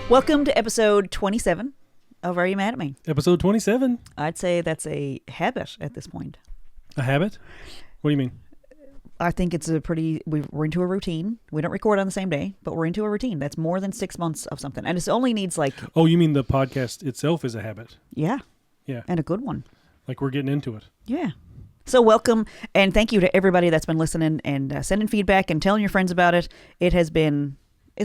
Welcome to episode 27 of Are You Mad at Me? Episode 27? I'd say that's a habit at this point. A habit? What do you mean? I think it's a pretty, we're into a routine. We don't record on the same day, but we're into a routine. That's more than 6 months of something. And it only needs like... Oh, you mean the podcast itself is a habit? Yeah. Yeah. And a good one. Like we're getting into it. Yeah. So welcome, and thank you to everybody that's been listening and sending feedback and telling your friends about it. It's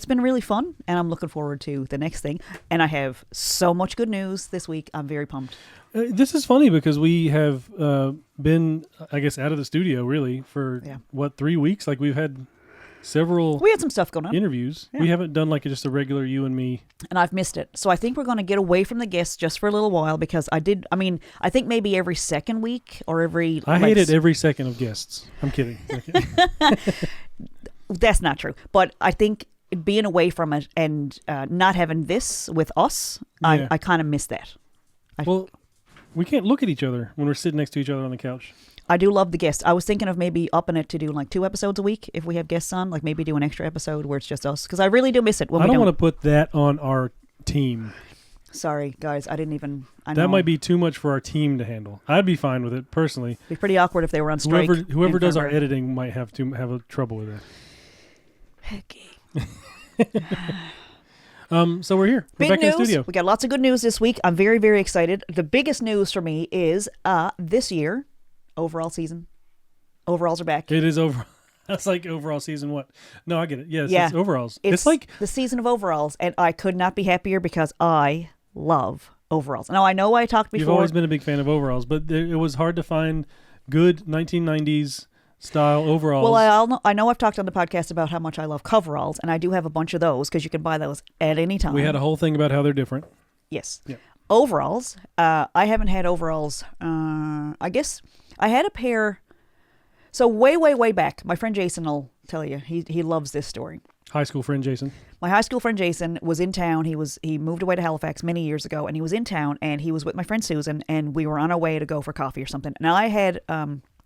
been really fun, and I'm looking forward to the next thing. And I have so much good news this week. I'm very pumped. This is funny because we have been, I guess, out of the studio really for, 3 weeks? Like we've had several... We had some stuff going on. Interviews. Yeah. We haven't done like just a regular you and me. And I've missed it. So I think we're going to get away from the guests just for a little while because I think maybe every second week or every... I hated every second of guests. I'm kidding. That's not true. But I think being away from it and not having this with us, I kind of miss that. Well, we can't look at each other when we're sitting next to each other on the couch. I do love the guests. I was thinking of maybe upping it to do like 2 episodes a week if we have guests on, like maybe do an extra episode where it's just us, because I really do miss it when we don't. I don't want to put that on our team. Sorry, guys. I know. That might be too much for our team to handle. I'd be fine with it, personally. It'd be pretty awkward if they were on strike. Whoever does our editing might have a trouble with it. Hecky. So we're here. We're back in the studio. We got lots of good news this week. I'm very, very excited. The biggest news for me is this year, overall season. Overalls are back. It is over. That's like overall season what? No, I get it. Yes, it's overalls. It's like the season of overalls, and I could not be happier because I love overalls. Now, I know I talked before. You've always been a big fan of overalls, but it was hard to find good 1990s style overalls. Well, I know I've talked on the podcast about how much I love coveralls, and I do have a bunch of those because you can buy those at any time. We had a whole thing about how they're different. Yes. Yeah. Overalls. I haven't had overalls. I guess I had a pair. So way, way, way back, my friend Jason will tell you. He loves this story. High school friend Jason. My high school friend Jason was in town. He moved away to Halifax many years ago, and he was in town, and he was with my friend Susan, and we were on our way to go for coffee or something. Now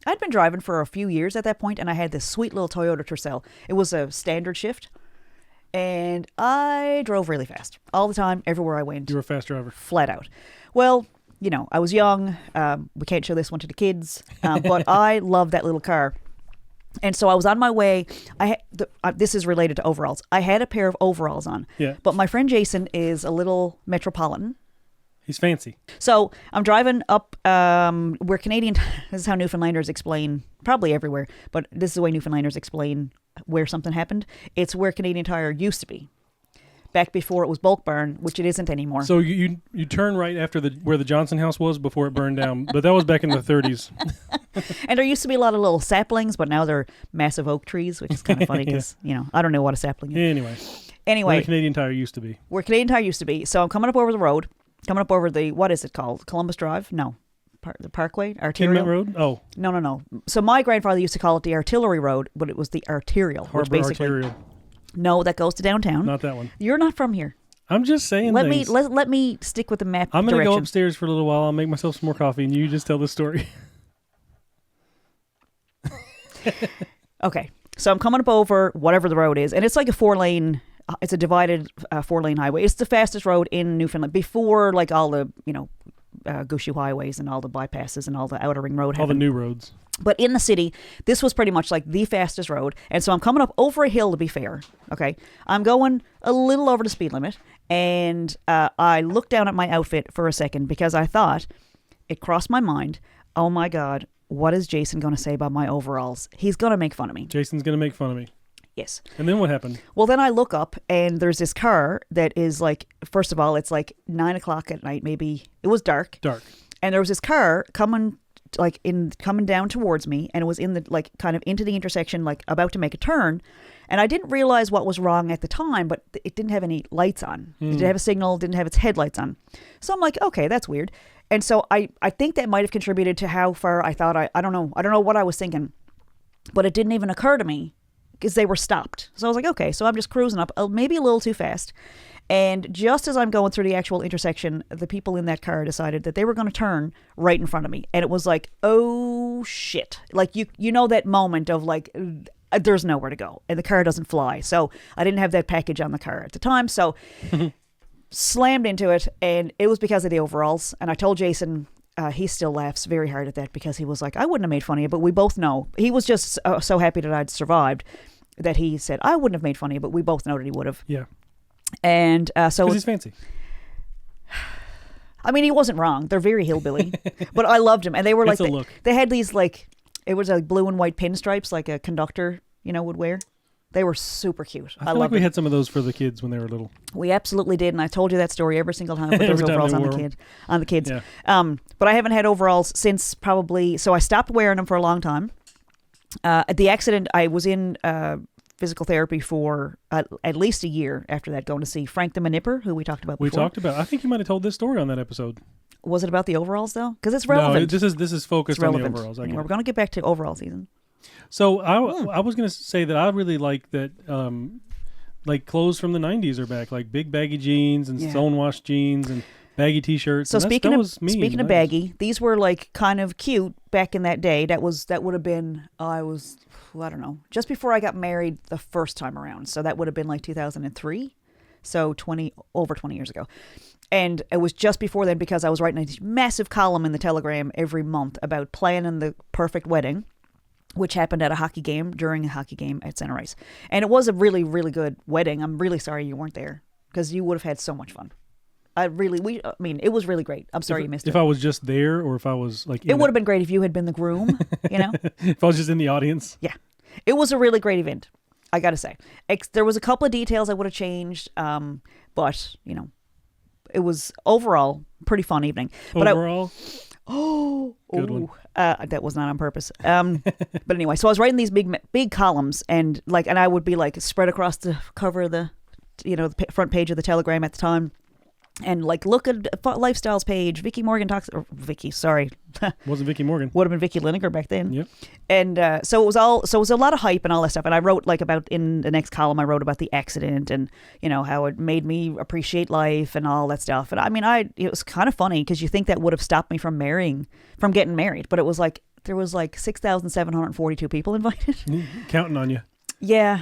I'd been driving for a few years at that point, and I had this sweet little Toyota Tercel. It was a standard shift, and I drove really fast all the time, everywhere I went. You were a fast driver. Flat out. Well, I was young. We can't show this one to the kids, but I love that little car. And so I was on my way. This is related to overalls. I had a pair of overalls on. Yeah. But my friend Jason is a little metropolitan. He's fancy. So I'm driving up where Canadian... This is how Newfoundlanders explain, probably everywhere, but this is the way Newfoundlanders explain where something happened. It's where Canadian Tire used to be. Back before it was Bulk Barn, which it isn't anymore. So you turn right after where the Johnson house was before it burned down, but that was back in the 30s. And there used to be a lot of little saplings, but now they're massive oak trees, which is kind of funny because, I don't know what a sapling is. Anyway. Where the Canadian Tire used to be. Where Canadian Tire used to be. So I'm coming up over the road, coming up over the, what is it called? Columbus Drive? No. The Parkway? Arterial? Kinment Road? Oh. No. So my grandfather used to call it the Artillery Road, but it was the Arterial. Harbor Arterial. No, that goes to downtown. Not that one. You're not from here. I'm just saying things. Let me stick with the map. I'm going to go upstairs for a little while. I'll make myself some more coffee, and you just tell the story. Okay. So I'm coming up over whatever the road is, and it's like a 4-lane... It's a divided 4-lane highway. It's the fastest road in Newfoundland before like all the, Gushu highways and all the bypasses and all the outer ring road. All the new roads. But in the city, this was pretty much like the fastest road. And so I'm coming up over a hill to be fair. Okay. I'm going a little over the speed limit. And I looked down at my outfit for a second because I thought, it crossed my mind, oh my God, what is Jason going to say about my overalls? He's going to make fun of me. Jason's going to make fun of me. Yes. And then what happened? Well, then I look up and there's this car that is like, first of all, it's like 9 o'clock at night, maybe. It was dark. And there was this car coming down towards me, and it was in the like kind of into the intersection, like about to make a turn. And I didn't realize what was wrong at the time, but it didn't have any lights on. It didn't have a signal, didn't have its headlights on. So I'm like, okay, that's weird. And so I think that might have contributed to how far I thought I don't know what I was thinking, but it didn't even occur to me because they were stopped. So I was like, okay, so I'm just cruising up, maybe a little too fast. And just as I'm going through the actual intersection, the people in that car decided that they were going to turn right in front of me. And it was like, oh shit. Like you know that moment of like, there's nowhere to go and the car doesn't fly. So I didn't have that package on the car at the time. So slammed into it, and it was because of the overalls. And I told Jason, he still laughs very hard at that because he was like, I wouldn't have made fun of you, but we both know. He was just so happy that I'd survived that he said, I wouldn't have made fun of you, but we both know that he would have. Yeah. And so... Because he's fancy. I mean, he wasn't wrong. They're very hillbilly, but I loved him. And they were like, they had these like, it was like blue and white pinstripes like a conductor, would wear. They were super cute. I feel like we had some of those for the kids when they were little. We absolutely did. And I told you that story every single time I put those overalls on the kids. Yeah. But I haven't had overalls since probably, so I stopped wearing them for a long time. At the accident, I was in physical therapy for at least a year after that, going to see Frank the Manipper, who we talked about before. I think you might have told this story on that episode. Was it about the overalls, though? Because it's relevant. No, this is focused on the overalls. We're going to get back to overall season. So I was going to say that I really like that, like clothes from the 90s are back, like big baggy jeans and stone-washed jeans and baggy T-shirts. So speaking of baggy, these were like kind of cute back in that day. That would have been, I don't know, just before I got married the first time around. So that would have been like 2003. So over 20 years ago. And it was just before then because I was writing a massive column in the Telegram every month about planning the perfect wedding, which happened at a hockey game during a hockey game at Center Ice. And it was a really, really good wedding. I'm really sorry you weren't there because you would have had so much fun. It was really great. I'm sorry you missed it. If I was just there or if I was like... It would have been great if you had been the groom, If I was just in the audience. Yeah. It was a really great event, I got to say. There was a couple of details I would have changed, but, it was overall a pretty fun evening. Overall? Good one. That was not on purpose. But anyway, so I was writing these big columns and I would be like spread across the cover of the, the front page of the Telegram at the time. And look at Lifestyles page. Vickie Morgan talks, or Vickie, sorry. Wasn't Vickie Morgan. Would have been Vickie Lineker back then. Yep. And so it was a lot of hype and all that stuff. And I wrote about, in the next column, I wrote about the accident and, how it made me appreciate life and all that stuff. And I mean, it was kind of funny because you think that would have stopped me from getting married. But it was there was 6,742 people invited. Counting on you. Yeah.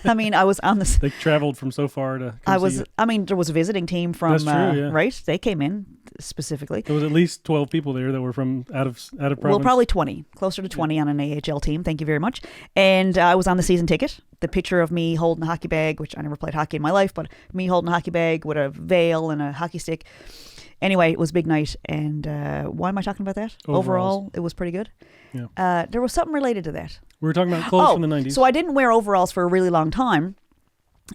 I mean, I was on this. They traveled from so far to come see you. There was a visiting team from, That's true, yeah. Right? They came in specifically. There was at least 12 people there that were from out of province. Well, probably 20. Closer to 20 on an AHL team. Thank you very much. And I was on the season ticket. The picture of me holding a hockey bag, which I never played hockey in my life, but me holding a hockey bag with a veil and a hockey stick. Anyway, it was a big night. And why am I talking about that? Overall, it was pretty good. Yeah. There was something related to that. We were talking about clothes from the 90s. So I didn't wear overalls for a really long time.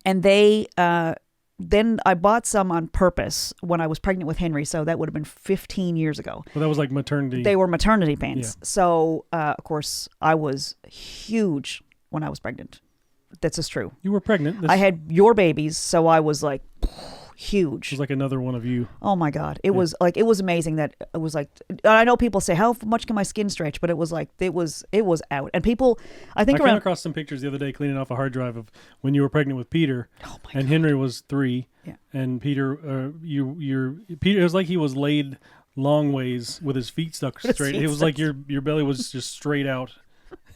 And then I bought some on purpose when I was pregnant with Henry. So that would have been 15 years ago. Well, that was like maternity. They were maternity pants. Yeah. So, of course, I was huge when I was pregnant. That's just true. You were pregnant. I had your babies. So I was huge. It was like another one of you. Oh my God. It was amazing that it was I know people say, how much can my skin stretch? But it was it was out. And people, I think I came across some pictures the other day cleaning off a hard drive of when you were pregnant with Peter. Oh my and God. Henry was 3. Yeah. And Peter, Peter, it was like he was laid long ways with his feet stuck straight. It was like your belly was just straight out.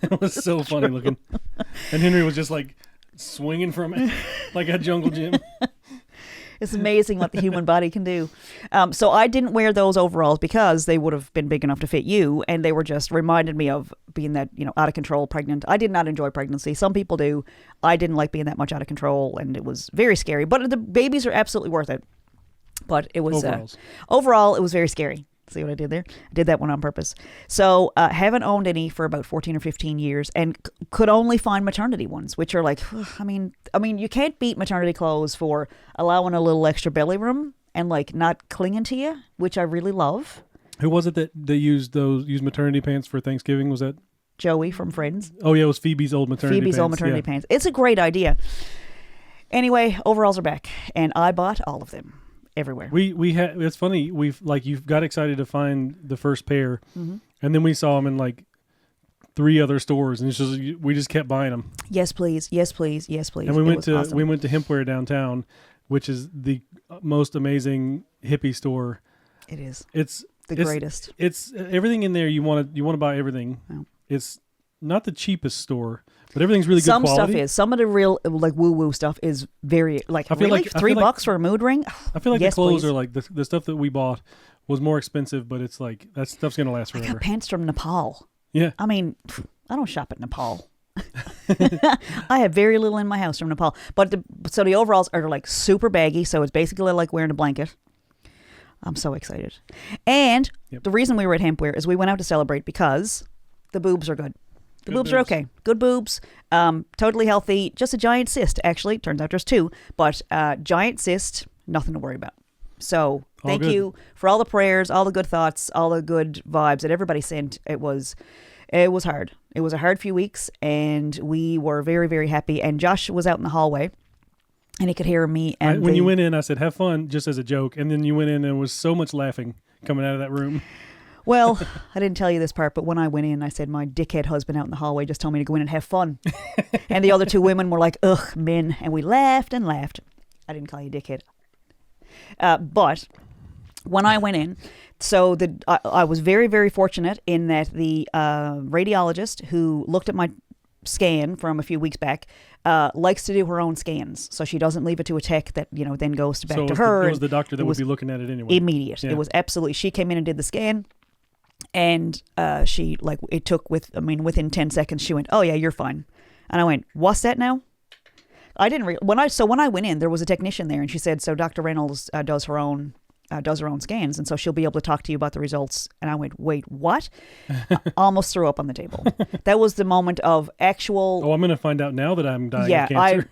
It was so funny looking. And Henry was just swinging from it like a jungle gym. It's amazing what the human body can do. So I didn't wear those overalls because they would have been big enough to fit you, and they were just reminded me of being that, out of control pregnant. I did not enjoy pregnancy. Some people do. I didn't like being that much out of control, and it was very scary. But the babies are absolutely worth it. But it was overall, it was very scary. See what I did there? I did that one on purpose. So haven't owned any for about 14 or 15 years and could only find maternity ones, which are I mean, you can't beat maternity clothes for allowing a little extra belly room and not clinging to you, which I really love. Who was it that they used maternity pants for Thanksgiving? Was that Joey from Friends? Oh yeah, it was Phoebe's old maternity pants. It's a great idea. Anyway, overalls are back and I bought all of them. Everywhere. We had. It's funny. You've got excited to find the first pair, mm-hmm. and then we saw them in 3 other stores, and we just kept buying them. Yes, please. Yes, please. Yes, please. And we went to Hempware downtown, which is the most amazing hippie store. It is. It's the greatest. It's everything in there. You want to buy everything. Oh. It's not the cheapest store, but everything's really good Some quality. stuff is. Some of the real like woo-woo stuff is very like, I feel really? like- I $3 feel like- for a mood ring? I feel like Yes, the clothes please. are like the stuff that we bought was more expensive, but it's like that stuff's gonna last I forever. got pants from Nepal. Yeah. I mean, I don't shop at Nepal. I have very little in my house from Nepal. But so the overalls are like super baggy, so it's basically like wearing a blanket. I'm so excited. And the reason we were at Hempware is we went out to celebrate because the boobs are good. The boobs are okay. Good boobs. Totally healthy. Just a giant cyst, actually. Turns out there's two. But giant cyst, nothing to worry about. So thank you for all the prayers, all the good thoughts, all the good vibes that everybody sent. It was hard. It was a hard few weeks, and we were very, very happy. And Josh was out in the hallway, and he could hear me. And When you went in, I said, have fun, just as a joke. And then you went in, and there was so much laughing coming out of that room. Well, I didn't tell you this part, but when I went in, I said, my dickhead husband out in the hallway just told me to go in and have fun. And the other two women were like, ugh, men. And we laughed and laughed. I didn't call you dickhead. But when I went in, so I was very, very fortunate in that the radiologist who looked at my scan from a few weeks back likes to do her own scans. So she doesn't leave it to a tech that, then goes back to her. It was the doctor that would be looking at it anyway. Immediate. Yeah. It was absolutely, she came in and did the scan. And she, it took within 10 seconds, she went, oh yeah, you're fine. And I went, what's that now? I didn't when I went in, there was a technician there, and she said, so Dr. Reynolds does her own scans, and so she'll be able to talk to you about the results. And I went, wait, what? I almost threw up on the table. That was the moment of actual. Oh, I'm going to find out now that I'm dying of cancer.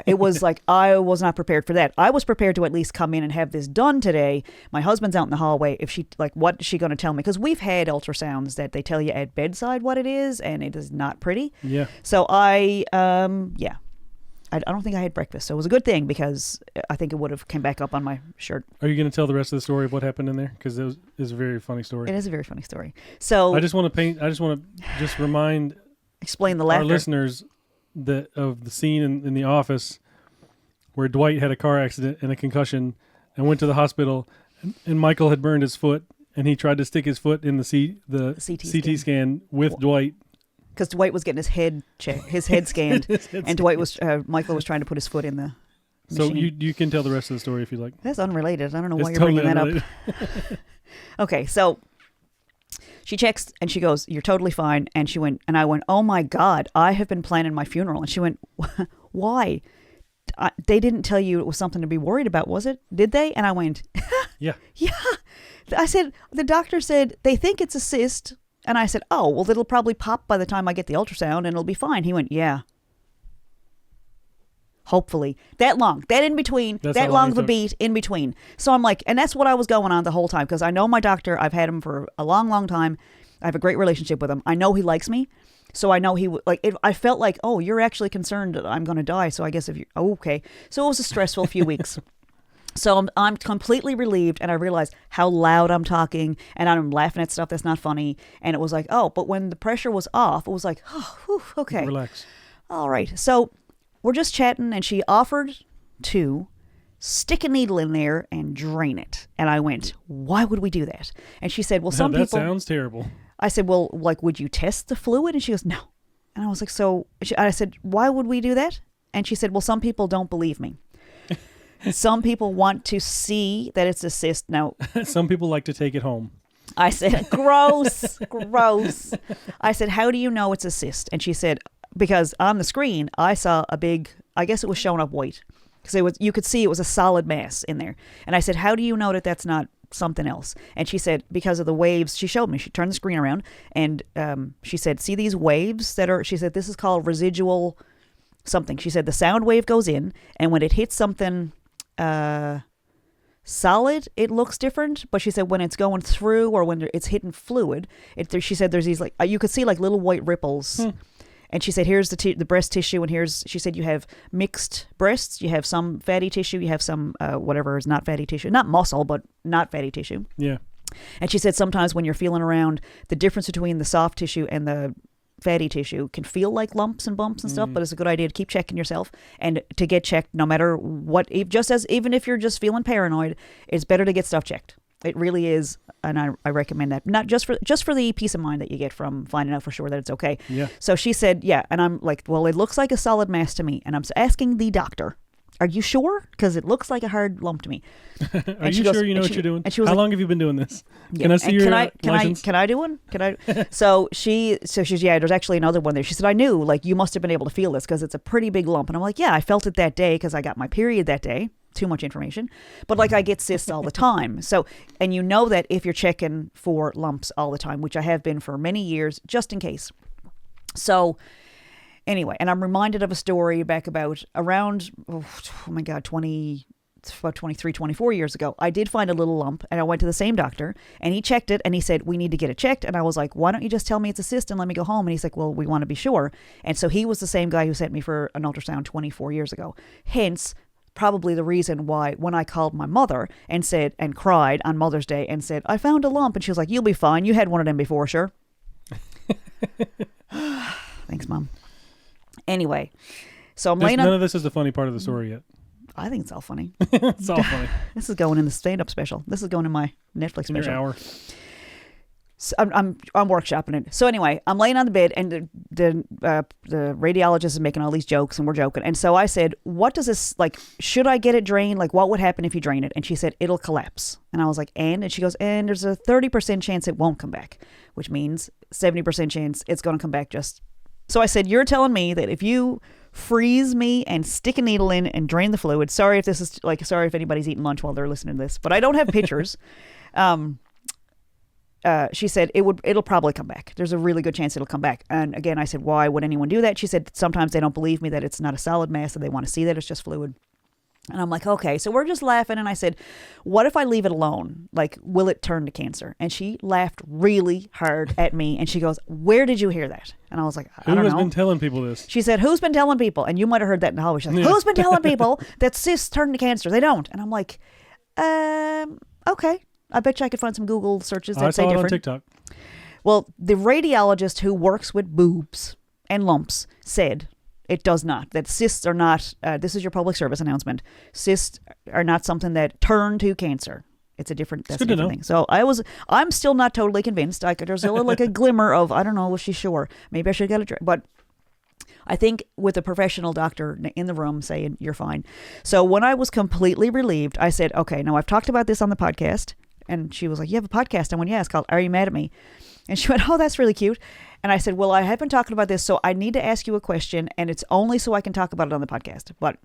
It was like, I was not prepared for that. I was prepared to at least come in and have this done today. My husband's out in the hallway. If she, what is she going to tell me? Because we've had ultrasounds that they tell you at bedside what it is, and it is not pretty. Yeah. So I don't think I had breakfast, so it was a good thing because I think it would have came back up on my shirt. Are you going to tell the rest of the story of what happened in there? Because it is a very funny story. It is a very funny story. So I just want to remind explain the laughter. Our listeners of the scene in the office where Dwight had a car accident and a concussion and went to the hospital, and Michael had burned his foot, and he tried to stick his foot in the CT scan with Dwight. Because Dwight was getting his head scanned, and Michael was trying to put his foot in the machine. So you can tell the rest of the story if you like. That's unrelated. I don't know why you're totally bringing that up. Okay, so she checks and she goes, "You're totally fine." And she went, and I went, "Oh my God, I have been planning my funeral." And she went, "Why? They didn't tell you it was something to be worried about, was it? Did they?" And I went, "Yeah, yeah." I said, "The doctor said they think it's a cyst." And I said, "Oh, well, it'll probably pop by the time I get the ultrasound and it'll be fine." He went, "Yeah. Hopefully." That long. That in between. That long of a beat in between. So I'm like, and that's what I was going on the whole time because I know my doctor. I've had him for a long, long time. I have a great relationship with him. I know he likes me. So I know he would I felt like, oh, you're actually concerned that I'm going to die. So I guess okay. So it was a stressful few weeks. So I'm completely relieved, and I realized how loud I'm talking, and I'm laughing at stuff that's not funny. And it was like, oh, but when the pressure was off, it was like, oh, whew, okay. Relax. All right. So we're just chatting, and she offered to stick a needle in there and drain it. And I went, why would we do that? And she said, well, some people... That sounds terrible. I said, well, would you test the fluid? And she goes, no. And I was like, I said, why would we do that? And she said, well, some people don't believe me. Some people want to see that it's a cyst. Now, some people like to take it home. I said, gross. I said, how do you know it's a cyst? And she said, because on the screen, I saw a big, I guess it was showing up white. Because you could see it was a solid mass in there. And I said, how do you know that that's not something else? And she said, because of the waves. She showed me. She turned the screen around. And she said, see these waves that are, she said, this is called residual something. She said, the sound wave goes in. And when it hits something... solid, it looks different, but she said when it's going through or when it's hitting fluid, she said there's these you could see little white ripples. And she said here's the breast tissue, and she said you have mixed breasts, you have some fatty tissue, you have some whatever is not fatty tissue, not muscle, but not fatty tissue. Yeah. And she said sometimes when you're feeling around, the difference between the soft tissue and the fatty tissue can feel like lumps and bumps and stuff, but it's a good idea to keep checking yourself and to get checked no matter what. Even if you're just feeling paranoid, it's better to get stuff checked. It really is, and I recommend that. Not just for the peace of mind that you get from finding out for sure that it's okay. Yeah. So she said, yeah, and I'm like, well, it looks like a solid mass to me, and I'm asking the doctor, are you sure? Because it looks like a hard lump to me. Are you sure you know what you're doing? And she was How like, long have you been doing this? Yeah. Can I see your license? Can I do one? Can I? So she's, yeah, there's actually another one there. She said, I knew, like, you must have been able to feel this because it's a pretty big lump. And I'm like, yeah, I felt it that day because I got my period that day. Too much information. But like I get cysts all the time. So, and you know that if you're checking for lumps all the time, which I have been for many years, just in case. So anyway, and I'm reminded of a story back about around, oh my God, 23, 24 years ago. I did find a little lump and I went to the same doctor and he checked it and he said, we need to get it checked. And I was like, why don't you just tell me it's a cyst and let me go home? And he's like, well, we want to be sure. And so he was the same guy who sent me for an ultrasound 24 years ago. Hence, probably the reason why when I called my mother and said, and cried on Mother's Day and said, I found a lump. And she was like, you'll be fine. You had one of them before, sure. Thanks, Mom. Anyway, so I'm laying on. None of this is the funny part of the story yet. I think it's all funny. It's all funny. This is going in the stand-up special. This is going in my Netflix special. Your hour. So I'm workshopping it. So anyway, I'm laying on the bed, and the radiologist is making all these jokes, and we're joking. And so I said, "What does this like? Should I get it drained? Like, what would happen if you drain it?" And she said, "It'll collapse." And I was like, "And she goes, "And there's a 30% chance it won't come back, which means 70% chance it's going to come back just." So I said, "You're telling me that if you freeze me and stick a needle in and drain the fluid." Sorry if anybody's eating lunch while they're listening to this, but I don't have pictures. She said it'll probably come back. There's a really good chance it'll come back. And again, I said, why would anyone do that? She said, sometimes they don't believe me that it's not a solid mass and they want to see that it's just fluid. And I'm like, okay. So we're just laughing. And I said, what if I leave it alone? Like, will it turn to cancer? And she laughed really hard at me. And she goes, where did you hear that? And I was like, I don't know. Who has been telling people this? She said, who's been telling people? And you might have heard that in the hallway. She's like, who's been telling people that cysts turn to cancer? They don't. And I'm like, okay. I bet you I could find some Google searches that say different. I saw it on TikTok. Well, the radiologist who works with boobs and lumps said it does not. That cysts are not, this is your public service announcement, cysts are not something that turn to cancer. It's a different, that's a different thing. So I'm still not totally convinced. There's still like a glimmer of, I don't know, was she sure? Maybe I should get it, but I think with a professional doctor in the room saying you're fine. So when I was completely relieved, I said, okay, now I've talked about this on the podcast. And she was like, you have a podcast? I went, yeah, it's called Are You Mad at Me? And she went, oh, that's really cute. And I said, well, I have been talking about this, so I need to ask you a question, and it's only so I can talk about it on the podcast. But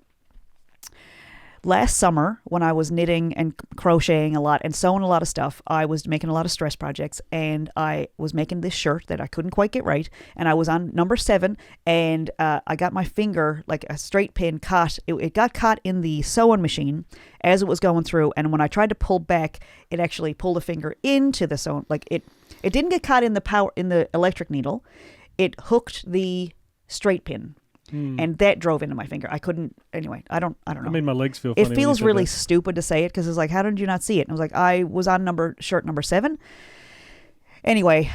last summer, when I was knitting and crocheting a lot and sewing a lot of stuff, I was making a lot of stress projects, and I was making this shirt that I couldn't quite get right, and I was on number 7, and I got my finger, like a straight pin, caught. It got caught in the sewing machine as it was going through, and when I tried to pull back, it actually pulled the finger into the sewing. Like it didn't get caught in the electric needle. It hooked the straight pin. And that drove into my finger. I couldn't, anyway, I don't know. It made my legs feel funny. It feels really stupid to say it because it's like, how did you not see it? And I was like, I was on shirt number 7. Anyway,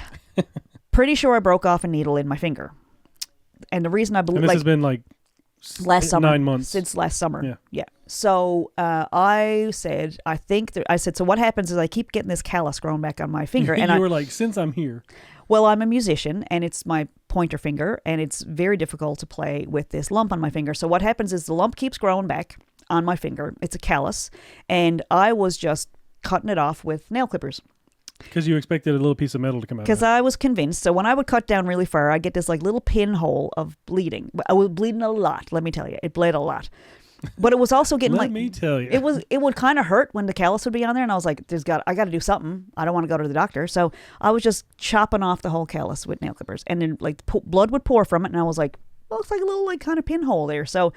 pretty sure I broke off a needle in my finger. And the reason I believe, and this has been like last summer, 9 months. Since last summer. Yeah. So I said, so what happens is I keep getting this callus growing back on my finger. And you were like, since I'm here. Well, I'm a musician, and it's my pointer finger, and it's very difficult to play with this lump on my finger. So what happens is the lump keeps growing back on my finger. It's a callus, and I was just cutting it off with nail clippers. Because you expected a little piece of metal to come out. Because I was convinced. So when I would cut down really far, I'd get this like little pinhole of bleeding. I was bleeding a lot, let me tell you. It bled a lot. But it was also getting Let me tell you. It would kind of hurt when the callus would be on there, and I was like, I got to do something. I don't want to go to the doctor. So I was just chopping off the whole callus with nail clippers, and then like blood would pour from it, and I was like, looks like a little like kind of pinhole there. So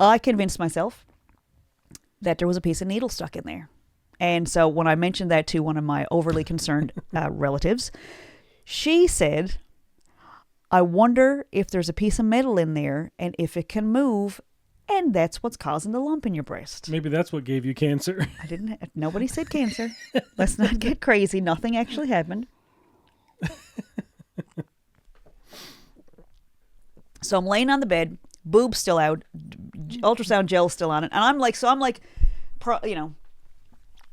I convinced myself that there was a piece of needle stuck in there. And so when I mentioned that to one of my overly concerned relatives, she said, I wonder if there's a piece of metal in there and if it can move. And that's what's causing the lump in your breast. Maybe that's what gave you cancer. Nobody said cancer. Let's not get crazy. Nothing actually happened. So I'm laying on the bed, boob's still out, ultrasound gel still on it. And I'm like,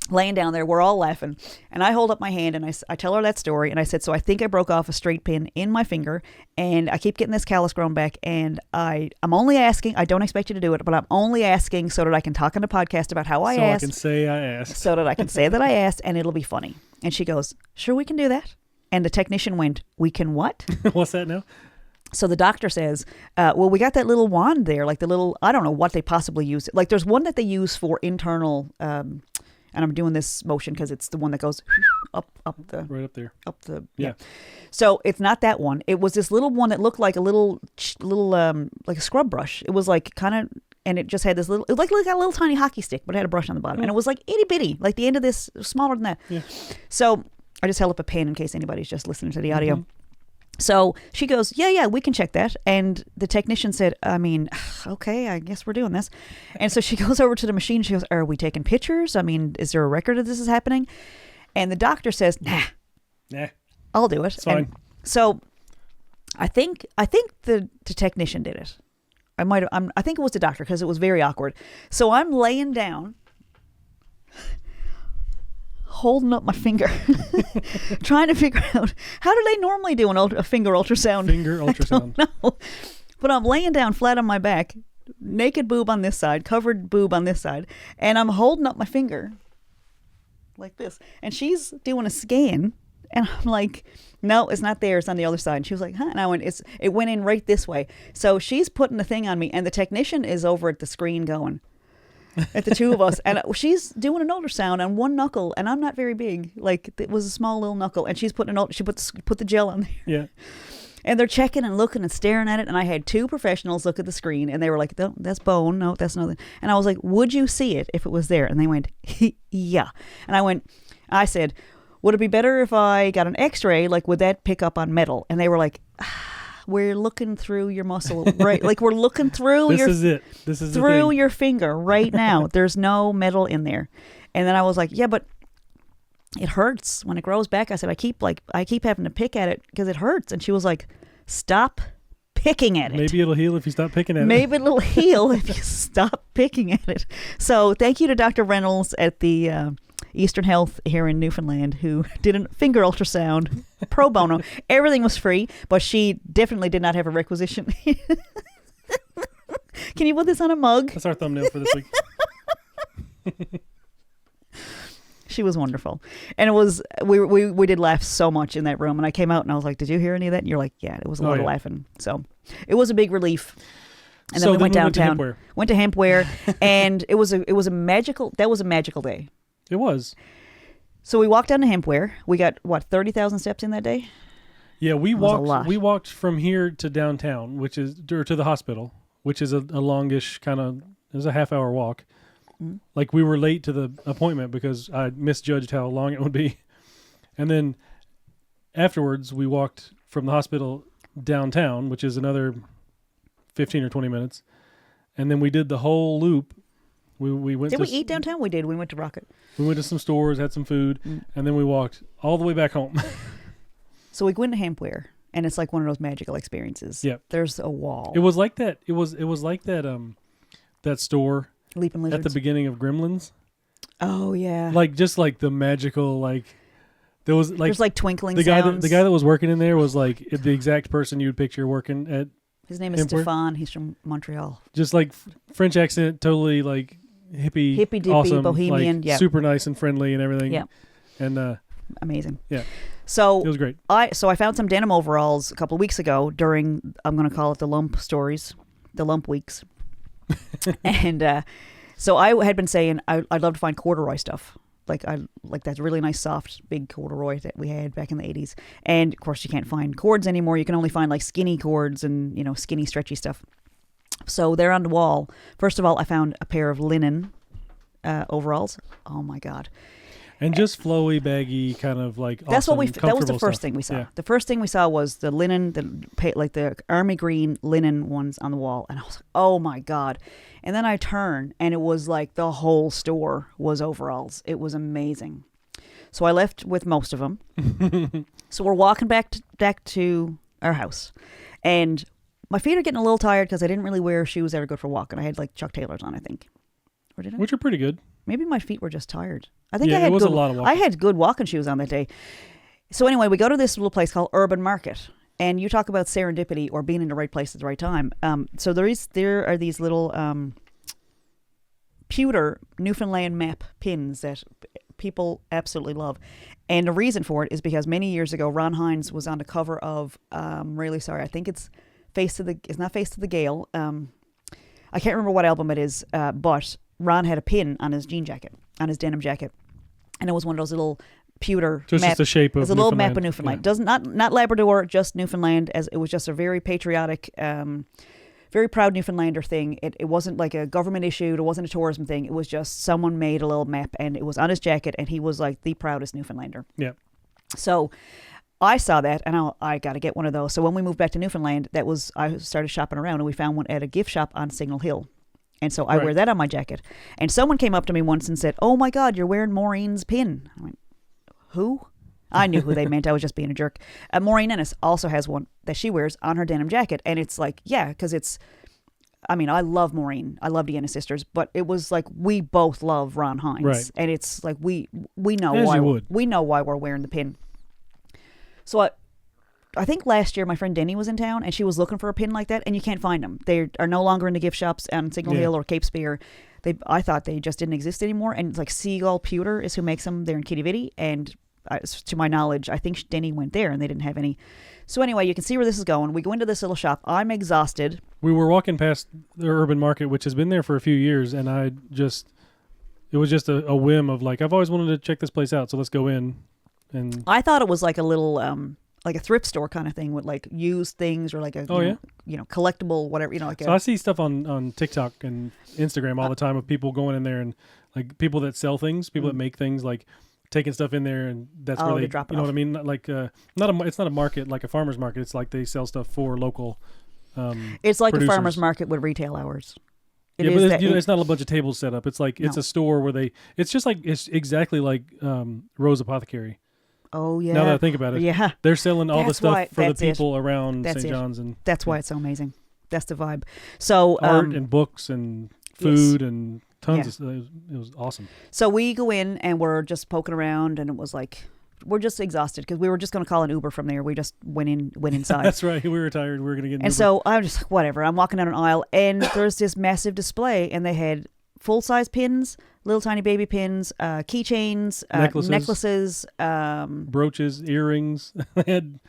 laying down there. We're all laughing. And I hold up my hand and I tell her that story. And I said, so I think I broke off a straight pin in my finger and I keep getting this callus grown back. And I'm only asking, I don't expect you to do it, but I'm only asking so that I can talk on the podcast about how I asked. So I can say I asked. So that I can say that I asked and it'll be funny. And she goes, sure, we can do that. And the technician went, we can what? What's that now? So the doctor says, well, we got that little wand there, like the little, I don't know what they possibly use. Like there's one that they use for internal, and I'm doing this motion because it's the one that goes up the... Right up there. Up the... Yeah. So it's not that one. It was this little one that looked like a little like a scrub brush. It was like kind of, and it just had this little, it like a little tiny hockey stick, but it had a brush on the bottom. And it was like itty bitty, like the end of this, smaller than that. Yeah. So I just held up a pen in case anybody's just listening to the audio. Mm-hmm. So she goes, yeah, we can check that. And the technician said, I mean, okay, I guess we're doing this. And so she goes over to the machine. She goes, are we taking pictures? I mean, is there a record of this is happening? And the doctor says, nah, I'll do it. It's fine. And so I think the technician did it. I think it was the doctor because it was very awkward. So I'm laying down, holding up my finger, trying to figure out how do they normally do a finger ultrasound? Finger ultrasound. I don't know. But I'm laying down flat on my back, naked boob on this side, covered boob on this side, and I'm holding up my finger like this. And she's doing a scan, and I'm like, no, it's not there. It's on the other side. And she was like, huh? And I went, it went in right this way. So she's putting the thing on me, and the technician is over at the screen going, at the two of us, and she's doing an ultrasound on one knuckle, and I'm not very big, like it was a small little knuckle, and she's putting she put the gel on there. Yeah. And they're checking and looking and staring at it, and I had two professionals look at the screen, and they were like, no, that's bone, no, that's nothing. And I was like, would you see it if it was there? And they went, yeah. And I said, would it be better if I got an x-ray? Like, would that pick up on metal? And they were like, we're looking through your muscle, right? Like we're looking through This is through your finger right now. There's no metal in there. And then I was like, yeah, but it hurts when it grows back. I said, I keep having to pick at it because it hurts. And she was like, stop picking at it. Maybe it'll heal if you stop picking at it. Maybe it'll heal if you stop picking at it. So thank you to Dr. Reynolds at the Eastern Health here in Newfoundland, who did a finger ultrasound pro bono. Everything was free, but she definitely did not have a requisition. Can you put this on a mug? That's our thumbnail for this week. She was wonderful. And it was, we did laugh so much in that room. And I came out and I was like, did you hear any of that? And you're like, yeah, it was a lot of laughing. So it was a big relief. And then we went downtown, went to Hempware, and it was a magical day. It was. So we walked down to Hempware. We got, 30,000 steps in that day? Yeah, we walked from here to downtown, or to the hospital, which is a longish kind of, it was a half-hour walk. Mm-hmm. Like we were late to the appointment because I misjudged how long it would be. And then afterwards, we walked from the hospital downtown, which is another 15 or 20 minutes. And then we did the whole loop. We went. Did we eat downtown? We did. We went to Rocket. We went to some stores, had some food, and then we walked all the way back home. So we went to Hempware, and it's like one of those magical experiences. Yeah. There's a wall. It was like that. It was like that. That store. Leaping Lizards. At the beginning of Gremlins. Oh yeah. Like just like the magical there was like there's like twinkling sounds. The guy that was working in there was like the exact person you'd picture working at. His name is Stefan. He's from Montreal. Just like French accent, totally like hippie dippy, awesome, bohemian, like, super nice and friendly and everything. Yeah. And amazing. Yeah. So it was great. I found some denim overalls a couple of weeks ago during, I'm going to call it the lump stories, the lump weeks. And so I had been saying I'd love to find corduroy stuff. Like that really nice soft big corduroy that we had back in the 80s. And of course you can't find cords anymore. You can only find like skinny cords and, skinny stretchy stuff. So they're on the wall. First of all, I found a pair of linen overalls. Oh my God. And just flowy, baggy, kind of like that's awesome, that was the first stuff. thing we saw. Yeah. The first thing we saw was the linen, the army green linen ones on the wall, and I was like, oh my God! And then I turned, and it was like the whole store was overalls. It was amazing. So I left with most of them. So we're walking back to our house, and my feet are getting a little tired because I didn't really wear shoes that are good for walking. I had like Chuck Taylors on, I think. Or did I? Which are pretty good. maybe my feet were just tired. I think Yeah, I had it was a lot of walking. I had good walking shoes on that day. So anyway, we go to this little place called Urban Market, and you talk about serendipity or being in the right place at the right time. So there are these little pewter Newfoundland map pins that people absolutely love, and the reason for it is because many years ago Ron Hines was on the cover of really sorry, I think it's it's not Face to the Gale. I can't remember what album it is, but Ron had a pin on his jean jacket, on his denim jacket, and it was one of those little pewter just the shape of it's a little map of Newfoundland. Newfoundland. Yeah. Doesn't not Labrador, just Newfoundland. As it was just a very patriotic, very proud Newfoundlander thing. It wasn't like a government issued. It wasn't a tourism thing. It was just someone made a little map, and it was on his jacket, and he was like the proudest Newfoundlander. Yeah. So I saw that, and I got to get one of those. So when we moved back to Newfoundland, I started shopping around, and we found one at a gift shop on Signal Hill. And so I wear that on my jacket. And someone came up to me once and said, "Oh my God, you're wearing Maureen's pin." I went, "Who?" I knew who they meant. I was just being a jerk. Maureen Ennis also has one that she wears on her denim jacket. And it's like, yeah, because I love Maureen. I love the Ennis sisters. But it was like, we both love Ron Hines. Right. And it's like, we know As why you would. we know why we're wearing the pin. So I think last year my friend Denny was in town, and she was looking for a pin like that, and you can't find them. They are no longer in the gift shops on Signal Hill or Cape Spear. I thought they just didn't exist anymore. And it's like Seagull Pewter is who makes them. They're in Kitty Vitty, and to my knowledge, I think Denny went there, and they didn't have any. So anyway, you can see where this is going. We go into this little shop. I'm exhausted. We were walking past the Urban Market, which has been there for a few years, and it was just a whim of like, I've always wanted to check this place out, so let's go in. And I thought it was like a little like a thrift store kind of thing with like used things or like a collectible whatever, like so I see stuff on TikTok and Instagram all the time of people going in there, and like people that sell things, people that make things, like taking stuff in there, and that's where they drop it you know off. what I mean, like it's not a market like a farmer's market. It's like they sell stuff for local it's like producers. a farmer's market with retail hours. It's not a bunch of tables set up. It's like it's a store where it's exactly like Rose Apothecary. Oh yeah. Now that I think about it, yeah, they're selling all the That's stuff why- for the that's it. people around That's St. it. John's, and that's why it's so amazing. That's the vibe. So art and books and food and tons of stuff. It was awesome. So we go in and we're just poking around, and it was like we're just exhausted because we were just going to call an Uber from there. We just went inside. That's right. We were tired. We were going to get an And Uber. so I'm just like, whatever. I'm walking down an aisle, and there's this massive display, and they had full-size pins, little tiny baby pins, keychains, necklaces, brooches, earrings. They had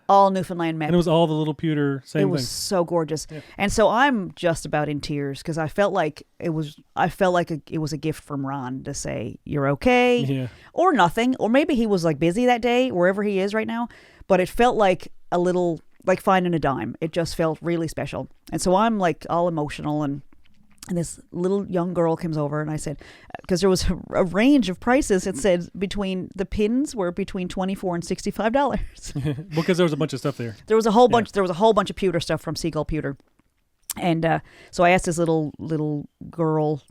all Newfoundland map. And it was all the little pewter, same It thing. was so gorgeous. Yeah. And so I'm just about in tears because I felt like it was a gift from Ron to say, you're okay, Yeah. or nothing. Or maybe he was like busy that day, wherever he is right now. But it felt like a little, like finding a dime. It just felt really special. And so I'm like all emotional, and this little young girl comes over, and I said, because there was a range of prices. It said the pins were between $24 and $65. Because there was a bunch of stuff there. There was a whole bunch. There was a whole bunch of pewter stuff from Seagull Pewter, and so I asked this little girl.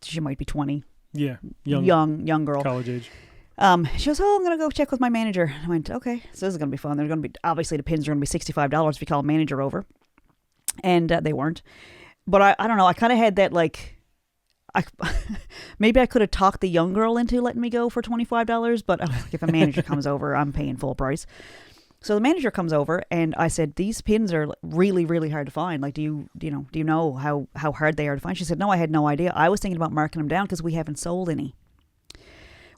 She might be 20. Yeah, young girl, college age. She goes, "Oh, I'm gonna go check with my manager." I went, "Okay, so this is gonna be fun. They're gonna be obviously the pins are gonna be $65 if you call a manager over," and they weren't. But I don't know. I kind of had that like, maybe I could have talked the young girl into letting me go for $25. But I was like, if a manager comes over, I'm paying full price. So the manager comes over, and I said, "These pins are really, really hard to find. Like, do you know how hard they are to find?" She said, "No, I had no idea. I was thinking about marking them down because we haven't sold any,"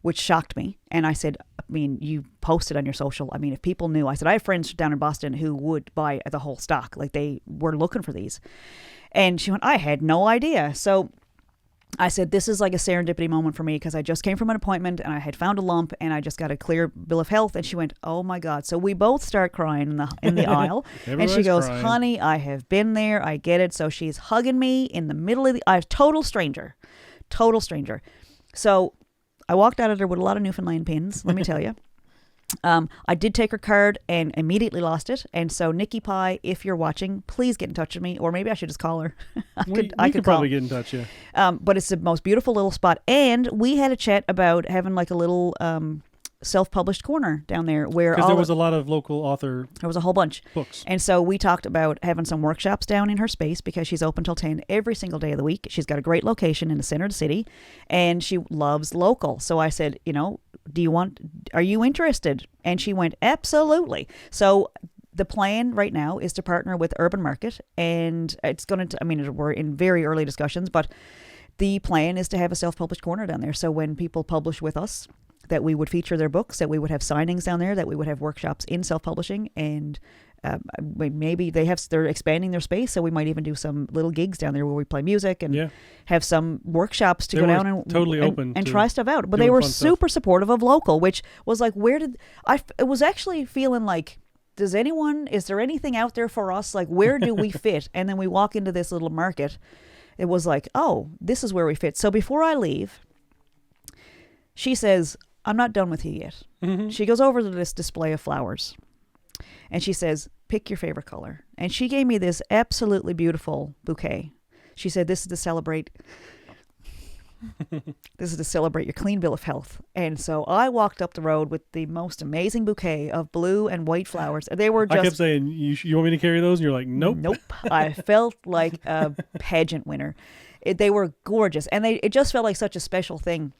which shocked me. And I said, "I mean, you posted on your social. I mean, if people knew," I said, "I have friends down in Boston who would buy the whole stock. Like, they were looking for these." And she went, "I had no idea." So I said, "This is like a serendipity moment for me because I just came from an appointment and I had found a lump and I just got a clear bill of health." And she went, "Oh my God." So we both start crying in the aisle. And she goes, crying. "Honey, I have been there. I get it." So she's hugging me in the middle of the total stranger. So I walked out of there with a lot of Newfoundland pins, let me tell you. I did take her card and immediately lost it. And so, Nikki Pie, if you're watching, please get in touch with me. Or maybe I should just call her. I could probably get in touch, yeah. But it's the most beautiful little spot. And we had a chat about having like a little self-published corner down there where because there was a lot of local author. There was a whole bunch books, and so we talked about having some workshops down in her space because she's open till 10 every single day of the week. She's got a great location in the center of the city, and she loves local. So I said, are you interested? And she went, absolutely. So the plan right now is to partner with Urban Market, and it's going to, we're in very early discussions, but the plan is to have a self-published corner down there. So when people publish with us, that we would feature their books, that we would have signings down there, that we would have workshops in self-publishing, and maybe they're expanding their space, so we might even do some little gigs down there where we play music and have some workshops to go down and totally open and try stuff out. But they were super supportive of local, which was like, it was actually feeling like, is there anything out there for us? Like, where do we fit? And then we walk into this little market. It was like, oh, this is where we fit. So before I leave, she says, I'm not done with you yet. Mm-hmm. She goes over to this display of flowers and she says, pick your favorite color. And she gave me this absolutely beautiful bouquet. She said, this is to celebrate your clean bill of health. And so I walked up the road with the most amazing bouquet of blue and white flowers. They were just... I kept saying, you want me to carry those? And you're like, nope. Nope. I felt like a pageant winner. They were gorgeous. And it just felt like such a special thing.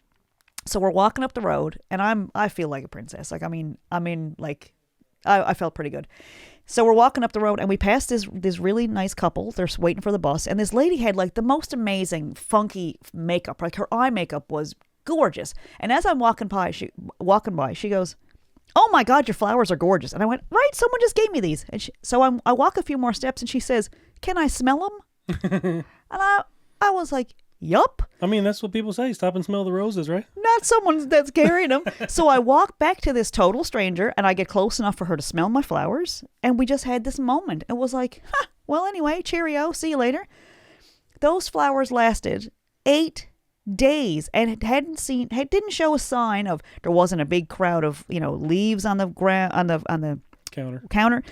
So we're walking up the road, and I feel like a princess. Like, I felt pretty good. So we're walking up the road, and we passed this really nice couple. They're waiting for the bus, and this lady had like the most amazing, funky makeup. Like her eye makeup was gorgeous. And as I'm walking by, she goes, "Oh my God, your flowers are gorgeous." And I went, "Right, someone just gave me these." And so I walk a few more steps, and she says, "Can I smell them?" And I was like, yup. I mean, that's what people say. Stop and smell the roses, right? Not someone that's carrying them. So I walk back to this total stranger, and I get close enough for her to smell my flowers. And we just had this moment. It was like, well, anyway, cheerio. See you later. Those flowers lasted 8 days and didn't show a sign of, there wasn't a big crowd of, leaves on the ground, on the counter.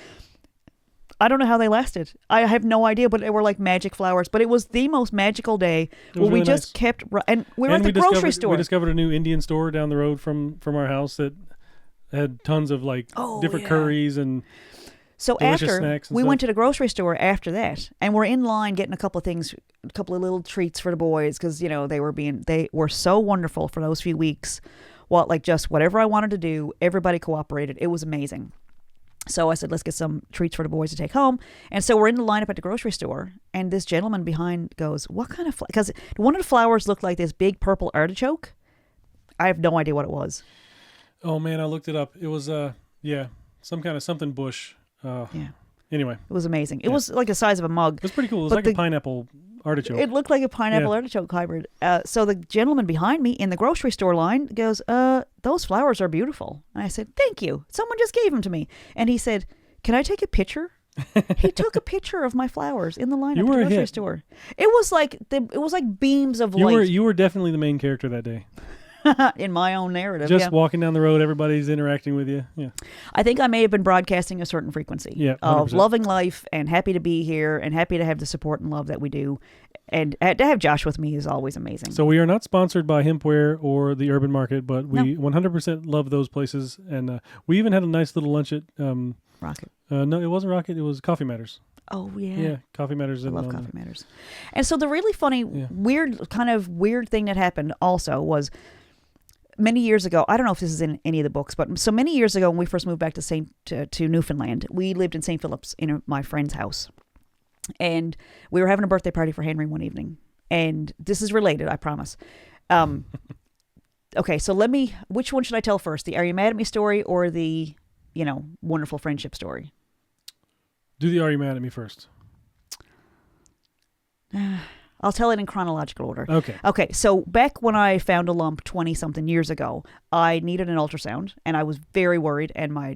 I don't know how they lasted. I have no idea, but they were like magic flowers. But it was the most magical day where we just kept... And we were at the grocery store. We discovered a new Indian store down the road from our house that had tons of different curries and so delicious snacks and we stuff. went to the grocery store after that, and we're in line getting a couple of things, a couple of little treats for the boys because, they were so wonderful for those few weeks. Just whatever I wanted to do, everybody cooperated. It was amazing. So I said, let's get some treats for the boys to take home. And so we're in the lineup at the grocery store, and this gentleman behind goes, what kind of... Because one of the flowers looked like this big purple artichoke. I have no idea what it was. Oh, man, I looked it up. It was, some kind of something bush. Anyway. It was amazing. It was like the size of a mug. It was pretty cool. It was like a pineapple artichoke. It looked like a pineapple artichoke hybrid. So the gentleman behind me in the grocery store line goes, those flowers are beautiful. And I said, thank you. Someone just gave them to me. And he said, can I take a picture? He took a picture of my flowers in the line at the grocery store. It was like beams of light. You were definitely the main character that day. In my own narrative. Just walking down the road, everybody's interacting with you. Yeah. I think I may have been broadcasting a certain frequency of loving life and happy to be here and happy to have the support and love that we do. And to have Josh with me is always amazing. So we are not sponsored by Hempware or the Urban Market, but we 100% love those places. And we even had a nice little lunch at... Rocket. No, it wasn't Rocket. It was Coffee Matters. Oh, yeah. Yeah, Coffee Matters. I love Coffee Matters. And so the really funny, weird thing that happened also was... Many years ago, I don't know if this is in any of the books, but so many years ago when we first moved back to Newfoundland, we lived in St. Philip's in my friend's house. And we were having a birthday party for Henry one evening. And this is related, I promise. Okay, so which one should I tell first? The Are You Mad at Me story or the, wonderful friendship story? Do the Are You Mad at Me first. I'll tell it in chronological order. Okay. So back when I found a lump 20-something years ago, I needed an ultrasound, and I was very worried, and my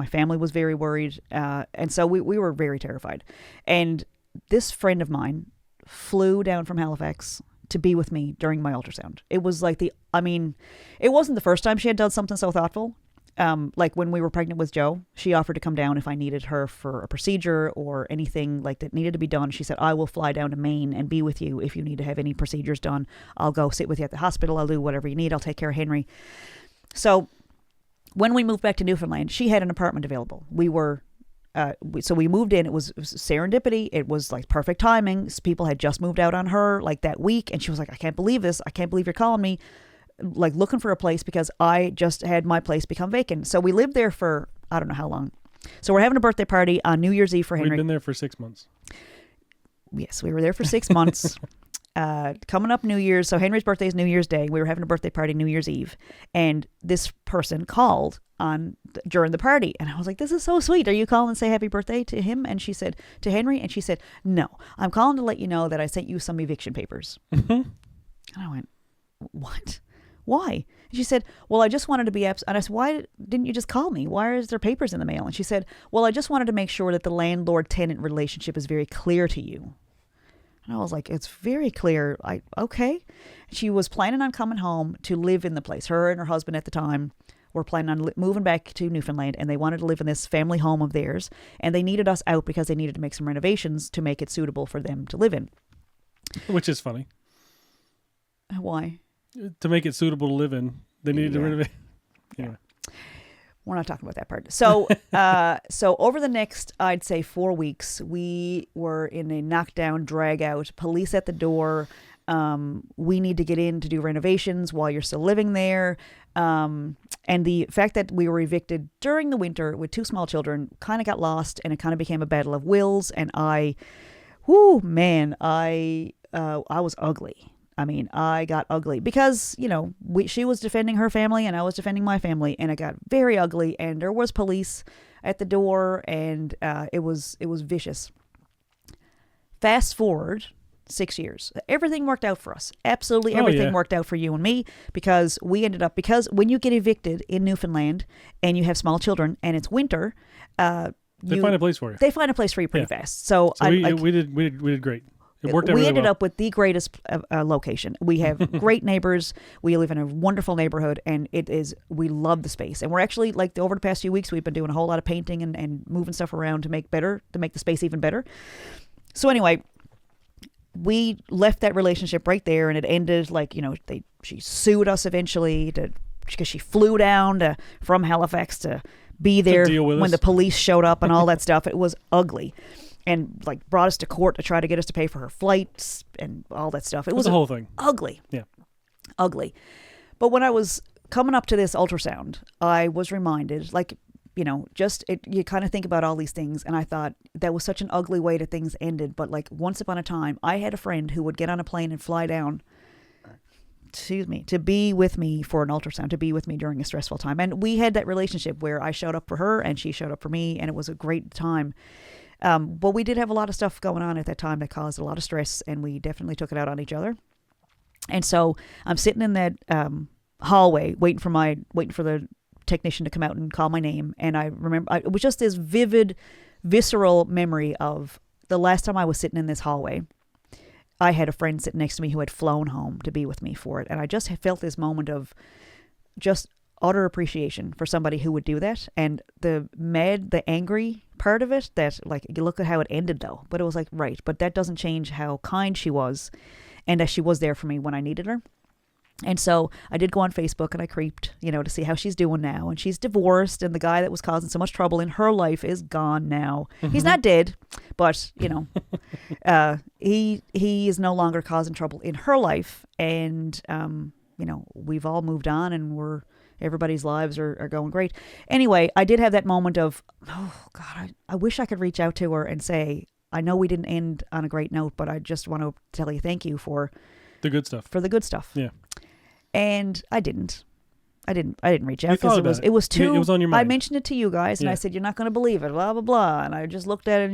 family was very worried, and so we were very terrified. And this friend of mine flew down from Halifax to be with me during my ultrasound. It was like it wasn't the first time she had done something so thoughtful. Like when we were pregnant with Joe, she offered to come down if I needed her for a procedure or anything like that needed to be done. She said, I will fly down to Maine and be with you if you need to have any procedures done. I'll go sit with you at the hospital. I'll do whatever you need. I'll take care of Henry. So when we moved back to Newfoundland, she had an apartment available. So we moved in. It was serendipity. It was like perfect timing. People had just moved out on her like that week. And she was like, I can't believe this. I can't believe you're calling me, like looking for a place, because I just had my place become vacant. So we lived there for, I don't know how long. So we're having a birthday party on New Year's Eve for Henry. We've been there for 6 months. Yes, we were there for 6 months. Coming up New Year's. So Henry's birthday is New Year's Day. We were having a birthday party New Year's Eve. And this person called during the party. And I was like, this is so sweet. Are you calling and say happy birthday to him? And she said, to Henry? And she said, no, I'm calling to let you know that I sent you some eviction papers. And I went, what? Why? And she said, well, I just wanted to be and I said, why didn't you just call me? Why is there papers in the mail? And she said, well, I just wanted to make sure that the landlord-tenant relationship is very clear to you. And I was like, it's very clear. Okay. She was planning on coming home to live in the place. Her and her husband at the time were planning on moving back to Newfoundland, and they wanted to live in this family home of theirs. And they needed us out because they needed to make some renovations to make it suitable for them to live in. Which is funny. Why? To make it suitable to live in, they needed to renovate. Anyway. We're not talking about that part. So, so over the next, I'd say 4 weeks, we were in a knockdown, drag out, police at the door. We need to get in to do renovations while you're still living there. And the fact that we were evicted during the winter with 2 small children kind of got lost, and it kind of became a battle of wills. And I was ugly. I mean, I got ugly because, she was defending her family and I was defending my family, and it got very ugly, and there was police at the door, and it was vicious. Fast forward 6 years. Everything worked out for us. Absolutely everything worked out for you and me, because because when you get evicted in Newfoundland and you have small children and it's winter, they find a place for you. They find a place for you pretty fast. So we did great. It worked out really well. We ended up with the greatest location. We have great neighbors. We live in a wonderful neighborhood, and we love the space. And we're actually, over the past few weeks, we've been doing a whole lot of painting and moving stuff around to make the space even better. So anyway, we left that relationship right there, and it ended she sued us eventually because she flew down from Halifax to be there when the police showed up and all that stuff. It was ugly. And brought us to court to try to get us to pay for her flights and all that stuff. It was the whole thing. Ugly. Yeah. Ugly. But when I was coming up to this ultrasound, I was reminded, you kind of think about all these things, and I thought that was such an ugly way that things ended. But once upon a time, I had a friend who would get on a plane and fly down, to be with me for an ultrasound, to be with me during a stressful time. And we had that relationship where I showed up for her and she showed up for me, and it was a great time. But we did have a lot of stuff going on at that time that caused a lot of stress, and we definitely took it out on each other. And so I'm sitting in that hallway waiting for the technician to come out and call my name. And I remember it was just this vivid, visceral memory of the last time I was sitting in this hallway. I had a friend sitting next to me who had flown home to be with me for it. And I just felt this moment of just utter appreciation for somebody who would do that. And the angry part of it, that you look at how it ended though, but it was right, but that doesn't change how kind she was, and that she was there for me when I needed her. And so I did go on Facebook and I creeped, to see how she's doing now. And she's divorced, and the guy that was causing so much trouble in her life is gone now. Mm-hmm. He's not dead, but he is no longer causing trouble in her life. And we've all moved on, and everybody's lives are going great. Anyway, I did have that moment of, oh God, I wish I could reach out to her and say, I know we didn't end on a great note, but I just want to tell you thank you for the good stuff. For the good stuff. Yeah. And I didn't reach out because it was too. It was on your mind. I mentioned it to you guys, and I said, you're not going to believe it, blah blah blah. And I just looked at it,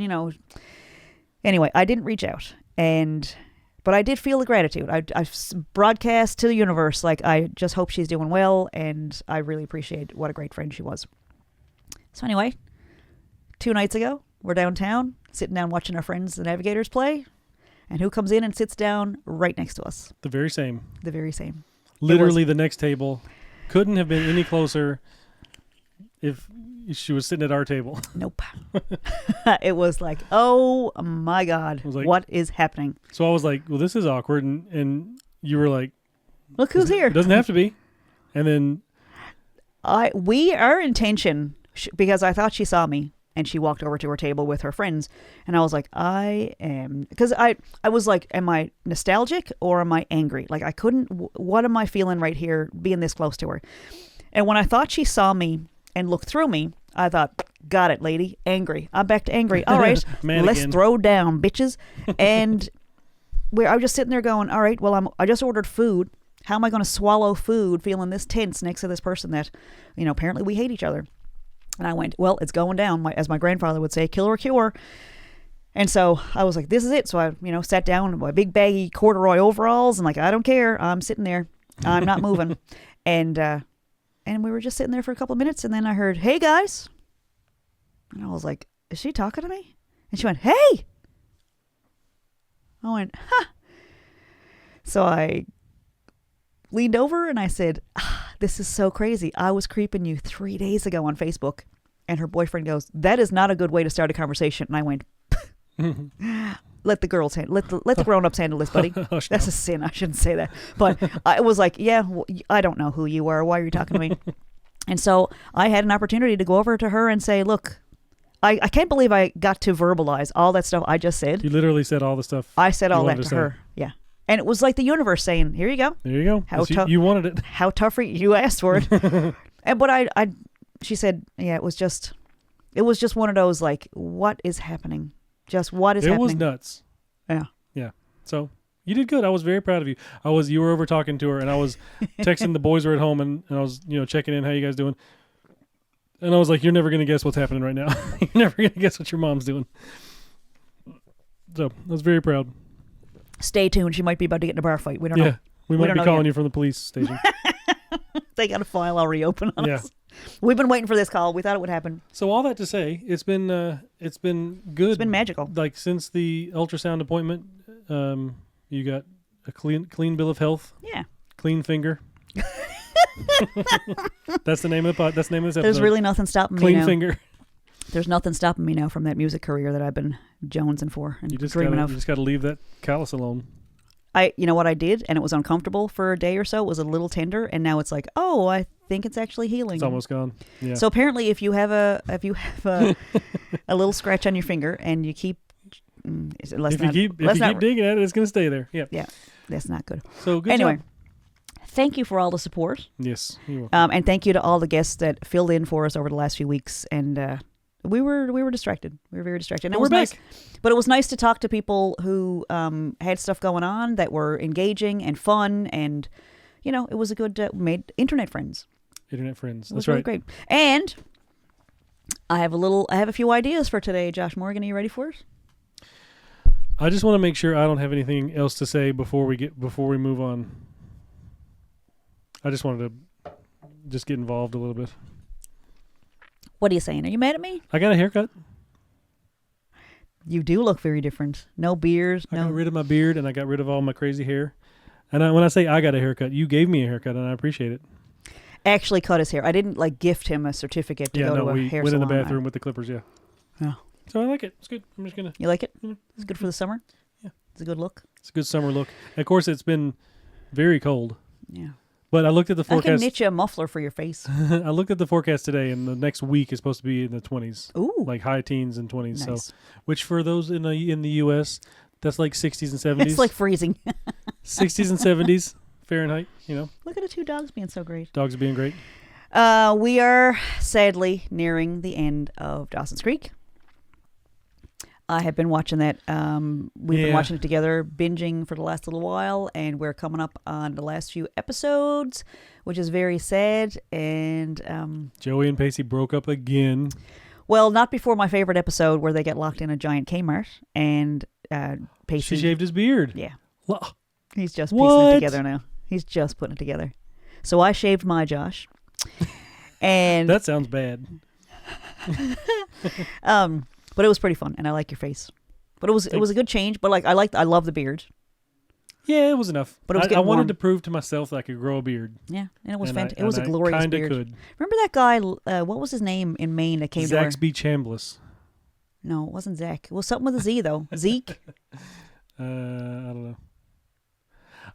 Anyway, I didn't reach out, but I did feel the gratitude. I broadcast to the universe, I just hope she's doing well, and I really appreciate what a great friend she was. So anyway, 2 nights ago, we're downtown, sitting down watching our friends, the Navigators, play. And who comes in and sits down right next to us? The very same. Literally the next table. Couldn't have been any closer if she was sitting at our table. Nope. It was oh my God, what is happening? So I was like, well, this is awkward. And you were like, look who's here. It doesn't have to be. And then our intention, because I thought she saw me and she walked over to her table with her friends, and I was like, because I was like, am I nostalgic or am I angry? Like I couldn't, what am I feeling right here being this close to her? And when I thought she saw me and looked through me, I thought, got it, lady, angry. I'm back to angry. All right, let's throw down, bitches. And I was just sitting there going, all right, well, I just ordered food. How am I going to swallow food feeling this tense next to this person that, apparently we hate each other? And I went, well, it's going down, as my grandfather would say, kill or cure. And so I was like, this is it. So I, sat down in my big baggy corduroy overalls and like, I don't care. I'm sitting there. I'm not moving. And we were just sitting there for a couple of minutes. And then I heard, hey, guys. And I was like, is she talking to me? And she went, hey. I went, huh. So I leaned over and I said, this is so crazy. I was creeping you 3 days ago on Facebook. And her boyfriend goes, that is not a good way to start a conversation. And I went, let the girls let the grown-ups handle this, buddy. That's a sin. I shouldn't say that. But I was like, yeah, I don't know who you are. Why are you talking to me? And so I had an opportunity to go over to her and say, look, I can't believe I got to verbalize all that stuff I just said. You literally said all the stuff. I said all that to her. Yeah. And it was like the universe saying, here you go. There you go. How tough you wanted it. How tough you asked for it. But she said, yeah, it was just one of those, like, what is happening? Just what is happening? It was nuts. Yeah. Yeah. So you did good. I was very proud of you. You were over talking to her, and I was texting the boys were at home, and I was, checking in. How you guys doing? And I was like, you're never going to guess what's happening right now. You're never going to guess what your mom's doing. So I was very proud. Stay tuned. She might be about to get in a bar fight. We don't know. Yeah. We might be calling you from the police station. They got a file already open on us. We've been waiting for this call. We thought it would happen. So all that to say, it's been good. It's been magical. Like since the ultrasound appointment, you got a clean bill of health. Yeah. Clean finger. That's the name of this episode. There's really nothing stopping me now. Clean finger. There's nothing stopping me now from that music career that I've been jonesing for and dreaming of. You just got to leave that callus alone. You know what I did, and it was uncomfortable for a day or so. It was a little tender, and now it's like, oh, I think it's actually healing. It's almost gone. Yeah. So apparently, if you have a little scratch on your finger, and you keep if you keep digging at it, it's going to stay there. Yeah. Yeah, that's not good. So good anyway. job. Thank you for all the support. Yes, you're welcome. And thank you to all the guests that filled in for us over the last few weeks. And we were distracted. We were very distracted. And we're back. Nice, but it was nice to talk to people who had stuff going on that were engaging and fun. And, it was a good, made internet friends. Internet friends. That's really great. And I have a few ideas for today, Josh Morgan. Are you ready for it? I just want to make sure I don't have anything else to say before we move on. I just wanted to just get involved a little bit. What are you saying? Are you mad at me? I got a haircut. You do look very different. No beard. I got rid of my beard and I got rid of all my crazy hair. And when I say I got a haircut, you gave me a haircut and I appreciate it. Actually cut his hair. I didn't gift him a certificate to go to a hair salon. Yeah, we went in the bathroom with the clippers, yeah. Yeah. So I like it. It's good. I'm just going to... You like it? Yeah. It's good for the summer? Yeah. It's a good look? It's a good summer look. And of course, it's been very cold. Yeah. But I looked at the forecast. I can knit you a muffler for your face. I looked at the forecast today, and the next week is supposed to be in the 20s. Ooh. Like high teens and 20s. Nice. So, which for those in the U.S., that's like 60s and 70s. It's like freezing. 60s and 70s Fahrenheit, Look at the two dogs being so great. Dogs being great. We are sadly nearing the end of Dawson's Creek. I have been watching that. We've been watching it together, binging for the last little while, and we're coming up on the last few episodes, which is very sad. And Joey and Pacey broke up again. Well, not before my favorite episode where they get locked in a giant Kmart, and Pacey... She shaved his beard. Yeah. Well, he's just piecing it together now. He's just putting it together. So I shaved my Josh. And that sounds bad. But it was pretty fun, and I like your face. But it was a good change. But I love the beard. Yeah, it was enough. But it was I wanted warm. to prove to myself that I could grow a beard. Yeah, and it was fantastic. It was a glorious kinda beard. Could. Remember that guy? What was his name in Maine that came to our... Zaxby Chambliss. No, it wasn't Zach. It was something with a Z though. Zeke. I don't know.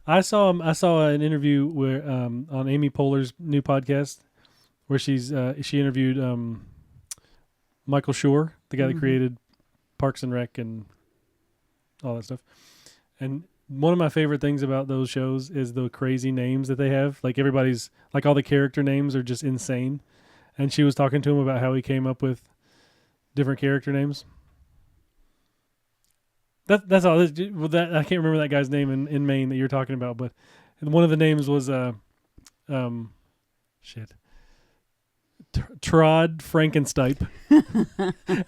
I saw an interview where on Amy Poehler's new podcast where she interviewed Michael Schur, the guy that created Parks and Rec and all that stuff. And one of my favorite things about those shows is the crazy names that they have. Like everybody's, like all the character names are just insane. And she was talking to him about how he came up with different character names. That's all. I can't remember that guy's name in Maine that you're talking about, but one of the names was Trod Frankenstein.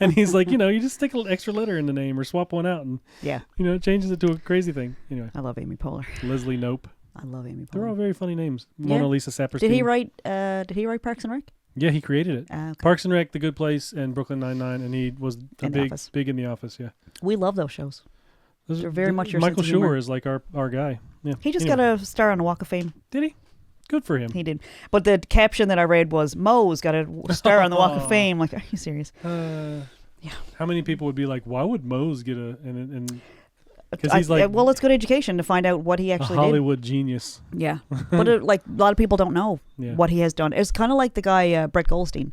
And he's like, you just stick an extra letter in the name or swap one out and it changes it to a crazy thing. Anyway. I love Amy Poehler. Leslie Knope. I love Amy Poehler. They're all very funny names. Mona Lisa Saperstein. Did he write Parks and Rec? Yeah, he created it. Okay. Parks and Rec, The Good Place, and Brooklyn Nine-Nine, and he was big in The Office, yeah. We love those shows. They're very much your Michael sense of humor. Schur is like our guy. Yeah. He just got a star on the Walk of Fame. Did he? Good for him. He did. But the caption that I read was, Moe's got a star on the Walk of Fame. Like, are you serious? Yeah. How many people would be like, why would Moe's get because he's like... Well, it's good education to find out what he actually did. A Hollywood genius. Yeah. But a lot of people don't know what he has done. It's kind of like the guy, Brett Goldstein.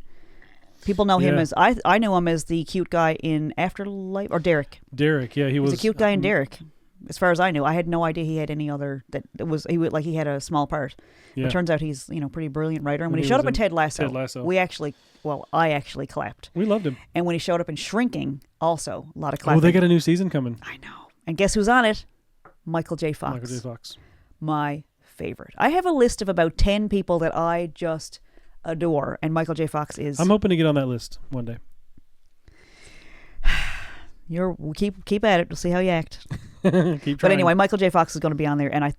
People know him as... I knew him as the cute guy in Afterlife, or Derek. Derek, yeah. He was a cute guy in Derek. As far as I knew, I had no idea he had any other he had a small part. Yeah. It turns out he's pretty brilliant writer. And when he showed up in Ted Lasso, I actually clapped. We loved him. And when he showed up in Shrinking, also a lot of clapping. Oh, they got a new season coming. I know. And guess who's on it? Michael J. Fox. Michael J. Fox. My favorite. I have a list of about 10 people that I just adore, and Michael J. Fox is... I'm hoping to get on that list one day. Keep at it. We'll see how you act. Keep trying. But anyway, Michael J. Fox is going to be on there, and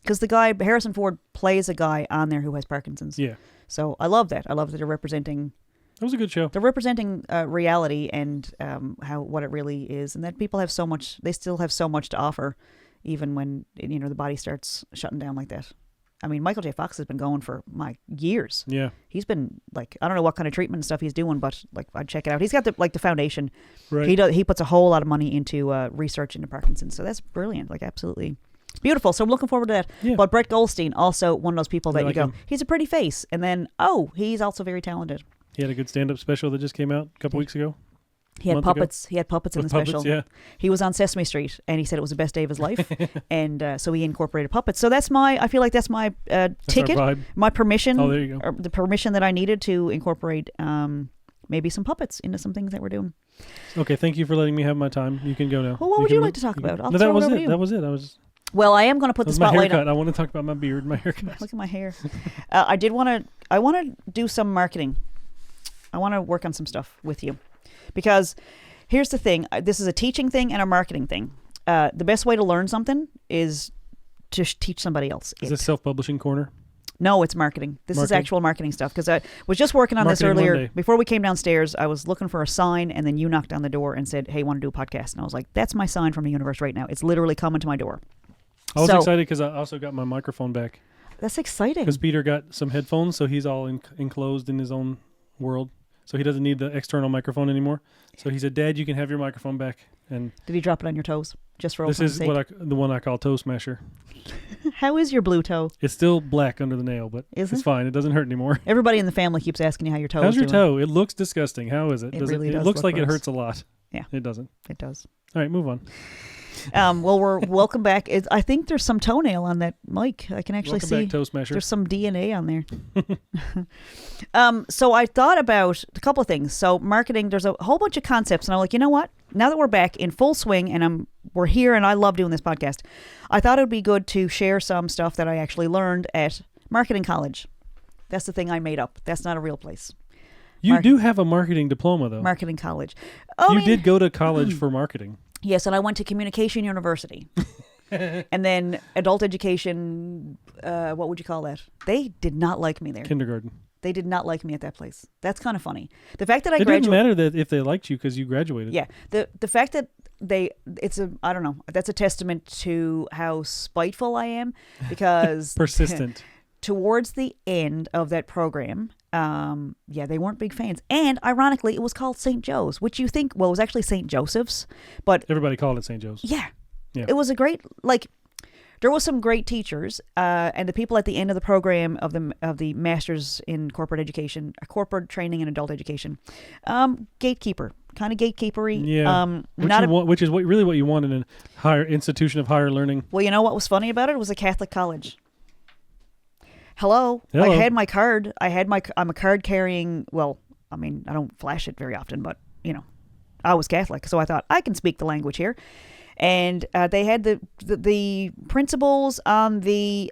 because the guy Harrison Ford plays a guy on there who has Parkinson's. Yeah. So I love that. I love that they're representing. That was a good show. They're representing reality and what it really is, and that people have so much. They still have so much to offer, even when the body starts shutting down like that. I mean, Michael J. Fox has been going for years. Yeah. He's been I don't know what kind of treatment and stuff he's doing, but I'd check it out. He's got the foundation. Right. He puts a whole lot of money into research into Parkinson's. So that's brilliant. Absolutely beautiful. So I'm looking forward to that. Yeah. But Brett Goldstein, also one of those people that you go, he's a pretty face. And then, he's also very talented. He had a good stand-up special that just came out a couple weeks ago. He had puppets. He had puppets in the special. Yeah. He was on Sesame Street, and he said it was the best day of his life, and so he incorporated puppets. So I feel like that's my ticket, my permission. Oh, there you go. The permission that I needed to incorporate maybe some puppets into some things that we're doing. Okay, thank you for letting me have my time. You can go now. Well, what would you like to talk about? No, that was it. That was it. Well, I am going to put the spotlight on. I want to talk about my beard, my haircut. Look at my hair. I want to do some marketing. I want to work on some stuff with you, because here's the thing. This is a teaching thing and a marketing thing. The best way to learn something is to teach somebody else. Is this self-publishing corner? No, it's marketing. This is actual marketing stuff, because I was just working on this earlier. Monday. Before we came downstairs, I was looking for a sign, and then you knocked on the door and said, hey, want to do a podcast? And I was like, that's my sign from the universe right now. It's literally coming to my door. I was excited because I also got my microphone back. That's exciting. Because Peter got some headphones, so he's all enclosed in his own world. So he doesn't need the external microphone anymore. So he said, Dad, you can have your microphone back. And did he drop it on your toes? Just for this is sake? The one I call Toe Smasher. How is your blue toe? It's still black under the nail, but it's fine. It doesn't hurt anymore. Everybody in the family keeps asking you how your toe is. How's your toe? It looks disgusting. How is it? It really does. It looks like it hurts a lot. Yeah. It doesn't. It does. All right, move on. Well, we're welcome back. I think there's some toenail on that mic. I can actually see. Welcome back, Toe Smasher. There's some DNA on there. So I thought about a couple of things. So marketing, there's a whole bunch of concepts, and I'm like, you know what? Now that we're back in full swing, and we're here, and I love doing this podcast, I thought it would be good to share some stuff that I actually learned at marketing college. That's the thing I made up. That's not a real place. You do have a marketing diploma, though. Marketing college. You did go to college for marketing. Yes, and I went to Communication University. And then adult education, what would you call that? They did not like me there. Kindergarten. They did not like me at that place. That's kind of funny. The fact that I graduated... It didn't matter that if they liked you because you graduated. Yeah. The fact that I don't know, that's a testament to how spiteful I am, because... Persistent. Towards the end of that program, they weren't big fans. And ironically, it was called St. Joe's, which you think, it was actually St. Joseph's, but... Everybody called it St. Joe's. Yeah. Yeah. It was a great, there was some great teachers, and the people at the end of the program of the Masters in Corporate Education, Corporate Training and Adult Education, gatekeeper, kind of gatekeepery. Yeah, which is really what you want in a higher institution of higher learning. Well, you know what was funny about it? It was a Catholic college. Hello. I had my card. I'm a card carrying. Well, I mean, I don't flash it very often, but I was Catholic, so I thought I can speak the language here. And they had the principles on the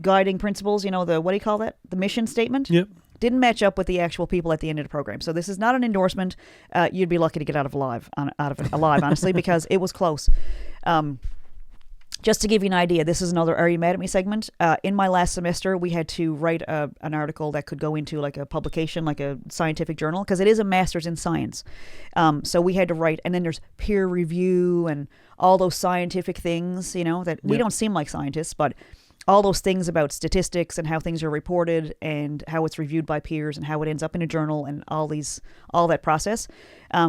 guiding principles. The what do you call that? The mission statement. Yep. Didn't match up with the actual people at the end of the program. So this is not an endorsement. You'd be lucky to get out of it alive, honestly, because it was close. Just to give you an idea, this is another Are You Mad at Me segment. In my last semester, we had to write an article that could go into like a publication, like a scientific journal, because it is a master's in science. So we had to write, and then there's peer review and all those scientific things, that we don't seem like scientists, but all those things about statistics and how things are reported and how it's reviewed by peers and how it ends up in a journal and all that process.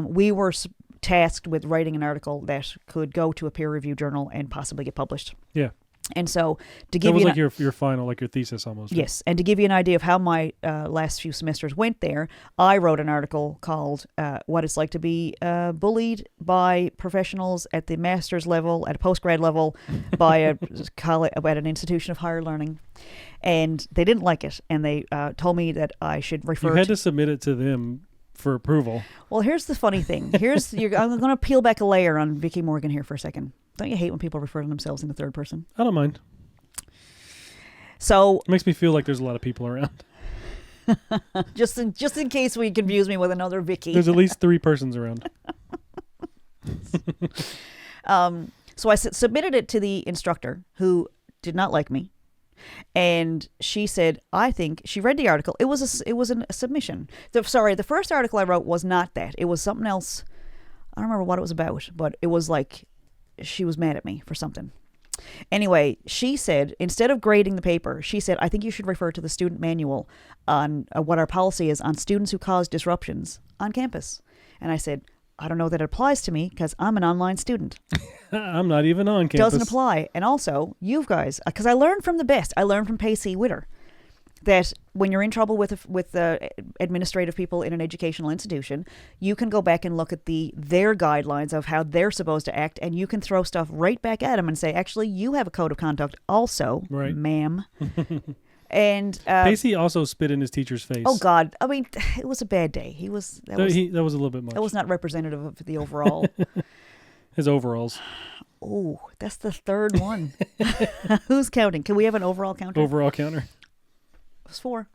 We were tasked with writing an article that could go to a peer review journal and possibly get published. Yeah. And so to give you like your final, like your thesis almost. Yes. And to give you an idea of how my last few semesters went there, I wrote an article called What It's Like to Be Bullied by Professionals at the Master's level, at a postgrad level, by at an institution of higher learning. And they didn't like it. And they told me that I should refer You had to submit it to them for approval. Well, here's the funny thing. I'm going to peel back a layer on Vickie Morgan here for a second. Don't you hate when people refer to themselves in the third person? I don't mind. So it makes me feel like there's a lot of people around. just in case we confuse me with another Vickie. There's at least 3 persons around. So I submitted it to the instructor, who did not like me. And she said, I think she read the article. It was a submission. The first article I wrote was not that. It was something else. I don't remember what it was about, but it was like she was mad at me for something. Anyway, she said, instead of grading the paper, she said, I think you should refer to the student manual on what our policy is on students who cause disruptions on campus. And I said, I don't know that it applies to me because I'm an online student. I'm not even on campus. Doesn't apply. And also, you guys, because I learned from the best. I learned from Pacey Witter that when you're in trouble with administrative people in an educational institution, you can go back and look at their guidelines of how they're supposed to act, and you can throw stuff right back at them and say, actually, you have a code of conduct also, right, ma'am. And Pacey also spit in his teacher's face. Oh God! I mean, it was a bad day. That was a little bit much. That was not representative of the overall. His overalls. Oh, that's the third one. Who's counting? Can we have an overall counter? Overall counter. It was 4.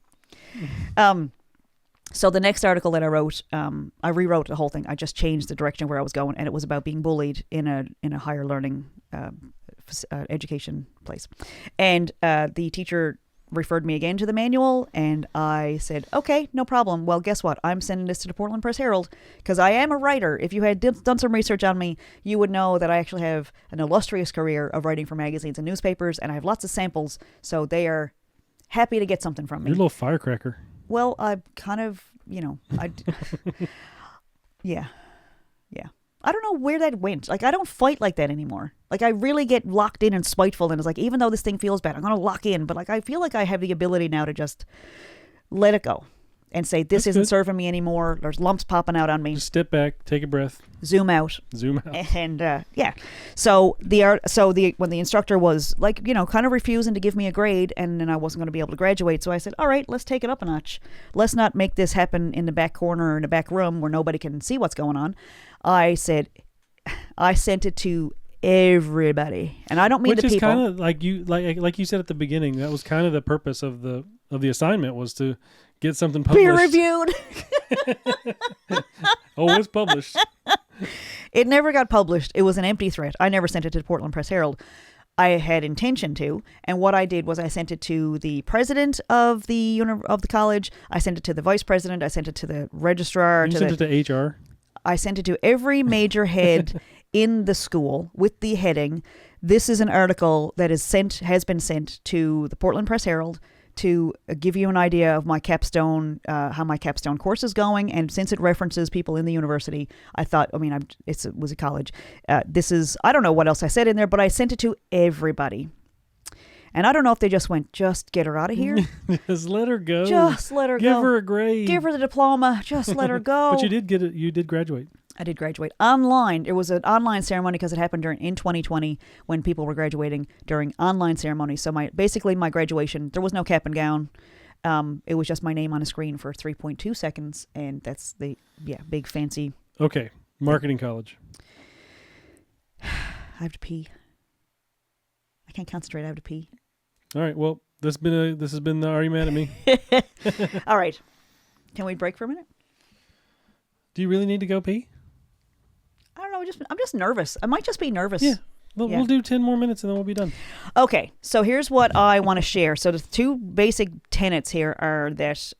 So the next article that I wrote, I rewrote the whole thing. I just changed the direction where I was going, and it was about being bullied in a higher learning education place. And the teacher referred me again to the manual, and I said, okay, no problem. Well, guess what? I'm sending this to the Portland Press Herald because I am a writer. If you had done some research on me, you would know that I actually have an illustrious career of writing for magazines and newspapers, and I have lots of samples, so they are happy to get something from me. You're a little firecracker. Well, I kind of, yeah. I don't know where that went. Like, I don't fight like that anymore. Like, I really get locked in and spiteful, and it's like, even though this thing feels bad, I'm going to lock in. But, like, I feel like I have the ability now to just let it go and say, this isn't serving me anymore. There's lumps popping out on me. Just step back, take a breath. Zoom out. And, yeah. So, when the instructor was, like, kind of refusing to give me a grade, and then I wasn't going to be able to graduate, so I said, all right, let's take it up a notch. Let's not make this happen in the back corner or in the back room where nobody can see what's going on. I said, I sent it to everybody, and I don't mean the people. Which is kind of like you said at the beginning. That was kind of the purpose of the assignment, was to get something published. Peer reviewed. Oh, it's published. It never got published. It was an empty threat. I never sent it to the Portland Press Herald. I had intention to, and what I did was I sent it to the president of the college. I sent it to the vice president. I sent it to the registrar. You sent it to HR. I sent it to every major head in the school with the heading, this is an article that has been sent to the Portland Press Herald, to give you an idea of my capstone, how my capstone course is going. And since it references people in the university, I thought, it was a college. This is, I don't know what else I said in there, but I sent it to everybody. And I don't know if they just went, just get her out of here. Just let her go. Just let her go. Give her a grade. Give her the diploma. Just let her go. But you did get it. You did graduate. I did graduate online. It was an online ceremony because it happened in 2020 when people were graduating during online ceremonies. So basically my graduation, there was no cap and gown. It was just my name on a screen for 3.2 seconds, and that's the big fancy. Okay, marketing college. I have to pee. I can't concentrate. I have to pee. All right. Well, this has been the Are You Mad at Me? All right. Can we break for a minute? Do you really need to go pee? I don't know. I'm just nervous. I might just be nervous. Yeah. We'll do 10 more minutes and then we'll be done. Okay. So here's what I want to share. So the two basic tenets here are that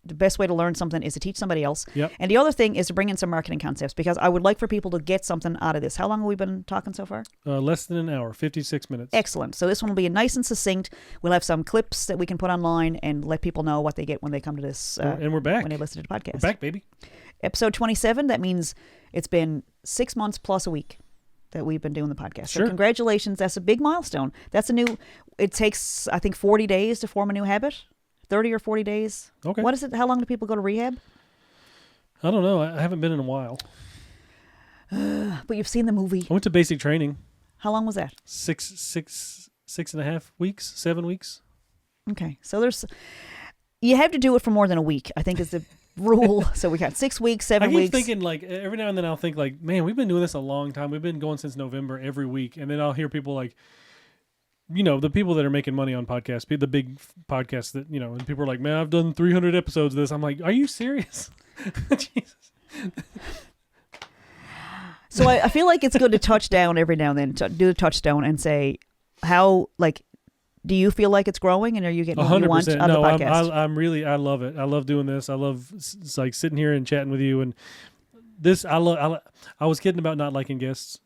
the best way to learn something is to teach somebody else. Yep. And the other thing is to bring in some marketing concepts, because I would like for people to get something out of this. How long have we been talking so far? Less than an hour, 56 minutes. Excellent. So this one will be nice and succinct. We'll have some clips that we can put online and let people know what they get when they come to this. And we're back. When they listen to the podcast. We're back, baby. Episode 27. That means it's been 6 months plus a week that we've been doing the podcast. Sure. So congratulations. That's a big milestone. It takes, I think, 40 days to form a new habit. 30 or 40 days. Okay. What is it? How long do people go to rehab? I don't know. I haven't been in a while. But you've seen the movie. I went to basic training. How long was that? 6.5 weeks, 7 weeks. Okay. So you have to do it for more than a week, I think is the rule. So we got 6 weeks, 7 weeks. I keep thinking, like, every now and then I'll think, like, man, we've been doing this a long time. We've been going since November every week. And then I'll hear people like, the people that are making money on podcasts, the big podcasts that, and people are like, man, I've done 300 episodes of this. I'm like, are you serious? Jesus. So I feel like it's good to touch down every now and then, to do the touchstone and say, how, like, do you feel like it's growing, and are you getting what you want out of the podcast? I love it. I love doing this. I love like sitting here and chatting with you, and this, I was kidding about not liking guests,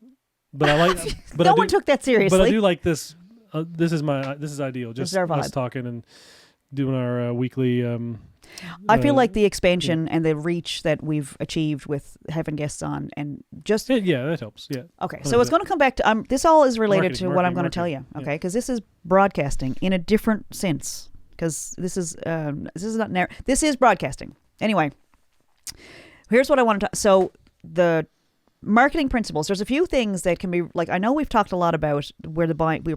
but I like, but no one took that seriously. But I do like this. This is ideal. Just us talking and doing our weekly. I feel like the expansion and the reach that we've achieved with having guests on, and just that helps. Yeah. Okay, so it's going to come back to this. All is related to what I'm going to tell you. Okay, because this is broadcasting in a different sense. Because this is not this is broadcasting. Anyway, here's what I want to. So the marketing principles. There's a few things that can be like, I know we've talked a lot about where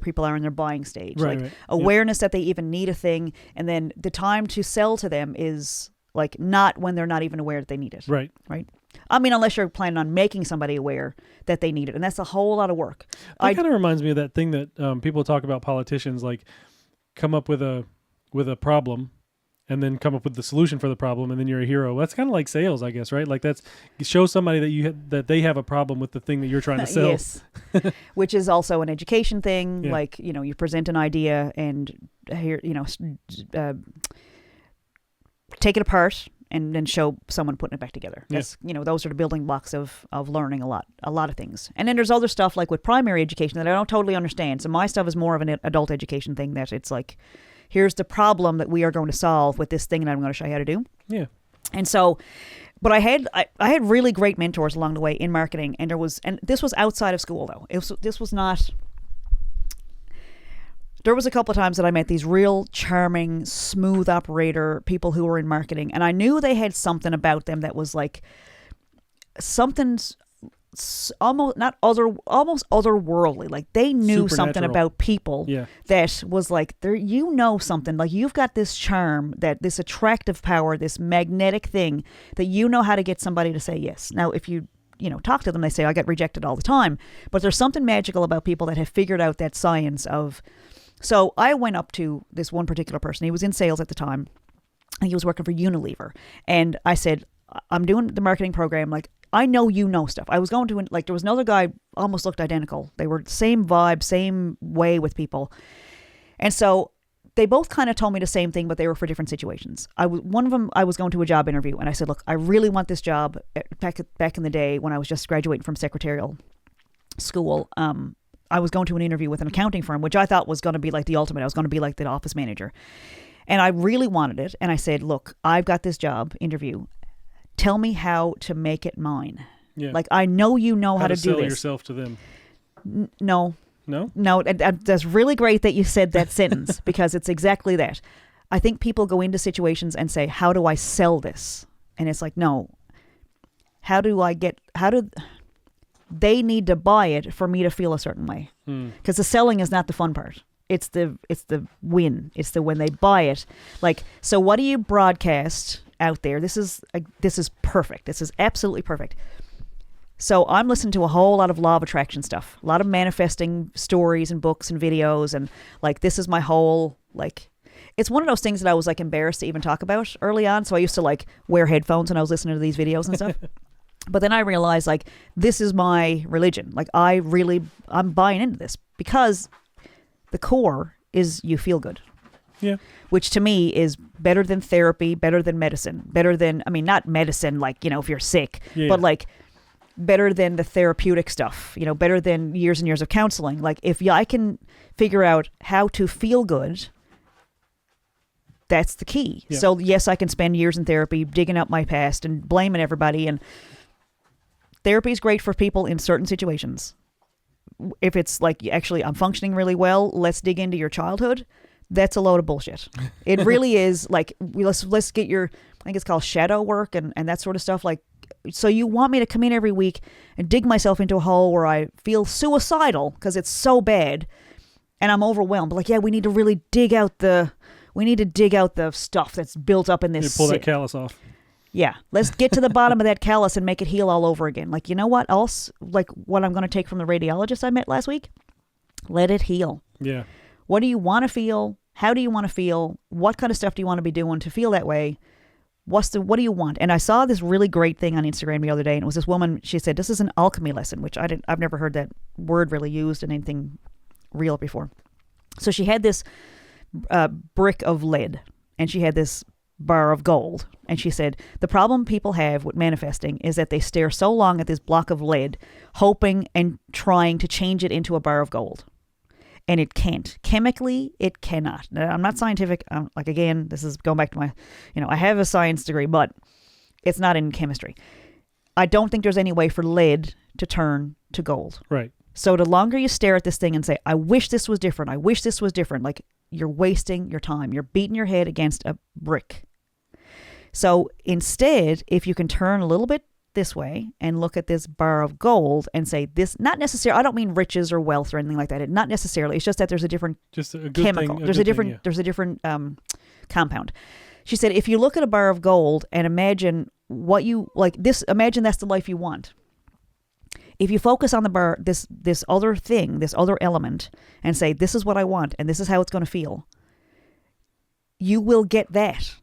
people are in their buying stage, right. Awareness that they even need a thing, and then the time to sell to them is like not when they're not even aware that they need it. Right. I mean, unless you're planning on making somebody aware that they need it, and that's a whole lot of work. That kind of reminds me of that thing that people talk about politicians, like come up with a problem and then come up with the solution for the problem, and then you're a hero. That's kind of like sales, I guess, right? Like show somebody that they have a problem with the thing that you're trying to sell. Yes, which is also an education thing. Yeah. Like, you present an idea and here, take it apart and then show someone putting it back together. That's, those are the building blocks of learning a lot of things. And then there's other stuff like with primary education that I don't totally understand. So my stuff is more of an adult education thing, that it's like, here's the problem that we are going to solve with this thing, and I'm going to show you how to do. Yeah. And so, but I had really great mentors along the way in marketing, and this was outside of school though. This was not. There was a couple of times that I met these real charming, smooth operator people who were in marketing, and I knew they had something about them that was like something's almost otherworldly. Like they knew something about people that was like, something, like you've got this charm, this attractive power, this magnetic thing that how to get somebody to say yes. Now, if you talk to them, they say, I get rejected all the time, but there's something magical about people that have figured out that science of. So I went up to this one particular person. He was in sales at the time. He was working for Unilever, and I said, I'm doing the marketing program. Like, I know stuff. I was going to, like, there was another guy, almost looked identical. They were the same vibe, same way with people. And so they both kind of told me the same thing, but they were for different situations. One of them, I was going to a job interview, and I said, look, I really want this job. Back in the day when I was just graduating from secretarial school, I was going to an interview with an accounting firm, which I thought was going to be like the ultimate. I was going to be like the office manager. And I really wanted it. And I said, look, I've got this job interview. Tell me how to make it mine. Yeah. Like, I know you know how to do sell this. yourself to them. No. No? No, that's really great that you said that sentence because it's exactly that. I think people go into situations and say, how do I sell this? And it's like, no. They need to buy it for me to feel a certain way. Because the selling is not the fun part. It's the win. It's the when they buy it. Like, so what do you broadcast out there? This is perfect. This is absolutely perfect. So I'm listening to a whole lot of law of attraction stuff, a lot of manifesting stories and books and videos, and like this is my whole like. It's one of those things that I was like embarrassed to even talk about early on. So I used to like wear headphones when I was listening to these videos and stuff. But then I realized like this is my religion. Like I'm buying into this because the core is you feel good. Yeah. Which to me is better than therapy, better than medicine, better than, I mean, not medicine like, if you're sick, but like better than the therapeutic stuff, better than years and years of counseling. Like if I can figure out how to feel good, that's the key. Yeah. So yes, I can spend years in therapy digging up my past and blaming everybody. And therapy is great for people in certain situations. If it's like, actually, I'm functioning really well, let's dig into your childhood. That's a load of bullshit. It really is. Like, let's get your, I think it's called shadow work and that sort of stuff. Like, so you want me to come in every week and dig myself into a hole where I feel suicidal because it's so bad and I'm overwhelmed. But like, yeah, we need to really dig out the stuff that's built up in this. You pull that callus off. Yeah. Let's get to the bottom of that callus and make it heal all over again. Like, you know what else? Like what I'm going to take from the radiologist I met last week? Let it heal. Yeah. What do you want to feel? How do you want to feel? What kind of stuff do you want to be doing to feel that way? What do you want? And I saw this really great thing on Instagram the other day, and it was this woman, she said, this is an alchemy lesson, which I've never heard that word really used in anything real before. So she had this brick of lead, and she had this bar of gold. And she said, the problem people have with manifesting is that they stare so long at this block of lead, hoping and trying to change it into a bar of gold. And it can't. Chemically, it cannot. Now, I'm not scientific. Like, again, this is going back to my, I have a science degree, but it's not in chemistry. I don't think there's any way for lead to turn to gold. Right. So the longer you stare at this thing and say, I wish this was different. I wish this was different. Like, you're wasting your time. You're beating your head against a brick. So instead, if you can turn a little bit this way and look at this bar of gold and say this, not necessarily, I don't mean riches or wealth or anything like that. Not necessarily. It's just that there's a different chemical. There's a different compound. She said, if you look at a bar of gold and imagine what you like this, imagine that's the life you want. If you focus on the bar, this other thing, this other element, and say, this is what I want and this is how it's going to feel, you will get that.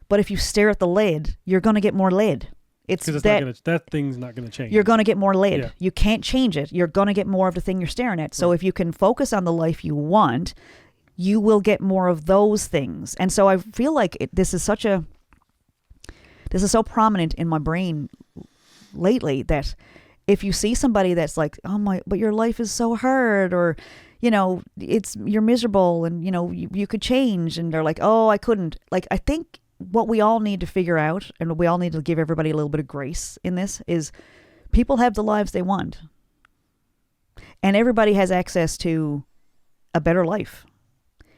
But if you stare at the lead, you're going to get more lead. That thing's not going to change. You're going to get more lead. Yeah. You can't change it. You're going to get more of the thing you're staring at. So if you can focus on the life you want, you will get more of those things. And so I feel like this is so prominent in my brain lately that if you see somebody that's like, but your life is so hard, or, you're miserable and, you could change. And they're like, oh, I couldn't. Like, I think what we all need to figure out, and we all need to give everybody a little bit of grace in this, is people have the lives they want. And everybody has access to a better life.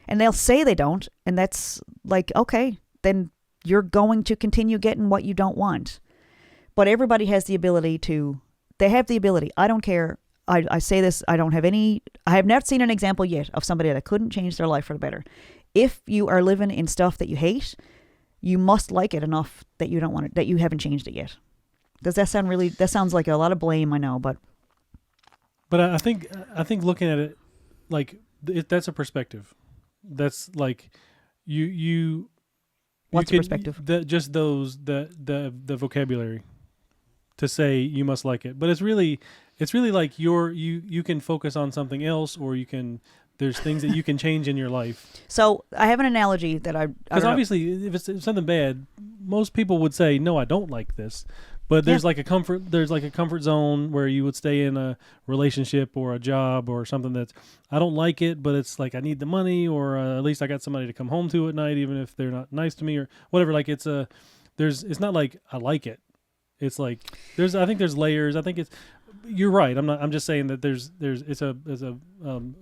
And they'll say they don't, and that's like, okay, then you're going to continue getting what you don't want. But everybody has the ability they have the ability. I don't care. I say this, I have not seen an example yet of somebody that couldn't change their life for the better. If you are living in stuff that you hate, you must like it enough that you don't want it, that you haven't changed it yet. Does that sound really, that sounds like a lot of blame, I know, but I think looking at it, like, that's a perspective. That's like, what's a perspective? Just the vocabulary to say you must like it. But it's really like you can focus on something else, or there's things that you can change in your life. So I have an analogy that because obviously if it's something bad, most people would say, no, I don't like this. But there's like a comfort zone where you would stay in a relationship or a job or something that's, I don't like it, but it's like I need the money, or at least I got somebody to come home to at night, even if they're not nice to me or whatever. Like it's not like I like it. It's like I think there's layers. I think you're right. I'm just saying that it's a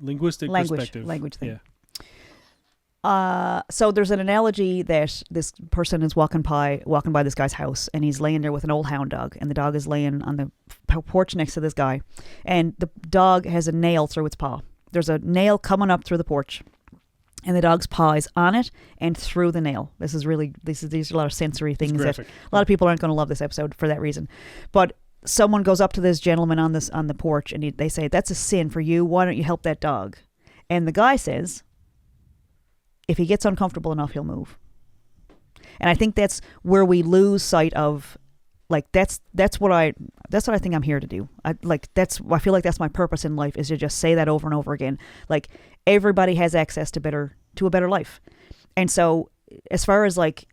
linguistic perspective. Language thing. Yeah. So there's an analogy that this person is walking by this guy's house, and he's laying there with an old hound dog, and the dog is laying on the porch next to this guy, and the dog has a nail through its paw. There's a nail coming up through the porch, and the dog's paw is on it and through the nail. These are a lot of sensory things that a lot of people aren't going to love this episode for that reason. But someone goes up to this gentleman on the porch, and they say, "That's a sin for you. Why don't you help that dog?" And the guy says, if he gets uncomfortable enough, he'll move. And I think that's where we lose sight of, like, that's what I think I'm here to do. I feel like that's my purpose in life, is to just say that over and over again. Like, everybody has access to a better life. And so as far as like,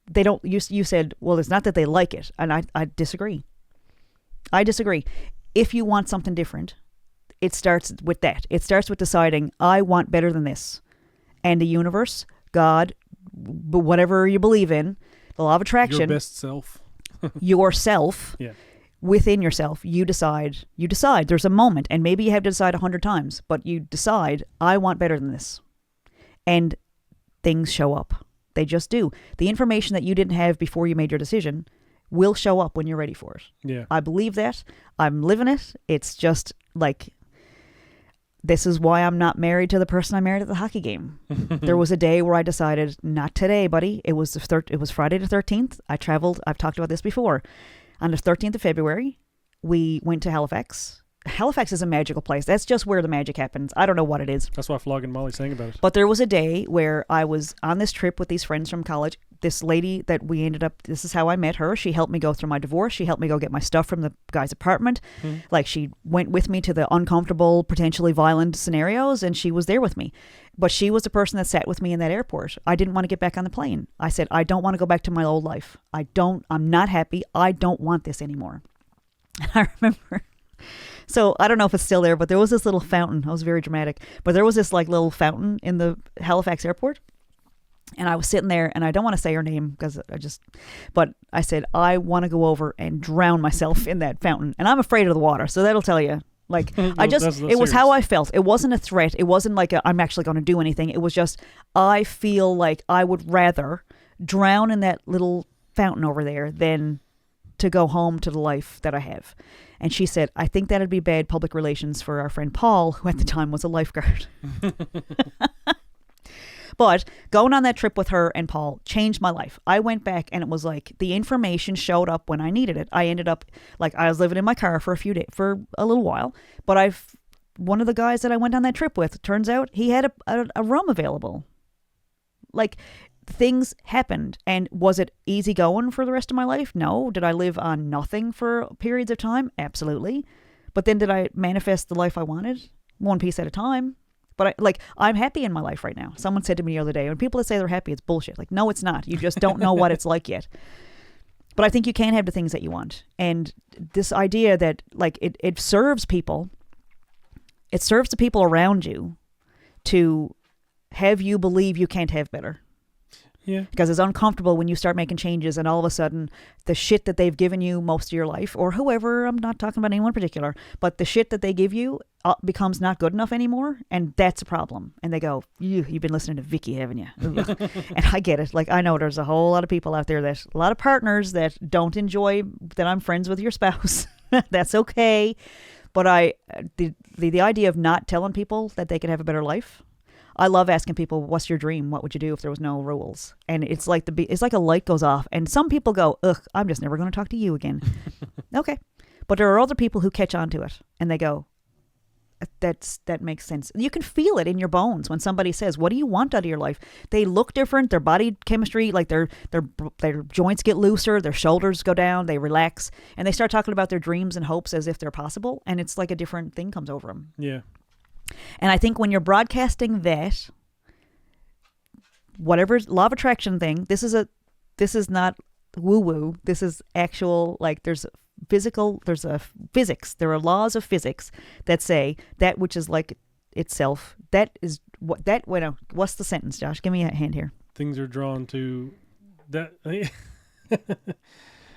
they don't, you said, well, it's not that they like it. And I disagree. If you want something different, it starts with that. It starts with deciding, I want better than this. And the universe, God, but whatever you believe in, the law of attraction, your best self, yourself, yeah. Within yourself, you decide. There's a moment, and maybe you have to decide 100 times, but you decide, I want better than this. And things show up. They just do. The information that you didn't have before you made your decision will show up when you're ready for it. Yeah. I believe that. I'm living it. It's just like, this is why I'm not married to the person I married at the hockey game. There was a day where I decided, not today, buddy. It was Friday the 13th. I traveled. I've talked about this before. On the 13th of February, we went to Halifax. Halifax is a magical place. That's just where the magic happens. I don't know what it is. That's why Flog and Molly sang about it. But there was a day where I was on this trip with these friends from college. This lady that we ended up, this is how I met her. She helped me go through my divorce. She helped me go get my stuff from the guy's apartment. Mm-hmm. Like, she went with me to the uncomfortable, potentially violent scenarios, and she was there with me. But she was the person that sat with me in that airport. I didn't want to get back on the plane. I said, I don't want to go back to my old life. I'm not happy. I don't want this anymore. And I remember, so I don't know if it's still there, but there was this little fountain. I was very dramatic. But there was this like little fountain in the Halifax airport. And I was sitting there, and I don't want to say her name but I said, I want to go over and drown myself in that fountain. And I'm afraid of the water. So that'll tell you. Like, it was how I felt. It wasn't a threat. It wasn't like I'm actually going to do anything. It was just, I feel like I would rather drown in that little fountain over there than to go home to the life that I have. And she said, I think that'd be bad public relations for our friend Paul, who at the time was a lifeguard. But going on that trip with her and Paul changed my life. I went back, and it was like the information showed up when I needed it. I ended up, like, I was living in my car for a little while, but one of the guys that I went on that trip with, turns out he had a room available. Like, things happened. And was it easy going for the rest of my life? No. Did I live on nothing for periods of time? Absolutely. But then did I manifest the life I wanted? One piece at a time. But I'm happy in my life right now. Someone said to me the other day, when people that say they're happy, it's bullshit. Like, no, it's not. You just don't know what it's like yet. But I think you can have the things that you want. And this idea that, like, it serves people. It serves the people around you to have you believe you can't have better. Yeah. Because it's uncomfortable when you start making changes, and all of a sudden the shit that they've given you most of your life, or whoever, I'm not talking about anyone in particular, but the shit that they give you becomes not good enough anymore, and that's a problem. And they go, you've been listening to Vickie, haven't you? And I get it. Like, I know there's a whole lot of people out there, a lot of partners that don't enjoy that I'm friends with your spouse. That's okay. But the idea of not telling people that they can have a better life, I love asking people, what's your dream? What would you do if there was no rules? And it's like a light goes off, and some people go, ugh, I'm just never going to talk to you again. Okay. But there are other people who catch on to it, and they go, that makes sense. You can feel it in your bones when somebody says, what do you want out of your life? They look different. Their body chemistry, like their joints get looser, their shoulders go down, they relax, and they start talking about their dreams and hopes as if they're possible. And it's like a different thing comes over them. Yeah. And I think when you're broadcasting that, whatever law of attraction thing, this is not woo-woo. This is actual, like, there's a physics. There are laws of physics that say that which is like itself. What's the sentence, Josh? Give me a hand here. Things are drawn to that.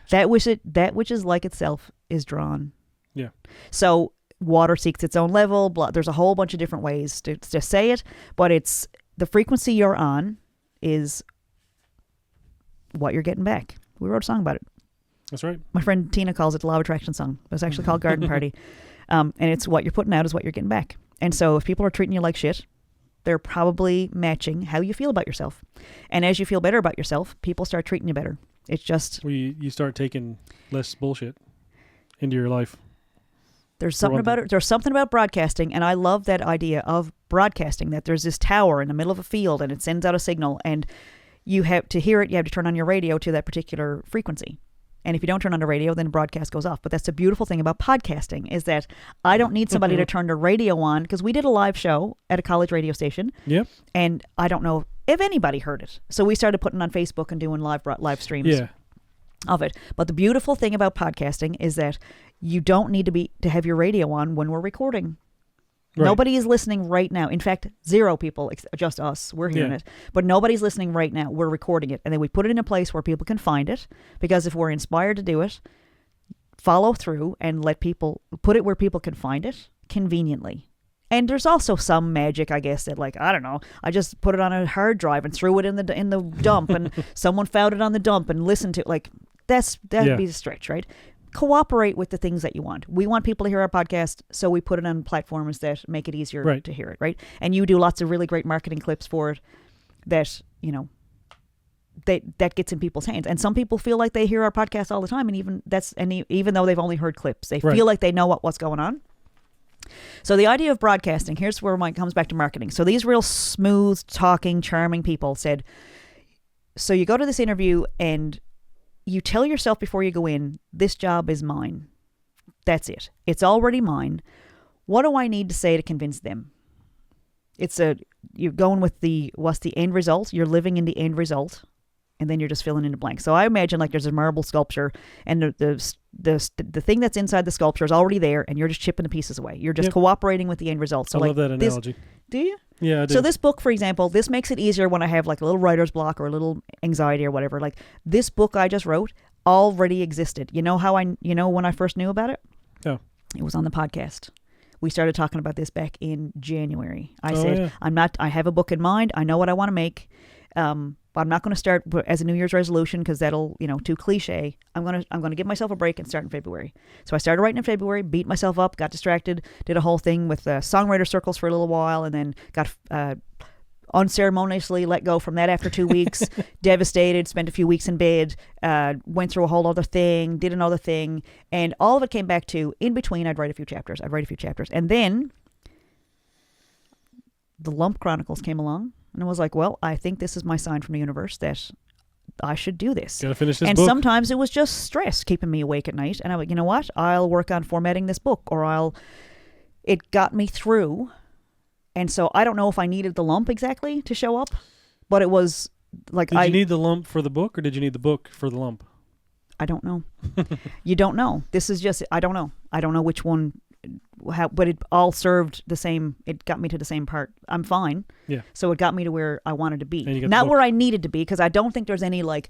That which is like itself is drawn. Yeah. So water seeks its own level. There's a whole bunch of different ways to say it, but it's the frequency you're on is what you're getting back. We wrote a song about it. That's right. My friend Tina calls it the Law of Attraction song. It was actually called Garden Party. And it's what you're putting out is what you're getting back. And so if people are treating you like shit, they're probably matching how you feel about yourself. And as you feel better about yourself, people start treating you better. It's just... you start taking less bullshit into your life. There's something about it. There's something about broadcasting, and I love that idea of broadcasting, that there's this tower in the middle of a field, and it sends out a signal, and you have to hear it, you have to turn on your radio to that particular frequency. And if you don't turn on the radio, then the broadcast goes off. But that's the beautiful thing about podcasting, is that I don't need somebody to turn the radio on, because we did a live show at a college radio station. Yep. And I don't know if anybody heard it. So we started putting on Facebook and doing live streams of it. But the beautiful thing about podcasting is that you don't need to have your radio on when we're recording. Right. Nobody is listening right now. In fact, 0 people, just us. We're hearing it. But nobody's listening right now. We're recording it. And then we put it in a place where people can find it. Because if we're inspired to do it, follow through and let people put it where people can find it conveniently. And there's also some magic, I guess, that, like, I don't know, I just put it on a hard drive and threw it in the dump, and someone found it on the dump and listened to it. Like, that'd be a stretch, right? Cooperate with the things that you want. We want people to hear our podcast, so we put it on platforms that make it easier to hear it, right? And you do lots of really great marketing clips for it that, you know, that gets in people's hands. And some people feel like they hear our podcast all the time, and even though they've only heard clips, they feel like they know what's going on. So the idea of broadcasting, here's where mine comes back to marketing. So these real smooth talking, charming people said, so you go to this interview and you tell yourself before you go in, this job is mine. That's it. It's already mine. What do I need to say to convince them? You're going with what's the end result? You're living in the end result, and then you're just filling in the blank. So I imagine like there's a marble sculpture, and the thing that's inside the sculpture is already there, and you're just chipping the pieces away. You're just cooperating with the end result. So I love that analogy. Do you? Yeah, I do. So this book, for example, this makes it easier when I have like a little writer's block or a little anxiety or whatever. Like this book I just wrote already existed. You know how when I first knew about it? Oh. It was on the podcast. We started talking about this back in January. I said, I have a book in mind. I know what I want to make. But I'm not going to start as a New Year's resolution because that'll, too cliche. I'm going to give myself a break and start in February. So I started writing in February, beat myself up, got distracted, did a whole thing with songwriter circles for a little while, and then got unceremoniously let go from that after 2 weeks, devastated, spent a few weeks in bed, went through a whole other thing, did another thing, and all of it came back to, in between, I'd write a few chapters. And then the Lump Chronicles came along. And I was like, well, I think this is my sign from the universe that I should do this. Gotta finish this book. And sometimes it was just stress keeping me awake at night. And I went, you know what? I'll work on formatting this book, or it got me through. And so I don't know if I needed the lump exactly to show up, but it was like Did you need the lump for the book, or did you need the book for the lump? I don't know. You don't know. This is just, I don't know. I don't know which one. But it all served the same. It got me to the same part. I'm fine. Yeah. So it got me to where I wanted to be, not where I needed to be, because I don't think there's any like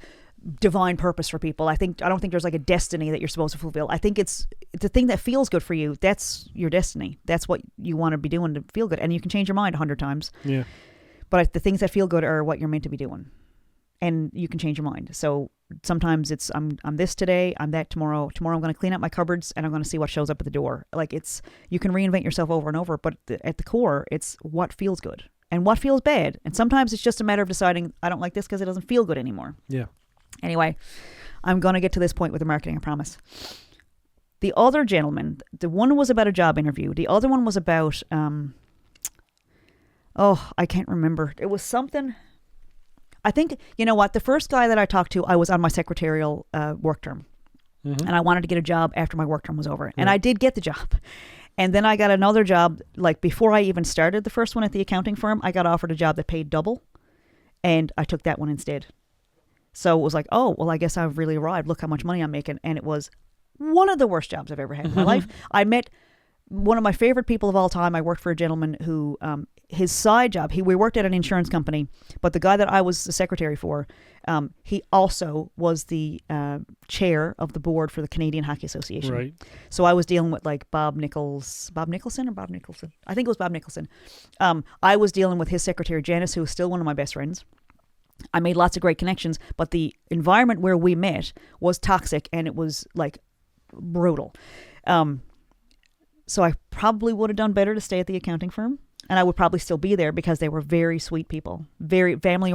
divine purpose for people. I don't think there's like a destiny that you're supposed to fulfill. I think it's the thing that feels good for you. That's your destiny. That's what you want to be doing to feel good, and you can change your mind 100 times. Yeah. But the things that feel good are what you're meant to be doing, and you can change your mind. So sometimes it's I'm this today, I'm that tomorrow. Tomorrow I'm going to clean out my cupboards and I'm going to see what shows up at the door. Like you can reinvent yourself over and over, but at the core, it's what feels good and what feels bad. And sometimes it's just a matter of deciding I don't like this because it doesn't feel good anymore. Yeah. Anyway, I'm going to get to this point with the marketing, I promise. The other gentleman, the one was about a job interview. The other one was about, I can't remember. It was something. I think, you know what, the first guy that I talked to, I was on my secretarial work term. Mm-hmm. And I wanted to get a job after my work term was over. And I did get the job. And then I got another job, like before I even started the first one at the accounting firm, I got offered a job that paid double. And I took that one instead. So it was like, oh, well, I guess I've really arrived. Look how much money I'm making. And it was one of the worst jobs I've ever had in my life. I met one of my favorite people of all time. I worked for a gentleman who, his side job, we worked at an insurance company, but the guy that I was the secretary for, he also was the chair of the board for the Canadian Hockey Association. Right. So I was dealing with like Bob Nicholson. I think it was Bob Nicholson. I was dealing with his secretary, Janice, who is still one of my best friends. I made lots of great connections, but the environment where we met was toxic and it was like brutal. So I probably would have done better to stay at the accounting firm, and I would probably still be there because they were very sweet people, very family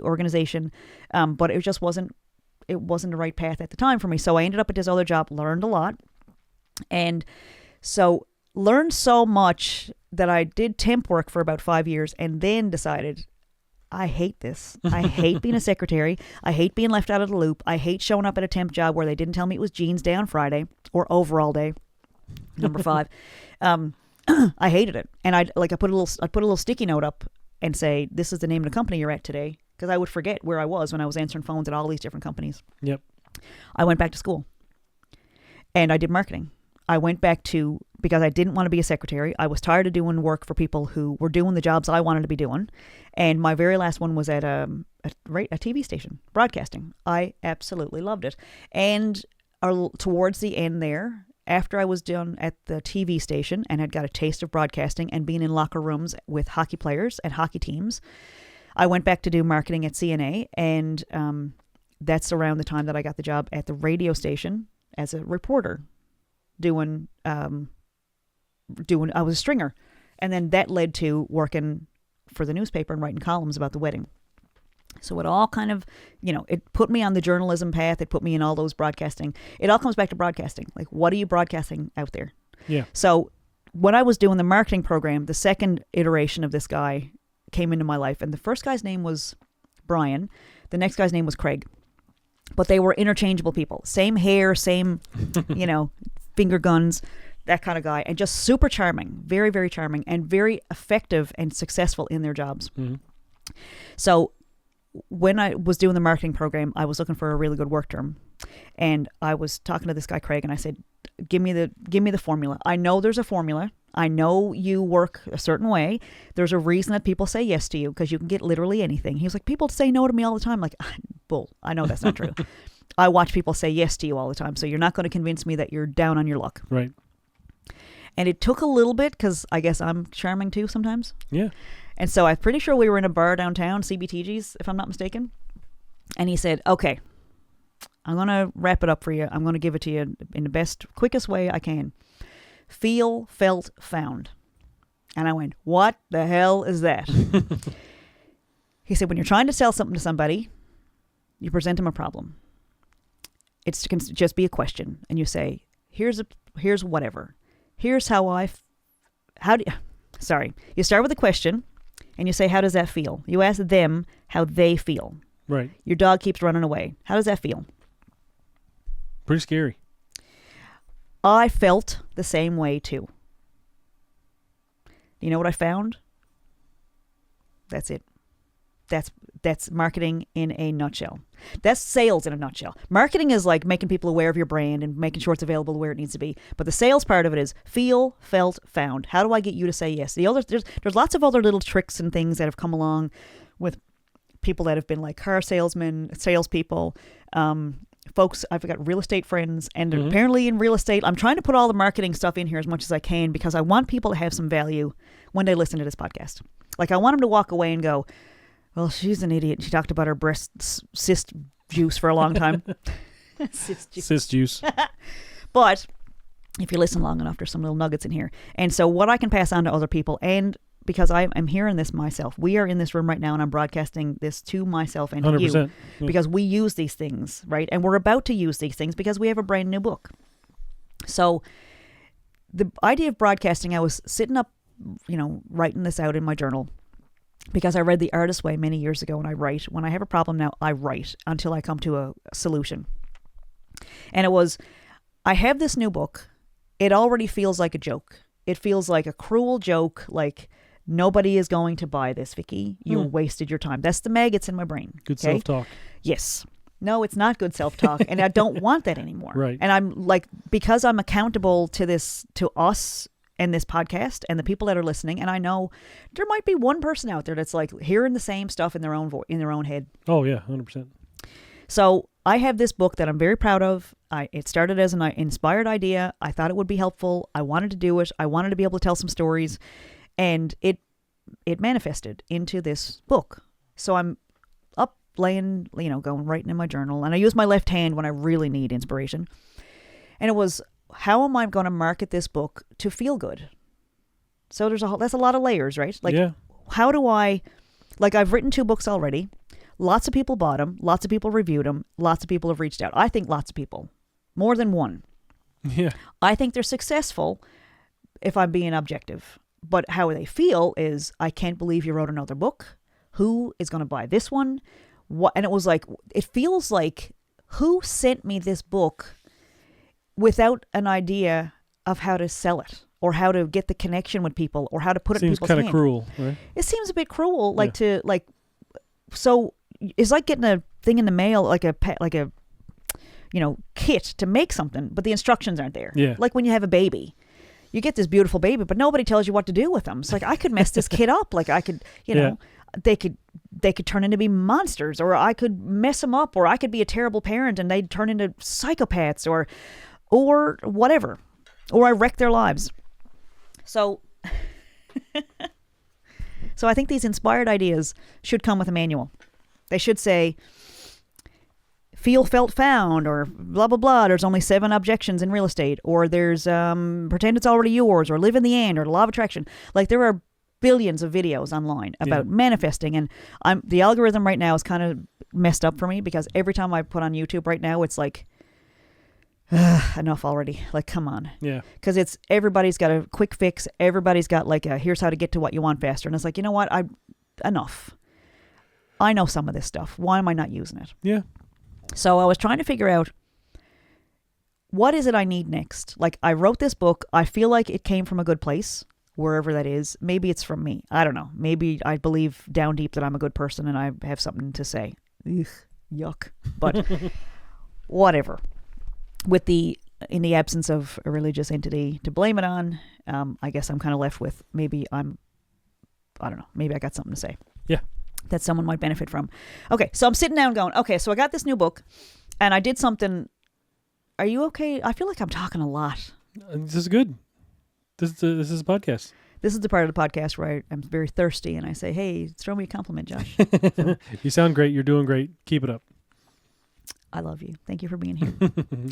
organization. But it just wasn't the right path at the time for me. So I ended up at this other job, learned a lot, and so learned so much that I did temp work for about 5 years, and then decided, I hate this. I hate being a secretary. I hate being left out of the loop. I hate showing up at a temp job where they didn't tell me it was jeans day on Friday or overall day. Number 5. I hated it. And I'd put a little sticky note up and say, this is the name of the company you're at today. Because I would forget where I was when I was answering phones at all these different companies. Yep. I went back to school and I did marketing. I went back because I didn't want to be a secretary. I was tired of doing work for people who were doing the jobs I wanted to be doing. And my very last one was at a TV station, broadcasting. I absolutely loved it. And towards the end there, after I was done at the TV station and had got a taste of broadcasting and being in locker rooms with hockey players and hockey teams, I went back to do marketing at CNA. And that's around the time that I got the job at the radio station as a reporter. I was a stringer. And then that led to working for the newspaper and writing columns about the wedding. So it all kind of, it put me on the journalism path. It put me in all those broadcasting. It all comes back to broadcasting. Like, what are you broadcasting out there? Yeah. So when I was doing the marketing program, the second iteration of this guy came into my life. And the first guy's name was Brian. The next guy's name was Craig. But they were interchangeable people. Same hair, same, finger guns, that kind of guy. And just super charming, very, very charming, and very effective and successful in their jobs. Mm-hmm. So when I was doing the marketing program, I was looking for a really good work term. And I was talking to this guy, Craig, and I said, give me the formula. I know there's a formula. I know you work a certain way. There's a reason that people say yes to you, because you can get literally anything. He was like, people say no to me all the time. I'm like, bull. I know that's not true. I watch people say yes to you all the time. So you're not going to convince me that you're down on your luck. Right. And it took a little bit, because I guess I'm charming too sometimes. Yeah. And so I'm pretty sure we were in a bar downtown, CBTG's, if I'm not mistaken. And he said, okay, I'm going to wrap it up for you. I'm going to give it to you in the best, quickest way I can. Feel, felt, found. And I went, what the hell is that? He said, when you're trying to sell something to somebody, you present them a problem. It can just be a question. And you say, here's whatever. Here's how you start with a question and you say, how does that feel? You ask them how they feel. Right. Your dog keeps running away. How does that feel? Pretty scary. I felt the same way too. You know what I found? That's it. That's marketing in a nutshell. That's sales in a nutshell. Marketing is like making people aware of your brand and making sure it's available where it needs to be. But the sales part of it is feel, felt, found. How do I get you to say yes? There's lots of other little tricks and things that have come along with people that have been like car salesmen, salespeople, folks. I've got real estate friends, and apparently in real estate, I'm trying to put all the marketing stuff in here as much as I can, because I want people to have some value when they listen to this podcast. Like, I want them to walk away and go, well, she's an idiot. She talked about her breast cyst juice for a long time. Cyst juice. But if you listen long enough, there's some little nuggets in here. And so what I can pass on to other people, and because I'm hearing this myself, we are in this room right now and I'm broadcasting this to myself and to 100%, you, yeah. Because we use these things, right? And we're about to use these things because we have a brand new book. So the idea of broadcasting, I was sitting up, writing this out in my journal, because I read The Artist's Way many years ago, and I write. When I have a problem now, I write until I come to a solution. And it was, I have this new book. It already feels like a joke. It feels like a cruel joke, like nobody is going to buy this, Vickie. You wasted your time. That's the maggots in my brain. Good self-talk. Yes. No, it's not good self-talk, and I don't want that anymore. Right. And I'm like, because I'm accountable to us and this podcast and the people that are listening, and I know there might be one person out there that's like hearing the same stuff in their own in their own head. Oh yeah, 100%. So I have this book that I'm very proud of. It started as an inspired idea. I thought it would be helpful. I wanted to do it. I wanted to be able to tell some stories, and it manifested into this book. So I'm up laying, going writing in my journal, and I use my left hand when I really need inspiration. And it was, how am I going to market this book to feel good? So that's a lot of layers, right? Like, yeah. How do I, like, I've written 2 books already. Lots of people bought them. Lots of people reviewed them. Lots of people have reached out. I think lots of people, more than one. Yeah. I think they're successful if I'm being objective. But how they feel is, I can't believe you wrote another book. Who is going to buy this one? What? And it was like, it feels like, who sent me this book without an idea of how to sell it, or how to get the connection with people, or how to put it in people's hands? Seems kind of cruel, right? It seems a bit cruel, so it's like getting a thing in the mail, like a kit to make something, but the instructions aren't there. Yeah. Like when you have a baby, you get this beautiful baby, but nobody tells you what to do with them. It's like, I could mess this kid up. Like I could, they could turn into be monsters, or I could mess them up, or I could be a terrible parent and they'd turn into psychopaths, or whatever, or I wreck their lives. So, so I think these inspired ideas should come with a manual. They should say, feel, felt, found, or blah, blah, blah. There's only 7 objections in real estate, or there's pretend it's already yours, or live in the end, or the law of attraction. Like, there are billions of videos online about manifesting, and the algorithm right now is kind of messed up for me, because every time I put on YouTube right now, it's like, enough already. Like, come on. Yeah. Because everybody's got a quick fix. Everybody's got like here's how to get to what you want faster. And it's like, you know what? Enough. I know some of this stuff. Why am I not using it? Yeah. So I was trying to figure out, what is it I need next? Like, I wrote this book. I feel like it came from a good place, wherever that is. Maybe it's from me. I don't know. Maybe I believe down deep that I'm a good person and I have something to say. Ugh, yuck. But whatever. In the absence of a religious entity to blame it on, I guess I'm kind of left with, maybe I don't know, maybe I got something to say. Yeah. That someone might benefit from. Okay, so I'm sitting down going, okay, so I got this new book, and I did something. Are you okay? I feel like I'm talking a lot. This is good. This is a podcast. This is the part of the podcast where I'm very thirsty, and I say, hey, throw me a compliment, Josh. So, you sound great. You're doing great. Keep it up. I love you. Thank you for being here.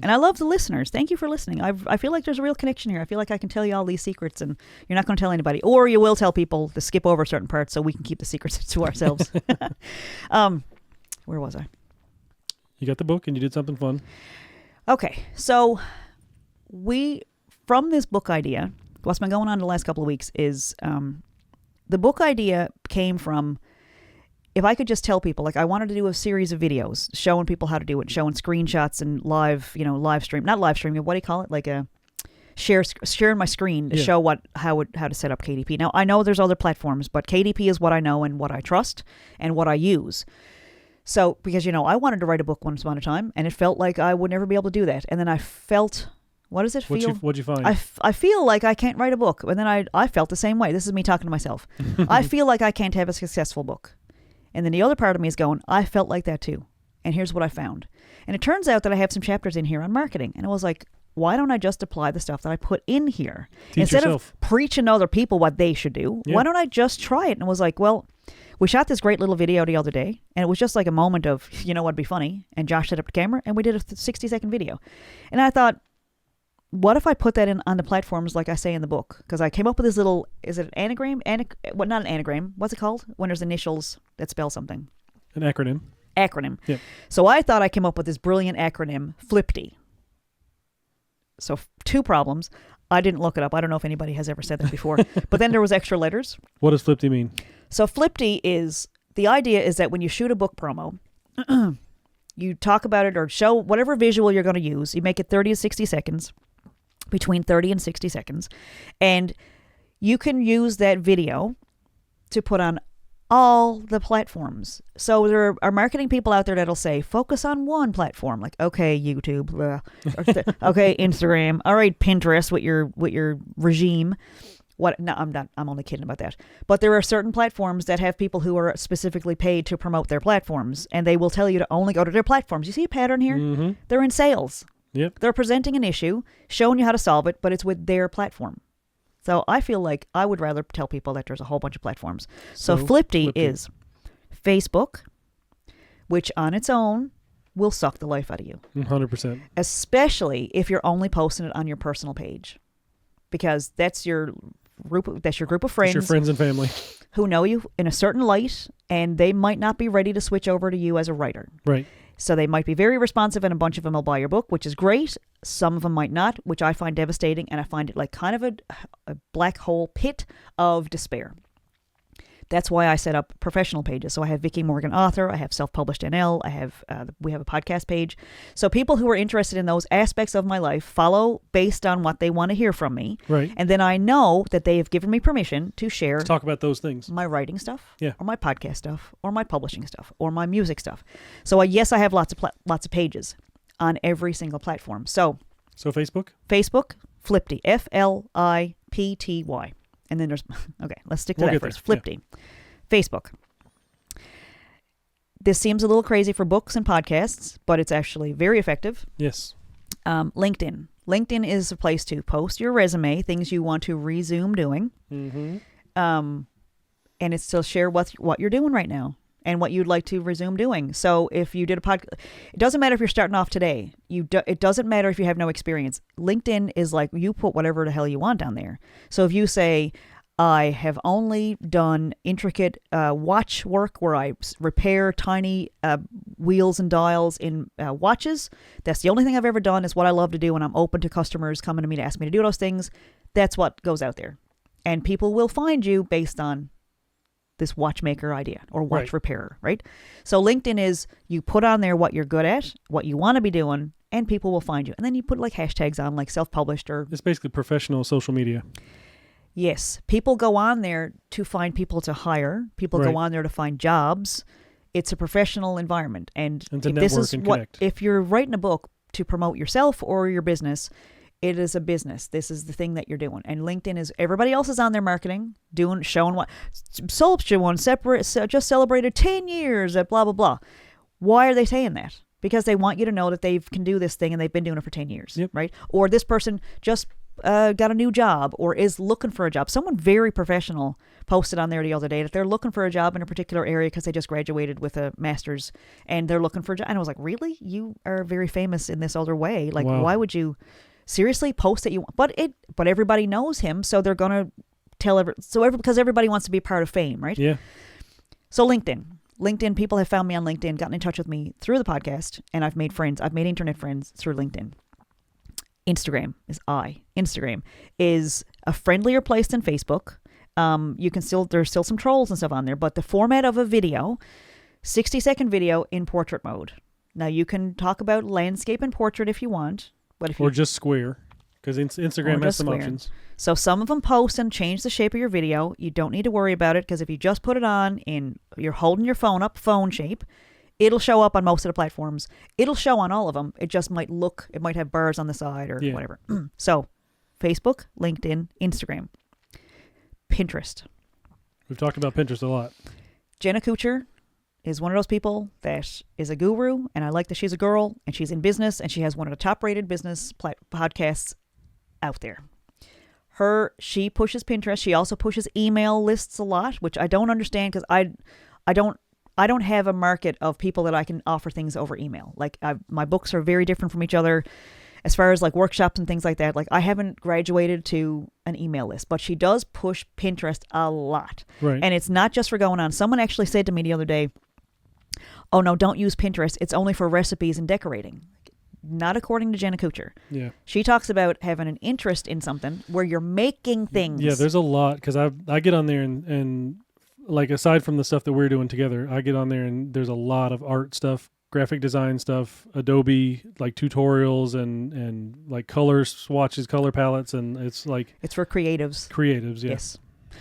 And I love the listeners. Thank you for listening. I feel like there's a real connection here. I feel like I can tell you all these secrets, and you're not going to tell anybody. Or you will tell people to skip over certain parts so we can keep the secrets to ourselves. Where was I? You got the book and you did something fun. Okay. So from this book idea, what's been going on the last couple of weeks is the book idea came from, if I could just tell people, like, I wanted to do a series of videos showing people how to do it, showing screenshots and live stream, not live streaming, what do you call it? Like sharing my screen to show how to set up KDP. Now, I know there's other platforms, but KDP is what I know and what I trust and what I use. So, because, I wanted to write a book once upon a time, and it felt like I would never be able to do that. And then I felt, what does it feel? What'd you find? I feel like I can't write a book. And then I felt the same way. This is me talking to myself. I feel like I can't have a successful book. And then the other part of me is going, I felt like that too. And here's what I found. And it turns out that I have some chapters in here on marketing. And I was like, why don't I just apply the stuff that I put in here? Instead of preaching to other people what they should do, why don't I just try it? And I was like, well, we shot this great little video the other day. And it was just like a moment of, what'd be funny? And Josh set up the camera and we did a 60-second video. And I thought, what if I put that in on the platforms like I say in the book? Because I came up with this little, is it an anagram? Not an anagram. What's it called? When there's initials that spell something. An acronym. Acronym. Yep. So I thought I came up with this brilliant acronym, FLIPTY. So 2 problems. I didn't look it up. I don't know if anybody has ever said that before. But then there was extra letters. What does FLIPTY mean? So FLIPTY is, the idea is that when you shoot a book promo, you talk about it or show whatever visual you're going to use. You make it 30 to 60 seconds. Between 30 and 60 seconds. And you can use that video to put on all the platforms. So there are marketing people out there that'll say, focus on one platform. Like, okay, YouTube, okay, Instagram. All right, Pinterest with your regime. What? No, I'm only kidding about that. But there are certain platforms that have people who are specifically paid to promote their platforms, and they will tell you to only go to their platforms. You see a pattern here? Mm-hmm. They're in sales. Yep. They're presenting an issue, showing you how to solve it, but it's with their platform. So I feel like I would rather tell people that there's a whole bunch of platforms. So FLIPTY is Facebook, which on its own will suck the life out of you. 100%. Especially if you're only posting it on your personal page, because that's your group of friends. It's your friends and family who know you in a certain light, and they might not be ready to switch over to you as a writer. Right. So they might be very responsive, and a bunch of them will buy your book, which is great. Some of them might not, which I find devastating, and I find it like kind of a black hole pit of despair. That's why I set up professional pages. So I have Vickie Morgan Author, I have Self Published NL, we have a podcast page. So people who are interested in those aspects of my life follow based on what they want to hear from me. Right. And then I know that they have given me permission to share. Let's talk about those things. My writing stuff, yeah, or my podcast stuff, or my publishing stuff, or my music stuff. So yes, I have lots of pages on every single platform. So Facebook, FLIPTY, FLIPTY. And then there's, okay, let's stick to that first. FLIPTY. Yeah. Facebook. This seems a little crazy for books and podcasts, but it's actually very effective. Yes. LinkedIn. LinkedIn is a place to post your resume, things you want to resume doing. Mm-hmm. And it's to share what you're doing right now and what you'd like to resume doing. So if you did a podcast, it doesn't matter if you're starting off today. It doesn't matter if you have no experience. LinkedIn is like, you put whatever the hell you want down there. So if you say, I have only done intricate watch work where I repair tiny wheels and dials in watches. That's the only thing I've ever done, is what I love to do, and I'm open to customers coming to me to ask me to do those things. That's what goes out there. And people will find you based on this watchmaker idea or watch repairer, right? So LinkedIn is, you put on there what you're good at, what you want to be doing, and people will find you. And then you put like hashtags on, like self-published, or... It's basically professional social media. Yes. People go on there to find people to hire. People go on there to find jobs. It's a professional environment. And to network and connect. If you're writing a book to promote yourself or your business, it is a business. This is the thing that you're doing. And LinkedIn is, everybody else is on there marketing, showing what. Soulstone just celebrated 10 years at blah, blah, blah. Why are they saying that? Because they want you to know that they can do this thing and they've been doing it for 10 years, right? Or this person just got a new job or is looking for a job. Someone very professional posted on there the other day that they're looking for a job in a particular area because they just graduated with a master's and they're looking for a job. And I was like, really? You are very famous in this other way. Like, why would you seriously post that you want? But everybody knows him, so they're going to tell because everybody wants to be part of fame, right? Yeah. So LinkedIn, people have found me on LinkedIn, gotten in touch with me through the podcast, and I've made friends. I've made internet friends through LinkedIn. Instagram is a friendlier place than Facebook. There's still some trolls and stuff on there, but the format of a video, 60-second video in portrait mode. Now you can talk about landscape and portrait if you want, but if or just square, because Instagram has some options. So some of them post and change the shape of your video. You don't need to worry about it, because if you just put it on you're holding your phone up phone shape, it'll show up on most of the platforms. It'll show on all of them. It just might it might have bars on the side or whatever. So Facebook, LinkedIn, Instagram, Pinterest. We've talked about Pinterest a lot. Jenna Kutcher is one of those people that is a guru, and I like that she's a girl and she's in business and she has one of the top rated business podcasts out there. She pushes Pinterest. She also pushes email lists a lot, which I don't understand, because I don't have a market of people that I can offer things over email. Like my books are very different from each other as far as like workshops and things like that. Like I haven't graduated to an email list, but she does push Pinterest a lot. Right. And it's not just for going on. Someone actually said to me the other day, oh no, don't use Pinterest. It's only for recipes and decorating. Not according to Jenna Kutcher. Yeah. She talks about having an interest in something where you're making things. Yeah, there's a lot, because I get on there and like, aside from the stuff that we're doing together, I get on there and there's a lot of art stuff, graphic design stuff, Adobe like tutorials and like color swatches, color palettes, and it's like, it's for creatives. Yeah. Yes.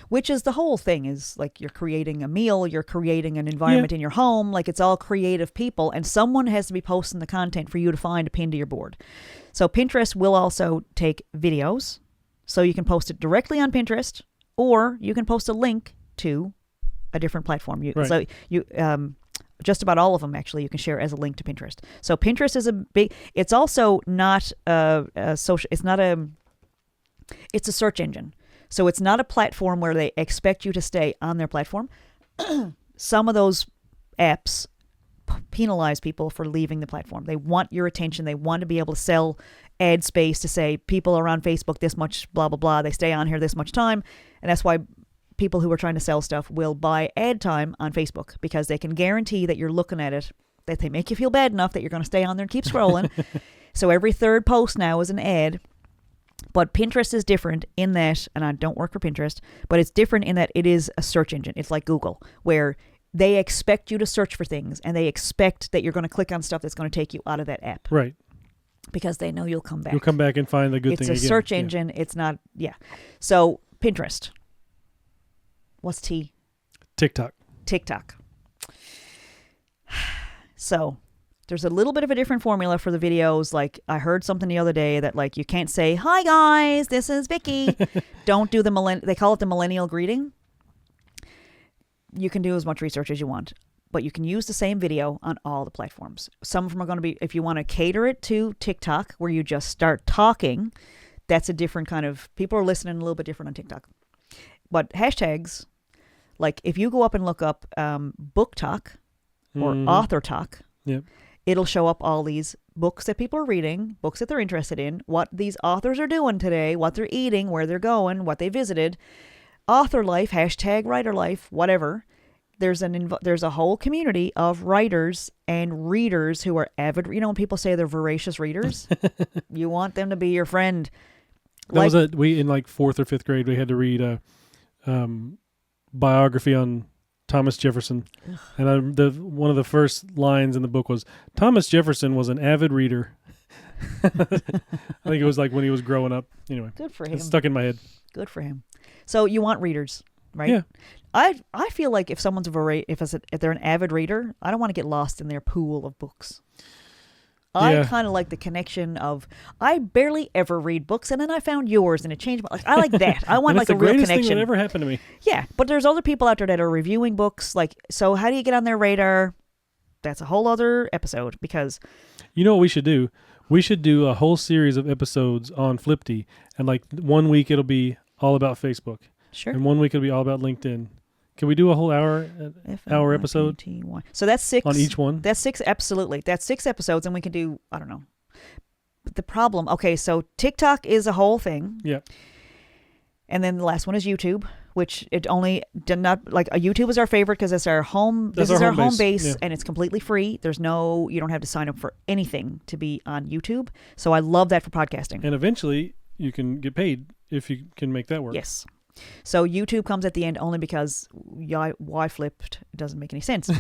Which is the whole thing, is like you're creating a meal, you're creating an environment in your home, like it's all creative people, and someone has to be posting the content for you to find to pin to your board. So Pinterest will also take videos, so you can post it directly on Pinterest, or you can post a link to a different platform. So you just about all of them actually you can share as a link to Pinterest. So Pinterest is it's also not a social, it's a search engine. So it's not a platform where they expect you to stay on their platform. Some of those apps penalize people for leaving the platform. They want your attention. They want to be able to sell ad space to say people are on Facebook this much, blah, blah, blah. They stay on here this much time. And that's why people who are trying to sell stuff will buy ad time on Facebook, because they can guarantee that you're looking at it, that they make you feel bad enough that you're going to stay on there and keep scrolling. So every third post now is an ad. But Pinterest is different in that, and I don't work for Pinterest, but it's different in that it is a search engine. It's like Google, where they expect you to search for things, and they expect that you're going to click on stuff that's going to take you out of that app. Right. Because they know you'll come back. You'll come back and find the good thing again. It's a search engine. It's not, So Pinterest. What's T? TikTok. So there's a little bit of a different formula for the videos. Like I heard something the other day that like you can't say, "Hi guys, this is Vickie." Don't do they call it the millennial greeting. You can do as much research as you want, but you can use the same video on all the platforms. Some of them are going to be, if you want to cater it to TikTok, where you just start talking, that's a different kind of, people are listening a little bit different on TikTok. But hashtags, like if you go up and look up book talk or author talk, it'll show up all these books that people are reading, books that they're interested in, what these authors are doing today, what they're eating, where they're going, what they visited. Author life, hashtag writer life, whatever. There's a whole community of writers and readers who are avid. You know, when people say they're voracious readers, you want them to be your friend. We in like 4th or 5th grade, we had to read a biography on Thomas Jefferson. Ugh. And one of the first lines in the book was, Thomas Jefferson was an avid reader. I think it was like when he was growing up. Anyway, good for him. It's stuck in my head. Good for him. So you want readers, right? Yeah. I feel like if someone's if they're an avid reader, I don't want to get lost in their pool of books. I kind of like the connection of, I barely ever read books, and then I found yours, and it changed my life. I like that. I want like a real connection. It's the greatest thing that ever happened to me. Yeah, but there's other people out there that are reviewing books. Like, so how do you get on their radar? That's a whole other episode, because... You know what we should do? We should do a whole series of episodes on FLIPTY, and like 1 week it'll be all about Facebook. Sure. And 1 week it'll be all about LinkedIn. Can we do a whole hour episode? So that's 6 on each one. That's 6, absolutely. That's 6 episodes, and we can do, I don't know. But the problem, okay, so TikTok is a whole thing. Yeah. And then the last one is YouTube, which it only did not, like, YouTube is our favorite because it's our home. This is our home base, and it's completely free. You don't have to sign up for anything to be on YouTube. So I love that for podcasting. And eventually you can get paid if you can make that work. Yes. So YouTube comes at the end only because why flipped? It doesn't make any sense.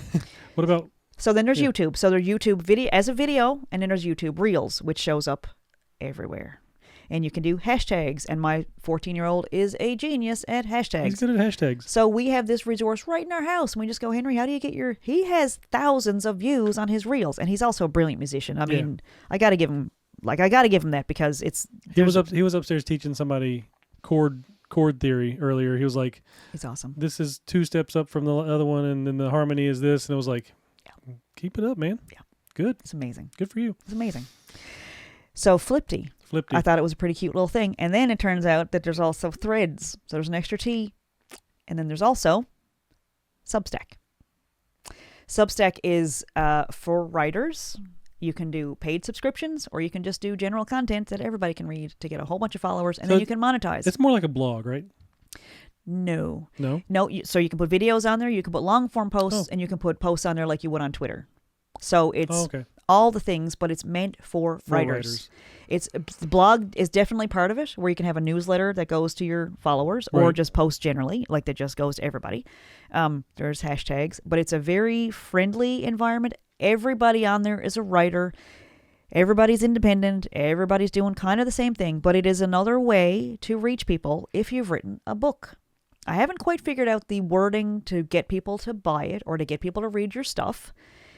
What about? So then there's YouTube. So there's YouTube video as a video, and then there's YouTube Reels, which shows up everywhere. And you can do hashtags. And my 14-year-old is a genius at hashtags. He's good at hashtags. So we have this resource right in our house. And we just go, Henry, how do you get he has thousands of views on his Reels. And he's also a brilliant musician. I mean, I got to give him that because it's... He was upstairs teaching somebody chord theory earlier. He was like, it's awesome. This is 2 steps up from the other one, and then the harmony is this. And it was like, keep it up, man. Yeah. Good. It's amazing. Good for you. It's amazing. So FLIPTY. I thought it was a pretty cute little thing. And then it turns out that there's also threads. So there's an extra T. And then there's also Substack. Substack is for writers. You can do paid subscriptions, or you can just do general content that everybody can read to get a whole bunch of followers, and then you can monetize. It's more like a blog, right? No. No? No, so you can put videos on there, you can put long-form posts, and you can put posts on there like you would on Twitter. So it's all the things, but it's meant for writers. The blog is definitely part of it, where you can have a newsletter that goes to your followers, or just post generally, like that just goes to everybody. There's hashtags, but it's a very friendly environment. Everybody on there is a writer. Everybody's independent. Everybody's doing kind of the same thing, but it is another way to reach people if you've written a book. I haven't quite figured out the wording to get people to buy it or to get people to read your stuff.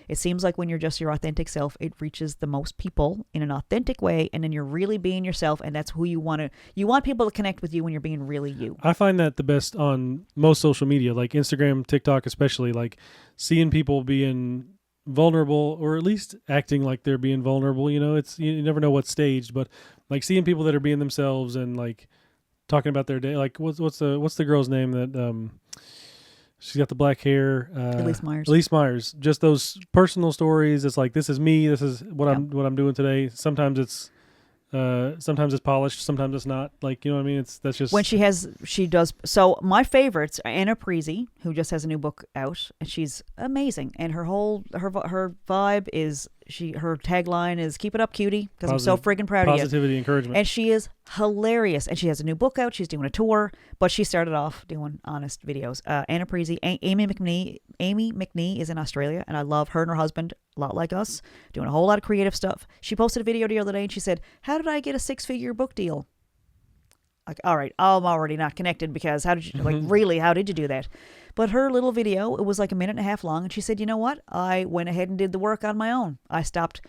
It seems like when you're just your authentic self, it reaches the most people in an authentic way, and then you're really being yourself, and that's who you want to. You want people to connect with you when you're being really you. I find that the best on most social media, like Instagram, TikTok especially, like seeing people being vulnerable or at least acting like they're being vulnerable. You know, you never know what's staged, but like seeing people that are being themselves and like talking about their day. Like what's the girl's name that she's got the black hair. Elise Myers. Elise Myers. Just those personal stories. It's like, this is me. This is what I'm doing today. Sometimes it's polished. Sometimes it's not. Like, you know what I mean? That's just when she does. So my favorites are Anna Parisi, who just has a new book out, and she's amazing. And her vibe is her tagline is "Keep it up, cutie," because I'm so friggin' proud of you. Positivity, encouragement. And she is hilarious. And she has a new book out. She's doing a tour, but she started off doing honest videos. Anna Parisi, Amy McNee is in Australia, and I love her and her husband, a lot like us, doing a whole lot of creative stuff. She posted a video the other day, and she said, "How did I get a 6-figure book deal?" Like, all right, I'm already not connected because how did you do that? But her little video, it was like 1.5 minutes long, and she said, you know what? I went ahead and did the work on my own. I stopped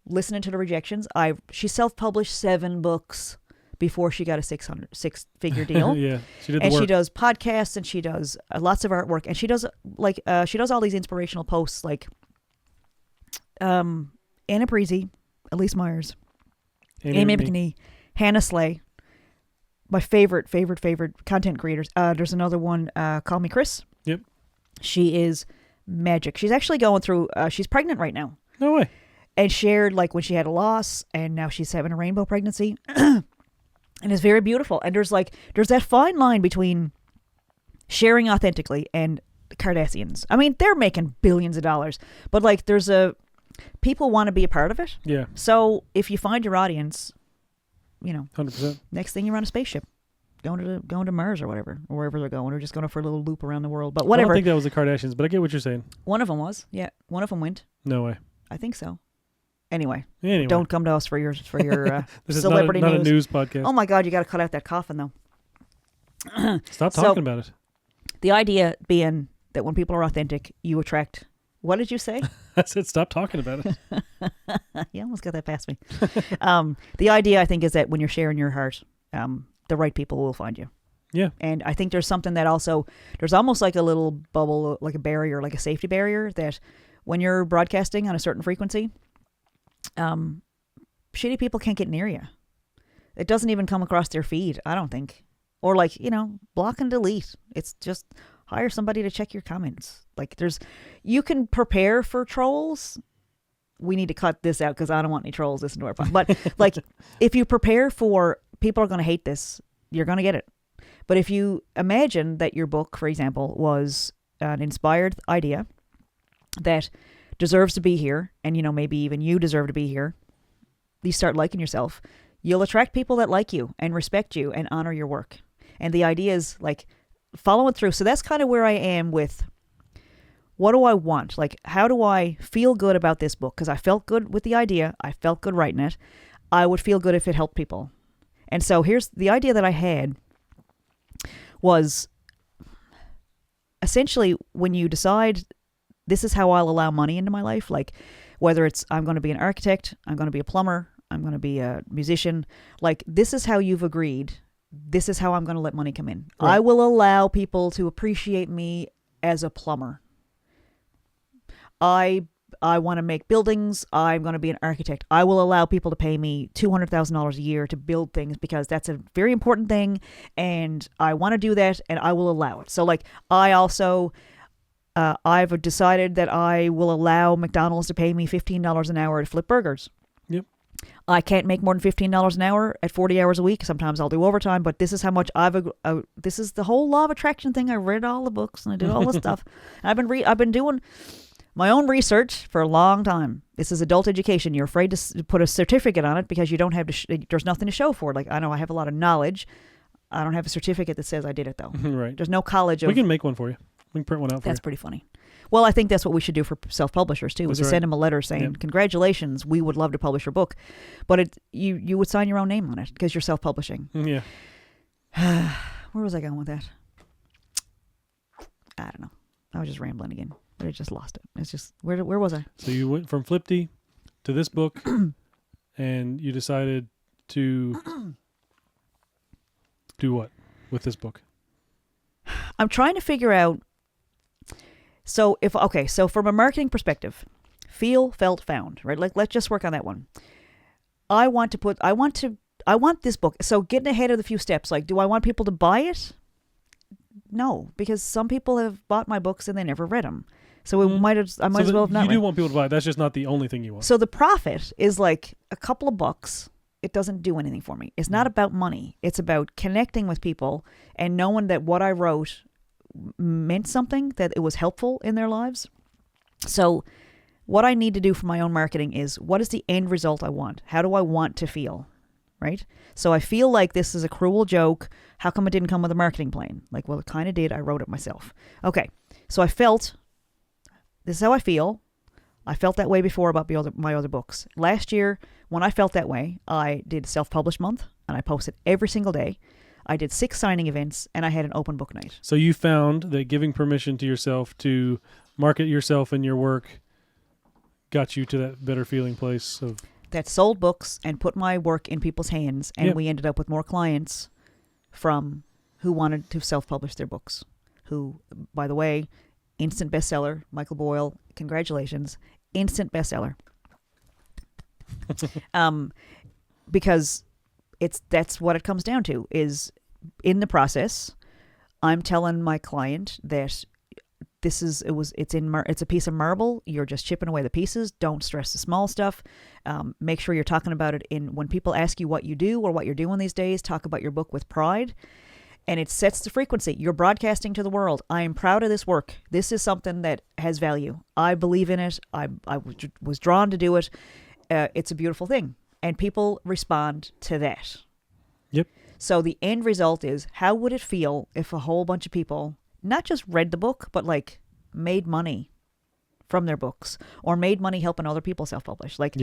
listening to the rejections. She self-published 7 books before she got a 6-figure deal. Yeah, she did the and work. She does podcasts, and she does lots of artwork, and she does all these inspirational posts like Anna Parisi, Elise Myers, Amy McNee, Hannah Slay. My favorite content creators. There's another one, Call Me Chris. Yep. She is magic. She's actually going through, she's pregnant right now. No way. And shared like when she had a loss, and now she's having a rainbow pregnancy. And it's very beautiful. And there's that fine line between sharing authentically and the Kardashians. I mean, they're making billions of dollars, but like people want to be a part of it. Yeah. So if you find your audience, 100%. Next thing you're on a spaceship, going to Mars or whatever, or wherever they're going, or just going for a little loop around the world. But whatever. I don't think that was the Kardashians, but I get what you're saying. One of them was, yeah. One of them went. No way. I think so. Anyway, don't come to us for your this celebrity is not news. A news podcast. Oh my God, you got to cut out that coughing though. Stop talking about it. The idea being that when people are authentic, you attract. What did you say? I said stop talking about it. You almost got that past me. The idea, I think, is that when you're sharing your heart, the right people will find you. Yeah. And I think there's something that also, there's almost like a little bubble, like a barrier, like a safety barrier, that when you're broadcasting on a certain frequency, shitty people can't get near you. It doesn't even come across their feed, I don't think. Or like, block and delete. It's just hire somebody to check your comments. Like you can prepare for trolls. We need to cut this out because I don't want any trolls listening to our podcast. But like, if you prepare for people are going to hate this, you're going to get it. But if you imagine that your book, for example, was an inspired idea that deserves to be here, and maybe even you deserve to be here, you start liking yourself, you'll attract people that like you and respect you and honor your work. And the idea is like following through. So that's kind of where I am with what do I want? Like, how do I feel good about this book? Because I felt good with the idea. I felt good writing it. I would feel good if it helped people. And so here's the idea that I had was essentially when you decide this is how I'll allow money into my life, like whether it's I'm going to be an architect, I'm going to be a plumber, I'm going to be a musician, like this is how you've agreed. This is how I'm going to let money come in. Right. I will allow people to appreciate me as a plumber. I want to make buildings. I'm going to be an architect. I will allow people to pay me $200,000 a year to build things because that's a very important thing, and I want to do that, and I will allow it. So, like, I also, I've decided that I will allow McDonald's to pay me $15 an hour to flip burgers. Yep. I can't make more than $15 an hour at 40 hours a week. Sometimes I'll do overtime, but this is how much this is the whole law of attraction thing. I read all the books and I did all the stuff. I've been doing my own research for a long time. This is adult education. You're afraid to put a certificate on it because you don't have there's nothing to show for it. Like, I know I have a lot of knowledge. I don't have a certificate that says I did it though. Right. There's no college. We can make one for you. We can print one out for you. That's pretty funny. Well, I think that's what we should do for self-publishers too, is to send them a letter saying, congratulations, we would love to publish your book. But you would sign your own name on it because you're self-publishing. Yeah. Where was I going with that? I don't know. I was just rambling again. I just lost it. It's just, where was I? So you went from FLIPTY to this book, and you decided to do what with this book? I'm trying to figure out. So from a marketing perspective, feel, felt, found, right? Like, let's just work on that one. I want this book. So getting ahead of the few steps, like, do I want people to buy it? No, because some people have bought my books and they never read them. So I might as well have not. You do want people to buy it. That's just not the only thing you want. So the profit is like a couple of bucks. It doesn't do anything for me. It's not about money. It's about connecting with people and knowing that what I wrote meant something, that it was helpful in their lives. So what I need to do for my own marketing is, what is the end result I want? How do I want to feel? Right? So I feel like this is a cruel joke. How come it didn't come with a marketing plan? Like, well, it kind of did. I wrote it myself. Okay. So I felt, this is how I feel. I felt that way before about my other books. Last year, when I felt that way, I did Self Publish Month, and I posted every single day. I did 6 signing events, and I had an open book night. So you found that giving permission to yourself to market yourself and your work got you to that better feeling place of... That sold books and put my work in people's hands, and we ended up with more clients from who wanted to self-publish their books. Who, by the way, instant bestseller, Michael Boyle, congratulations, instant bestseller. Because that's what it comes down to, is in the process, I'm telling my client that it's a piece of marble. You're just chipping away the pieces. Don't stress the small stuff. Make sure you're talking about it when people ask you what you do or what you're doing these days, talk about your book with pride. And it sets the frequency. You're broadcasting to the world. I am proud of this work. This is something that has value. I believe in it. I was drawn to do it. It's a beautiful thing. And people respond to that. Yep. So the end result is, how would it feel if a whole bunch of people not just read the book, but like made money from their books, or made money helping other people self-publish? Like,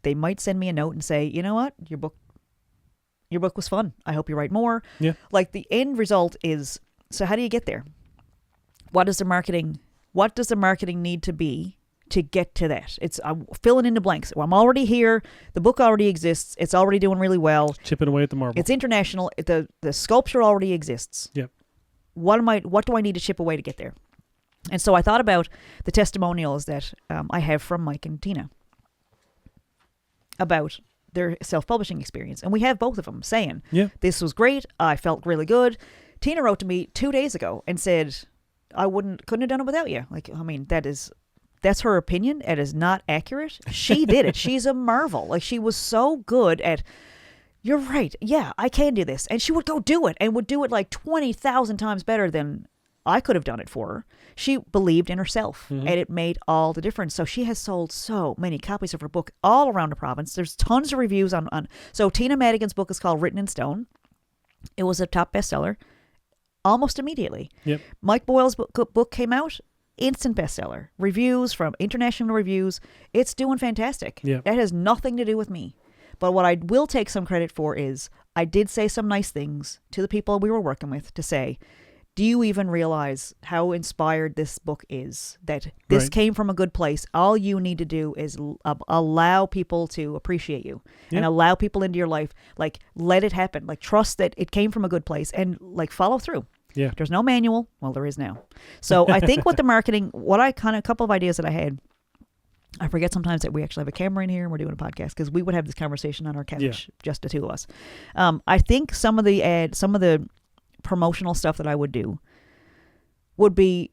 they might send me a note and say, you know what, your book was fun. I hope you write more. Yeah. Like, the end result is, so how do you get there? What does the marketing need to be to get to that? I'm filling in the blanks. Well, I'm already here. The book already exists. It's already doing really well. Chipping away at the marble. It's international. The sculpture already exists. Yep. What do I need to chip away to get there? And so I thought about the testimonials that I have from Mike and Tina about their self-publishing experience. And we have both of them saying, this was great. I felt really good. Tina wrote to me 2 days ago and said, couldn't have done it without you. Like, I mean, that's her opinion. It is not accurate. She did it. She's a marvel. Like, she was so good at, you're right. Yeah, I can do this. And she would go do it, and would do it like 20,000 times better than I could have done it for her. She believed in herself, and it made all the difference. So she has sold so many copies of her book all around the province. There's tons of reviews on. So Tina Madigan's book is called Written in Stone. It was a top bestseller almost immediately. Yep. Mike Boyle's book came out, instant bestseller. Reviews from international reviews. It's doing fantastic. Yep. That has nothing to do with me. But what I will take some credit for is I did say some nice things to the people we were working with to say, do you even realize how inspired this book is? That this came from a good place. All you need to do is allow people to appreciate you and allow people into your life. Like, let it happen. Like, trust that it came from a good place, and like, follow through. Yeah. There's no manual. Well, there is now. So I think with the marketing, a couple of ideas that I had, I forget sometimes that we actually have a camera in here and we're doing a podcast, because we would have this conversation on our couch, just the two of us. I think some of the promotional stuff that I would do would be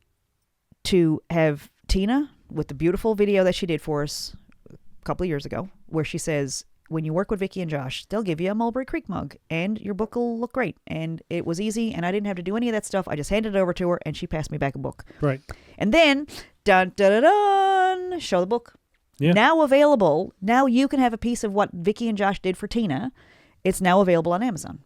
to have Tina, with the beautiful video that she did for us a couple of years ago, where she says, when you work with Vickie and Josh, they'll give you a Mulberry Creek mug and your book will look great. And it was easy, and I didn't have to do any of that stuff. I just handed it over to her and she passed me back a book. Right. And then, dun, dun, dun, dun, show the book. Yeah. Now available. Now you can have a piece of what Vickie and Josh did for Tina. It's now available on Amazon.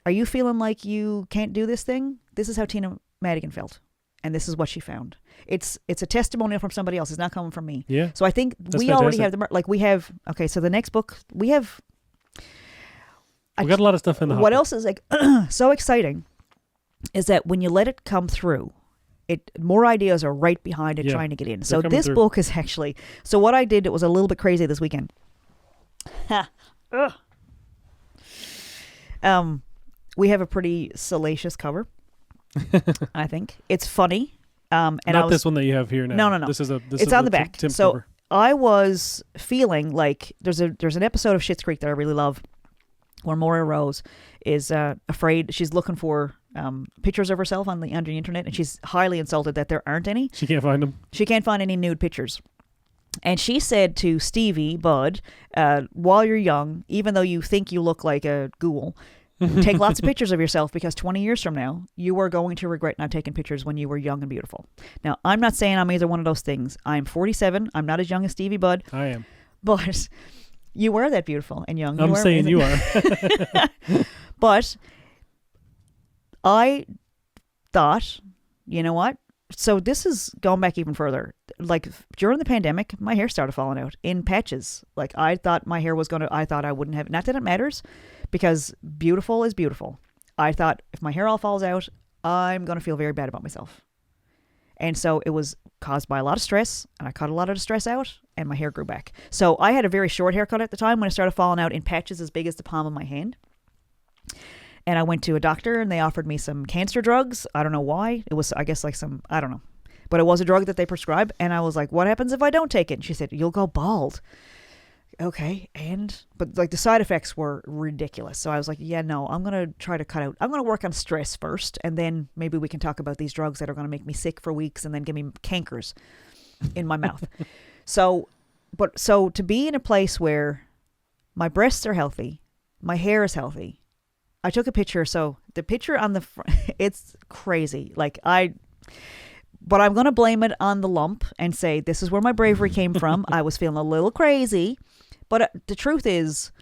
Are you feeling like you can't do this thing? This is how Tina Madigan felt. And this is what she found. It's a testimonial from somebody else. It's not coming from me. Yeah. So I think we already have so the next book, we got a lot of stuff in the hopper. What else is like so exciting is that when you let it come through, more ideas are right behind it trying to get in. So this book is actually, so what I did, it was a little bit crazy this weekend. We have a pretty salacious cover. I think it's funny. And not this one that you have here now. No. This is it's on the back. So cover. I was feeling like there's an episode of Schitt's Creek that I really love, where Moira Rose is afraid. She's looking for pictures of herself on the internet, and she's highly insulted that there aren't any. She can't find them. She can't find any nude pictures. And she said to Stevie, Bud, while you're young, even though you think you look like a ghoul, take lots of pictures of yourself, because 20 years from now, you are going to regret not taking pictures when you were young and beautiful. Now, I'm not saying I'm either one of those things. I'm 47. I'm not as young as Stevie, Bud. I am. But you were that beautiful and young. I'm saying you are. But I thought, you know what? So this is going back even further. Like during the pandemic, my hair started falling out in patches. Like I thought my hair was I thought I wouldn't have, not that it matters, because beautiful is beautiful. I thought if my hair all falls out, I'm going to feel very bad about myself. And so it was caused by a lot of stress, and I cut a lot of the stress out, and my hair grew back. So I had a very short haircut at the time when it started falling out in patches as big as the palm of my hand. And I went to a doctor, and they offered me some cancer drugs. I don't know why. It was, I guess, like I don't know. But it was a drug that they prescribed. And I was like, what happens if I don't take it? And she said, you'll go bald. Okay. But like the side effects were ridiculous. So I was like, yeah, no, I'm going to try to cut out. I'm going to work on stress first. And then maybe we can talk about these drugs that are going to make me sick for weeks and then give me cankers in my mouth. So to be in a place where my breasts are healthy, my hair is healthy, I took a picture. So the picture on the front, it's crazy. But I'm going to blame it on the lump and say, this is where my bravery came from. I was feeling a little crazy. But the truth is,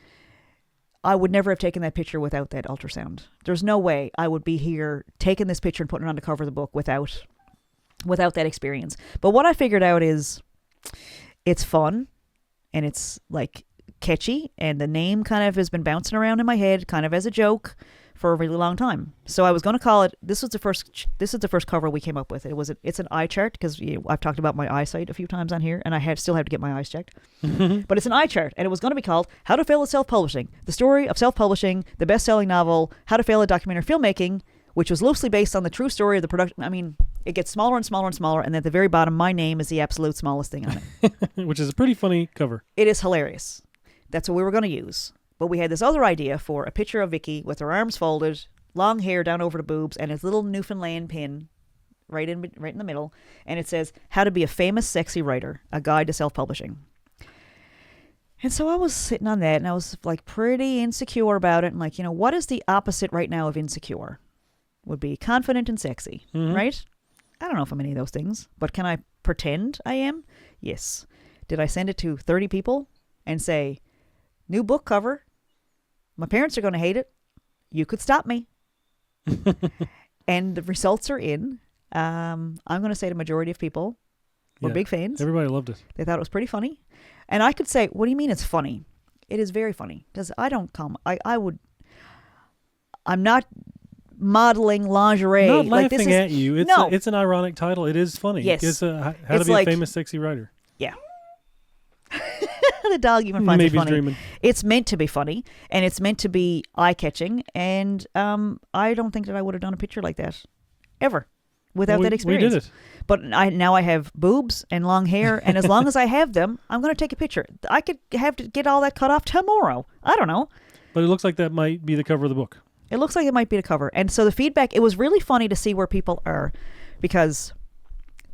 I would never have taken that picture without that ultrasound. There's no way I would be here taking this picture and putting it on the cover of the book without that experience. But what I figured out is it's fun and it's like catchy, and the name kind of has been bouncing around in my head kind of as a joke for a really long time. So I was going to call it, this is the first cover we came up with. It's an eye chart, because I've talked about my eyesight a few times on here, and I still have to get my eyes checked. But it's an eye chart, and it was going to be called How to Fail at Self-Publishing, the story of self-publishing, the best-selling novel, How to Fail at Documentary Filmmaking, which was loosely based on the true story of the production. I mean, it gets smaller and smaller and smaller, and at the very bottom, my name is the absolute smallest thing on it. Which is a pretty funny cover. It is hilarious. That's what we were going to use. But we had this other idea for a picture of Vickie with her arms folded, long hair down over the boobs, and his little Newfoundland pin right in the middle. And it says, How to Be a Famous Sexy Writer, A Guide to Self-Publishing. And so I was sitting on that, and I was like pretty insecure about it. And like, what is the opposite right now of insecure? Would be confident and sexy, right? I don't know if I'm any of those things, but can I pretend I am? Yes. Did I send it to 30 people and say, new book cover, my parents are going to hate it, you could stop me? And the results are in. I'm going to say the majority of people were big fans. Everybody loved it. They thought it was pretty funny. And I could say, what do you mean it's funny? It is very funny, because I'm not modeling lingerie. Not like laughing at you. It's an ironic title. It is funny. Yes. It's How to Be a Famous Sexy Writer. Yeah. The dog even finds it funny. Dreaming. It's meant to be funny, and it's meant to be eye-catching, and I don't think that I would have done a picture like that ever without that experience. We did it. But now I have boobs and long hair, and as long as I have them, I'm going to take a picture. I could have to get all that cut off tomorrow. I don't know. But it looks like that might be the cover of the book. It looks like it might be the cover. And so the feedback, it was really funny to see where people are, because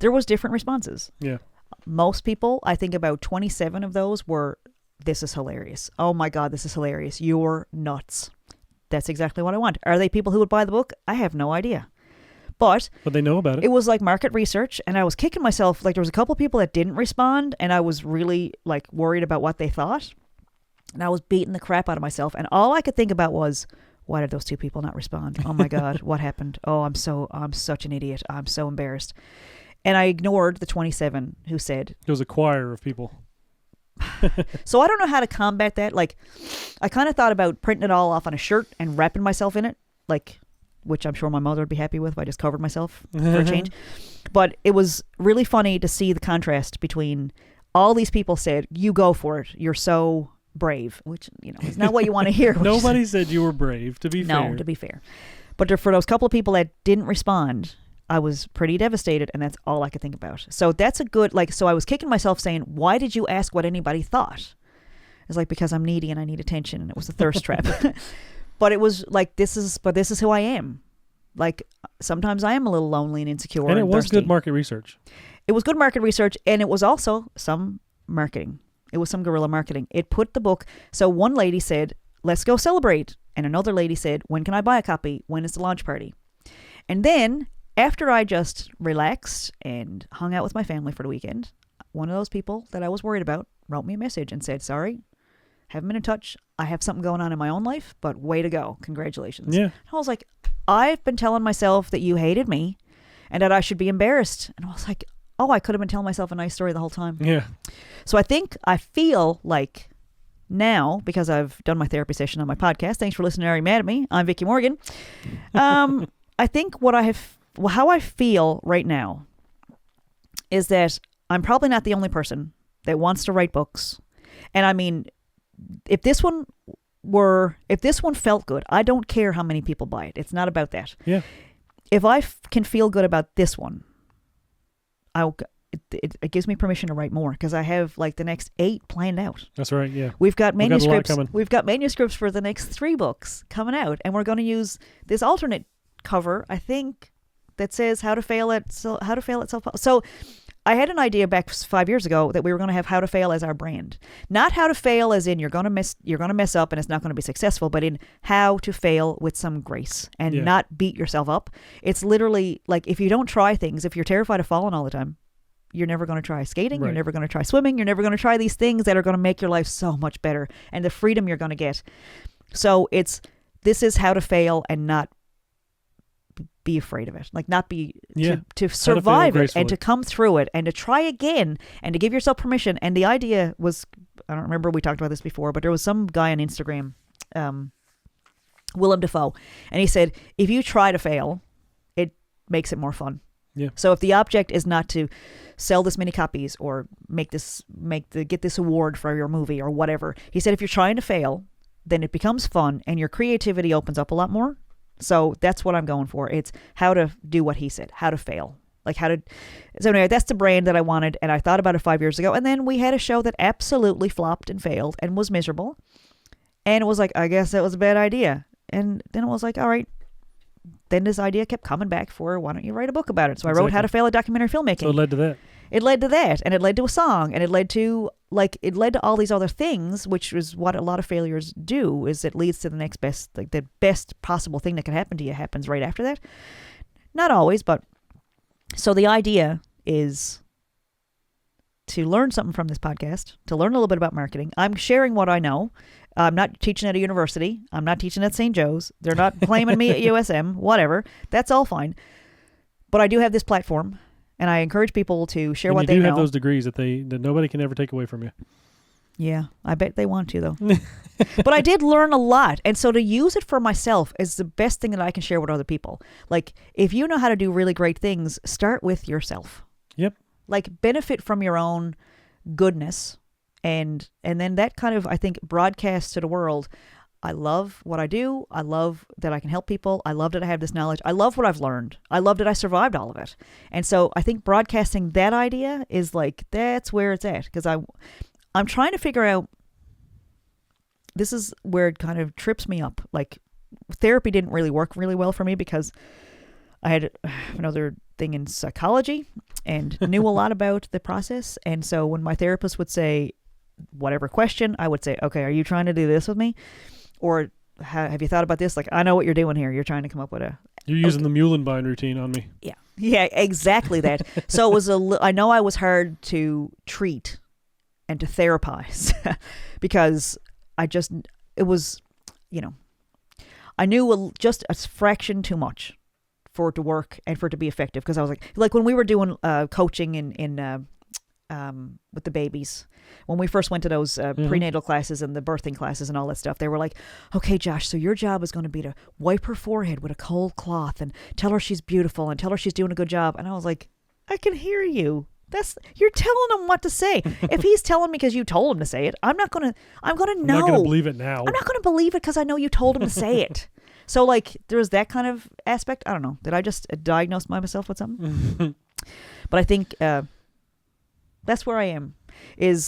there was different responses. Yeah. Most people, I think about 27 of those were, this is hilarious. Oh my God, this is hilarious. You're nuts. That's exactly what I want. Are they people who would buy the book? I have no idea. But they know about it. It was like market research, and I was kicking myself. Like there was a couple of people that didn't respond, and I was really like worried about what they thought. And I was beating the crap out of myself. And all I could think about was, why did those two people not respond? Oh my God, what happened? Oh, I'm such an idiot. I'm so embarrassed. And I ignored the 27 who said. It was a choir of people. So I don't know how to combat that. Like, I kind of thought about printing it all off on a shirt and wrapping myself in it. Like, which I'm sure my mother would be happy with if I just covered myself for a change. But it was really funny to see the contrast between all these people said, you go for it. You're so brave, which, is not what you want to hear. Nobody said you were brave, to be fair. No, to be fair. But for those couple of people that didn't respond, I was pretty devastated, and that's all I could think about. So that's a good, so I was kicking myself saying, why did you ask what anybody thought? It's like, because I'm needy and I need attention, and it was a thirst trap. But it was like, this is who I am. Like, sometimes I am a little lonely and insecure and it was thirsty. good market research. It was good market research, and it was also some marketing. It was some guerrilla marketing. It put the book, so one lady said, let's go celebrate. And another lady said, when can I buy a copy? When is the launch party? And then, after I just relaxed and hung out with my family for the weekend, one of those people that I was worried about wrote me a message and said, sorry, haven't been in touch. I have something going on in my own life, but way to go. Congratulations. Yeah. And I was like, I've been telling myself that you hated me and that I should be embarrassed. And I was like, oh, I could have been telling myself a nice story the whole time. Yeah. So I feel like now, because I've done my therapy session on my podcast, thanks for listening to Are You Mad at Me? I'm Vickie Morgan. I think how I feel right now is that I'm probably not the only person that wants to write books. And I mean, if this one felt good, I don't care how many people buy it. It's not about that. Yeah. If I can feel good about this one, it gives me permission to write more, because I have the next 8 planned out. That's right. Yeah. We've got manuscripts. We've got manuscripts for the next 3 books coming out, and we're going to use this alternate cover, I think, that says how to fail at self. So I had an idea back 5 years ago that we were going to have how to fail as our brand. Not how to fail as in you're going to mess up and it's not going to be successful, but in how to fail with some grace and not beat yourself up. It's literally like, if you don't try things, if you're terrified of falling all the time, you're never going to try skating. Right. You're never going to try swimming. You're never going to try these things that are going to make your life so much better and the freedom you're going to get. So this is how to fail and not be afraid of it, to survive it and to come through it and to try again and to give yourself permission. And the idea was, I don't remember, we talked about this before, but there was some guy on Instagram, Willem Dafoe, and he said, if you try to fail, it makes it more fun. Yeah. So if the object is not to sell this many copies or get this award for your movie or whatever, he said, if you're trying to fail, then it becomes fun and your creativity opens up a lot more. So that's what I'm going for. It's how to do what he said, how to fail. So anyway, that's the brand that I wanted, and I thought about it 5 years ago. And then we had a show that absolutely flopped and failed and was miserable. And it was like, I guess that was a bad idea. And then it was like, all right. Then this idea kept coming back for, why don't you write a book about it? So I wrote How to Fail at Documentary Filmmaking. So it led to that. It led to that, and it led to a song, and it led to all these other things, which is what a lot of failures do, is it leads to the next best, the best possible thing that can happen to you happens right after that. Not always, but so the idea is to learn something from this podcast, to learn a little bit about marketing. I'm sharing what I know. I'm not teaching at a university. I'm not teaching at St. Joe's. They're not claiming me at USM, whatever. That's all fine. But I do have this platform, and I encourage people to share what they know. You do have those degrees that nobody can ever take away from you. Yeah, I bet they want to, though. But I did learn a lot. And so to use it for myself is the best thing that I can share with other people. If you know how to do really great things, start with yourself. Yep. Benefit from your own goodness. And then that kind of, I think, broadcasts to the world, I love what I do. I love that I can help people. I love that I have this knowledge. I love what I've learned. I love that I survived all of it. And so I think broadcasting that idea is that's where it's at. Because I'm trying to figure out, this is where it kind of trips me up. Therapy didn't really work really well for me because I had another thing in psychology and knew a lot about the process. And so when my therapist would say whatever question, I would say, okay, are you trying to do this with me? Or have you thought about this? I know what you're doing here. You're trying to come up with You're using the Muhlenbein routine on me. Yeah. Yeah, exactly that. So it was I know I was hard to treat and to therapize because it was, I knew just a fraction too much for it to work and for it to be effective. Because I was like when we were doing coaching in with the babies. When we first went to those prenatal classes and the birthing classes and all that stuff, they were like, okay, Josh, so your job is going to be to wipe her forehead with a cold cloth and tell her she's beautiful and tell her she's doing a good job. And I was like, I can hear you. You're telling him what to say. If he's telling me because you told him to say it, I'm gonna know. I'm not going to believe it now. I'm not going to believe it because I know you told him to say it. So, like, there's that kind of aspect. I don't know. Did I just diagnose myself with something? But I think that's where I am.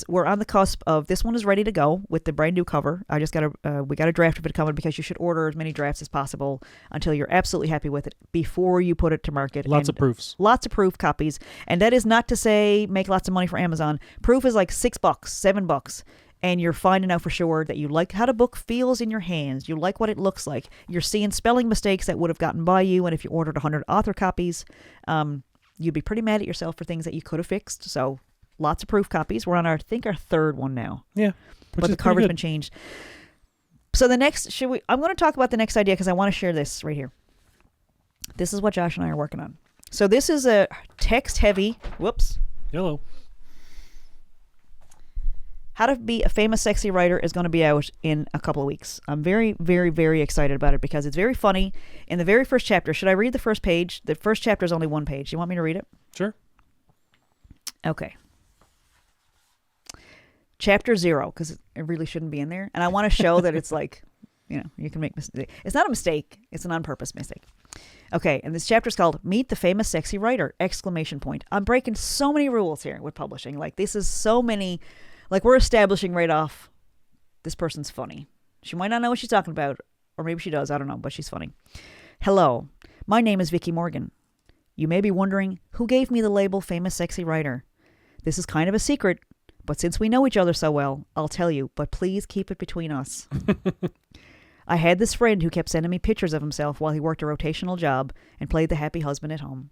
We're on the cusp of, this one is ready to go with the brand new cover. I just we got a draft of it coming because you should order as many drafts as possible until you're absolutely happy with it before you put it to market. Lots of proofs. Lots of proof copies. And that is not to say make lots of money for Amazon. Proof is like $6, $7. And you're finding out for sure that you like how the book feels in your hands. You like what it looks like. You're seeing spelling mistakes that would have gotten by you. And if you ordered 100 author copies, you'd be pretty mad at yourself for things that you could have fixed. So lots of proof copies. We're on our third one now. Yeah. But the cover's been changed. So the next, I'm going to talk about the next idea because I want to share this right here. This is what Josh and I are working on. So this is a text-heavy, Hello. How to Be a Famous Sexy Writer is going to be out in a couple of weeks. I'm very, very, very excited about it because it's very funny. In the very first chapter, should I read the first page? The first chapter is only one page. You want me to read it? Sure. Okay. Chapter 0, because it really shouldn't be in there. And I want to show that it's like, you can make mistakes. It's not a mistake. It's an on-purpose mistake. Okay, and this chapter is called Meet the Famous Sexy Writer! ! I'm breaking so many rules here with publishing. Like, this is so many, like, we're establishing right off, this person's funny. She might not know what she's talking about, or maybe she does, I don't know, but she's funny. Hello, my name is Vickie Morgan. You may be wondering, who gave me the label Famous Sexy Writer? This is kind of a secret, but since we know each other so well, I'll tell you, but please keep it between us. I had this friend who kept sending me pictures of himself while he worked a rotational job and played the happy husband at home.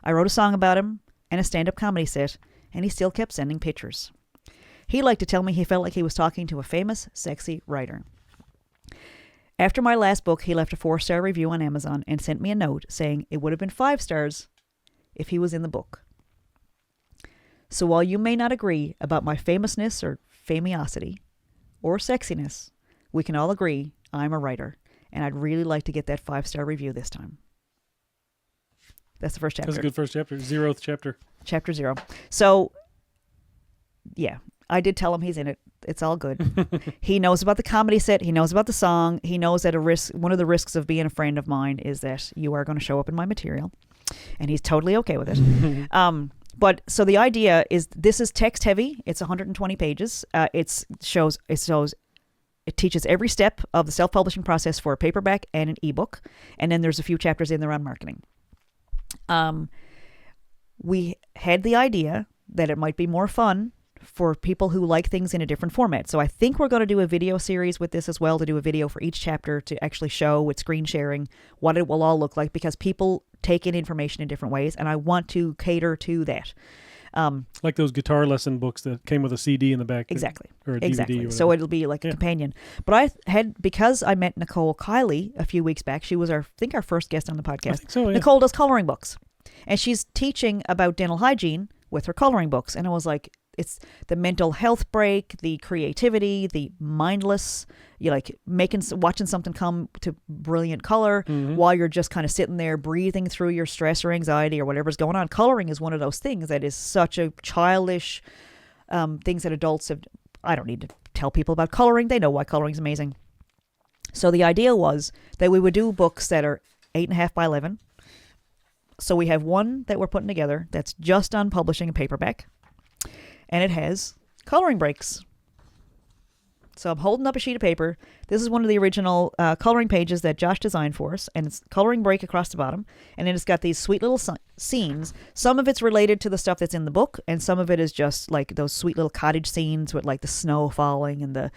I wrote a song about him and a stand-up comedy set, and he still kept sending pictures. He liked to tell me he felt like he was talking to a famous, sexy writer. After my last book, he left a 4-star review on Amazon and sent me a note saying it would have been 5 stars if he was in the book. So while you may not agree about my famousness or famiosity or sexiness, we can all agree I'm a writer, and I'd really like to get that 5-star review this time. That's the first chapter. That's a good first chapter. 0th chapter. Chapter 0. So, yeah, I did tell him he's in it. It's all good. He knows about the comedy set. He knows about the song. He knows that one of the risks of being a friend of mine is that you are going to show up in my material, and he's totally okay with it. But so the idea is this is text heavy. It's 120 pages. It teaches every step of the self-publishing process for a paperback and an ebook. And then there's a few chapters in there on marketing. We had the idea that it might be more fun for people who like things in a different format. So I think we're going to do a video series with this as well, to do a video for each chapter to actually show with screen sharing what it will all look like, because people take in information in different ways, and I want to cater to that. Like those guitar lesson books that came with a CD in the back. Exactly. Or a DVD. Exactly. So it'll be like a companion. But because I met Nicole Kiley a few weeks back, she was our first guest on the podcast. I think so, yeah. Nicole does coloring books, and she's teaching about dental hygiene with her coloring books. And I was like, it's the mental health break, the creativity, the mindless, watching something come to brilliant color while you're just kind of sitting there breathing through your stress or anxiety or whatever's going on. Coloring is one of those things that is such a childish things that adults have. I don't need to tell people about coloring. They know why coloring is amazing. So the idea was that we would do books that are 8.5 by 11. So we have one that we're putting together that's just on publishing a paperback. And it has coloring breaks. So I'm holding up a sheet of paper. This is one of the original coloring pages that Josh designed for us. And it's coloring break across the bottom. And then it's got these sweet little scenes. Some of it's related to the stuff that's in the book. And some of it is just like those sweet little cottage scenes with like the snow falling and the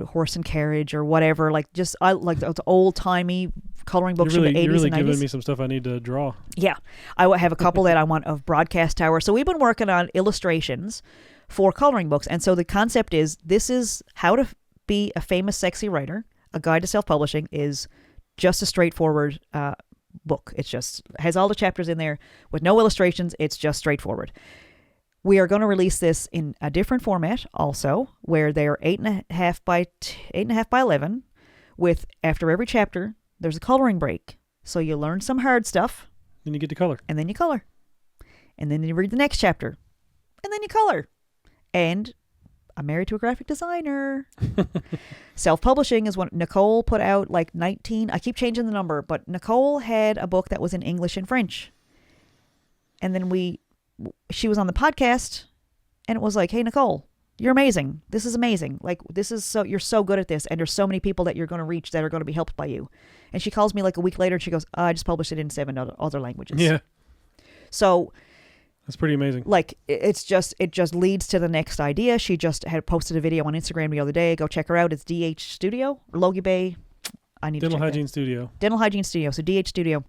horse and carriage or whatever. I like those old-timey coloring books from the 80s and 90s. You're really giving me some stuff I need to draw. Yeah. I have a couple that I want of Broadcast Tower. So we've been working on illustrations for coloring books. And so the concept is, this is How to Be a Famous Sexy Writer, A Guide to Self-Publishing, is just a straightforward book. It just has all the chapters in there with no illustrations. It's just straightforward. We are going to release this in a different format also, where they are 8.5 by 11 with, after every chapter, there's a coloring break. So you learn some hard stuff. Then you get to color. And then you color. And then you read the next chapter. And then you color. And I'm married to a graphic designer. Self Publishing is what Nicole put out, like 19. I keep changing the number, but Nicole had a book that was in English and French. And then she was on the podcast, and it was like, hey, Nicole, you're amazing. This is amazing. Like, you're so good at this. And there's so many people that you're going to reach that are going to be helped by you. And she calls me like a week later and she goes, I just published it in 7 other languages. Yeah. So that's pretty amazing. Like, it just leads to the next idea. She just had posted a video on Instagram the other day. Go check her out. It's DH Studio, Logie Bay. Dental Hygiene Studio. Dental Hygiene Studio. So DH Studio.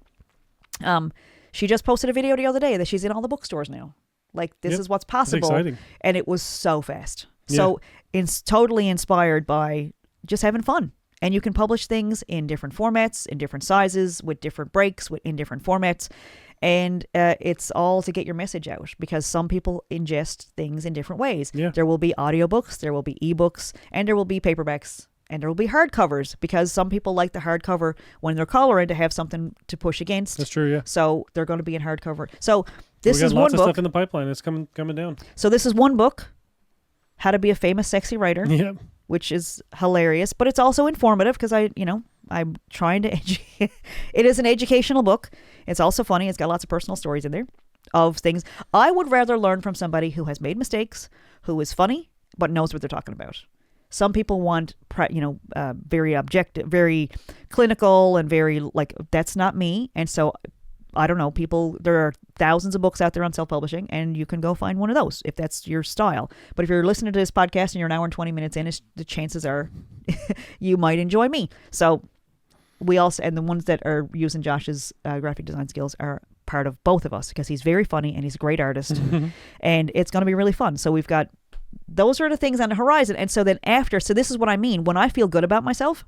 She just posted a video the other day that she's in all the bookstores now. Like, this is what's possible. That's exciting. And it was so fast. Yeah. So it's totally inspired by just having fun. And you can publish things in different formats, in different sizes, with different breaks, in different formats. And it's all to get your message out, because some people ingest things in different ways. Yeah. There will be audiobooks, there will be eBooks, and there will be paperbacks, and there will be hardcovers, because some people like the hardcover when they're coloring to have something to push against. That's true, yeah. So they're going to be in hardcover. So this is one book. We got lots of stuff in the pipeline. It's coming down. So this is one book, How to Be a Famous Sexy Writer. Yeah. Which is hilarious, but it's also informative, because I'm trying to educate. It is an educational book. It's also funny. It's got lots of personal stories in there of things. I would rather learn from somebody who has made mistakes, who is funny, but knows what they're talking about. Some people want, very objective, very clinical, and very that's not me. And so, I don't know, there are thousands of books out there on self-publishing, and you can go find one of those if that's your style. But if you're listening to this podcast and you're an hour and 20 minutes in, the chances are you might enjoy me. So we also, and the ones that are using Josh's graphic design skills are part of both of us, because he's very funny and he's a great artist. And it's going to be really fun. So we've got, those are the things on the horizon. And so then so this is what I mean. When I feel good about myself,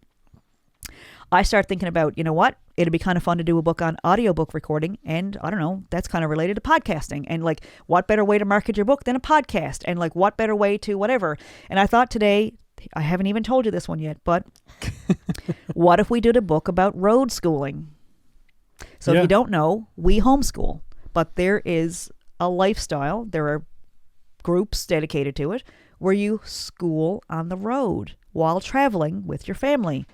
I start thinking about, you know what? It'd be kind of fun to do a book on audiobook recording. And I don't know, that's kind of related to podcasting. And what better way to market your book than a podcast? And what better way to whatever? And I thought today, I haven't even told you this one yet, but what if we did a book about road schooling? So if you don't know, we homeschool, but there is a lifestyle. There are groups dedicated to it where you school on the road while traveling with your family.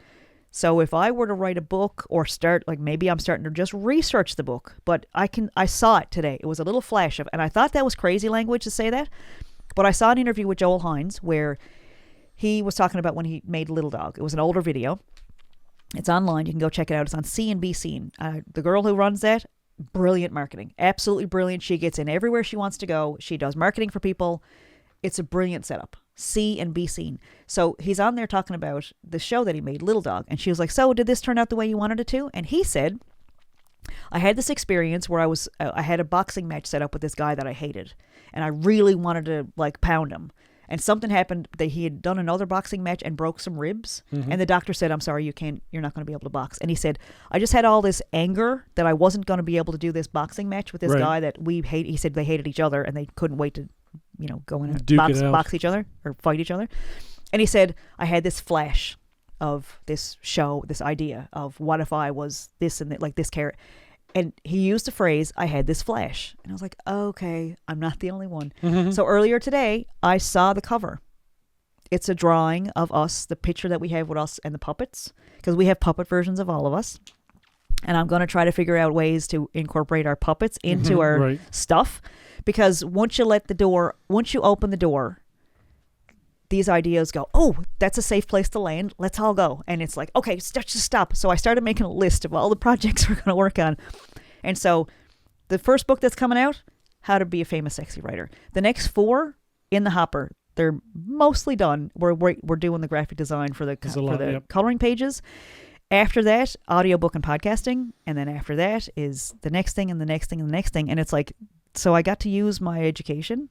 So if I were to write a book or start, maybe I'm starting to just research the book, but I saw it today. It was a little flash of, and I thought that was crazy language to say that, but I saw an interview with Joel Hines where he was talking about when he made Little Dog. It was an older video. It's online. You can go check it out. It's on See and Be Seen. The girl who runs that, brilliant marketing. Absolutely brilliant. She gets in everywhere she wants to go. She does marketing for people. It's a brilliant setup. See and Be Seen. So he's on there talking about the show that he made, Little Dog. And she was like, so did this turn out the way you wanted it to? And he said, I had this experience where I had a boxing match set up with this guy that I hated. And I really wanted to pound him. And something happened that he had done another boxing match and broke some ribs. Mm-hmm. And the doctor said, I'm sorry, you're not going to be able to box. And he said, I just had all this anger that I wasn't going to be able to do this boxing match with this guy that we hate. He said they hated each other and they couldn't wait to, go in and box each other or fight each other. And he said, I had this flash of this show, this idea of what if I was this and that, this character. And he used the phrase, I had this flash. And I was like, okay, I'm not the only one. Mm-hmm. So earlier today, I saw the cover. It's a drawing of us, the picture that we have with us and the puppets, because we have puppet versions of all of us. And I'm going to try to figure out ways to incorporate our puppets into our stuff. Because once you open the door, these ideas go, oh, that's a safe place to land. Let's all go. And it's like, okay, just stop. So I started making a list of all the projects we're going to work on. And so the first book that's coming out, How to Be a Famous Sexy Writer. The next 4 in the hopper. They're mostly done. We're doing the graphic design for the coloring pages. After that, audiobook and podcasting. And then after that is the next thing and the next thing and the next thing. And it's so I got to use my education.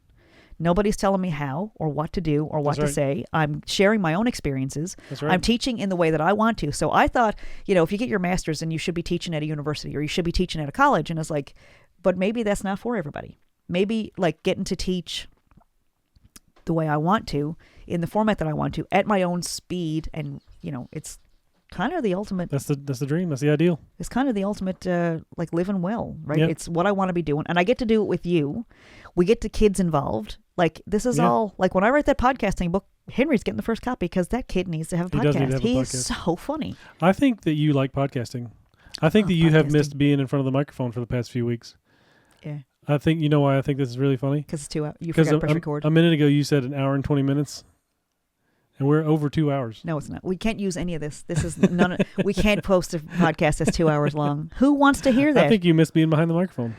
Nobody's telling me how or what to do or what to say. I'm sharing my own experiences. That's right. I'm teaching in the way that I want to. So I thought, if you get your master's, then you should be teaching at a university or you should be teaching at a college. And it's but maybe that's not for everybody. maybe like getting to teach the way I want to, in the format that I want to, at my own speed. And, it's kind of the ultimate. That's the dream. That's the ideal. It's kind of the ultimate, like living well, right? Yep. It's what I want to be doing. And I get to do it with you. We get the kids involved. Like, this is all, like when I write that podcasting book, Henry's getting the first copy because that kid needs to have a podcast. He does need to have a podcast. He's so funny. I think that you like podcasting. I think that you have missed being in front of the microphone for the past few weeks. Yeah. I think, you know why I think this is really funny? Because it's 2 hours. You forgot to press record. A minute ago you said an hour and 20 minutes. And we're over 2 hours. No, it's not. We can't use any of this. This is none. We can't post a podcast that's 2 hours long. Who wants to hear that? I think you miss being behind the microphone.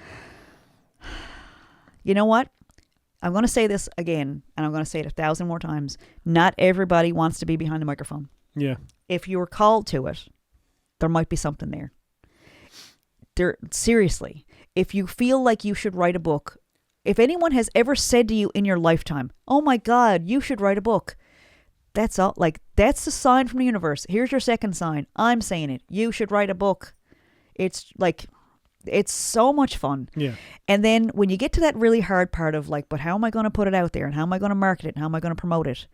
You know what? I'm going to say this again, and I'm going to say it 1,000 more times. Not everybody wants to be behind the microphone. Yeah. If you're called to it, there might be something there. Seriously, if you feel like you should write a book, if anyone has ever said to you in your lifetime, "Oh my God, you should write a book," that's all. Like, that's the sign from the universe. Here's your second sign. I'm saying it. You should write a book. It's like, it's so much fun. Yeah. And then when you get to that really hard part of like, but how am I going to put it out there? And how am I going to market it? And how am I going to promote it?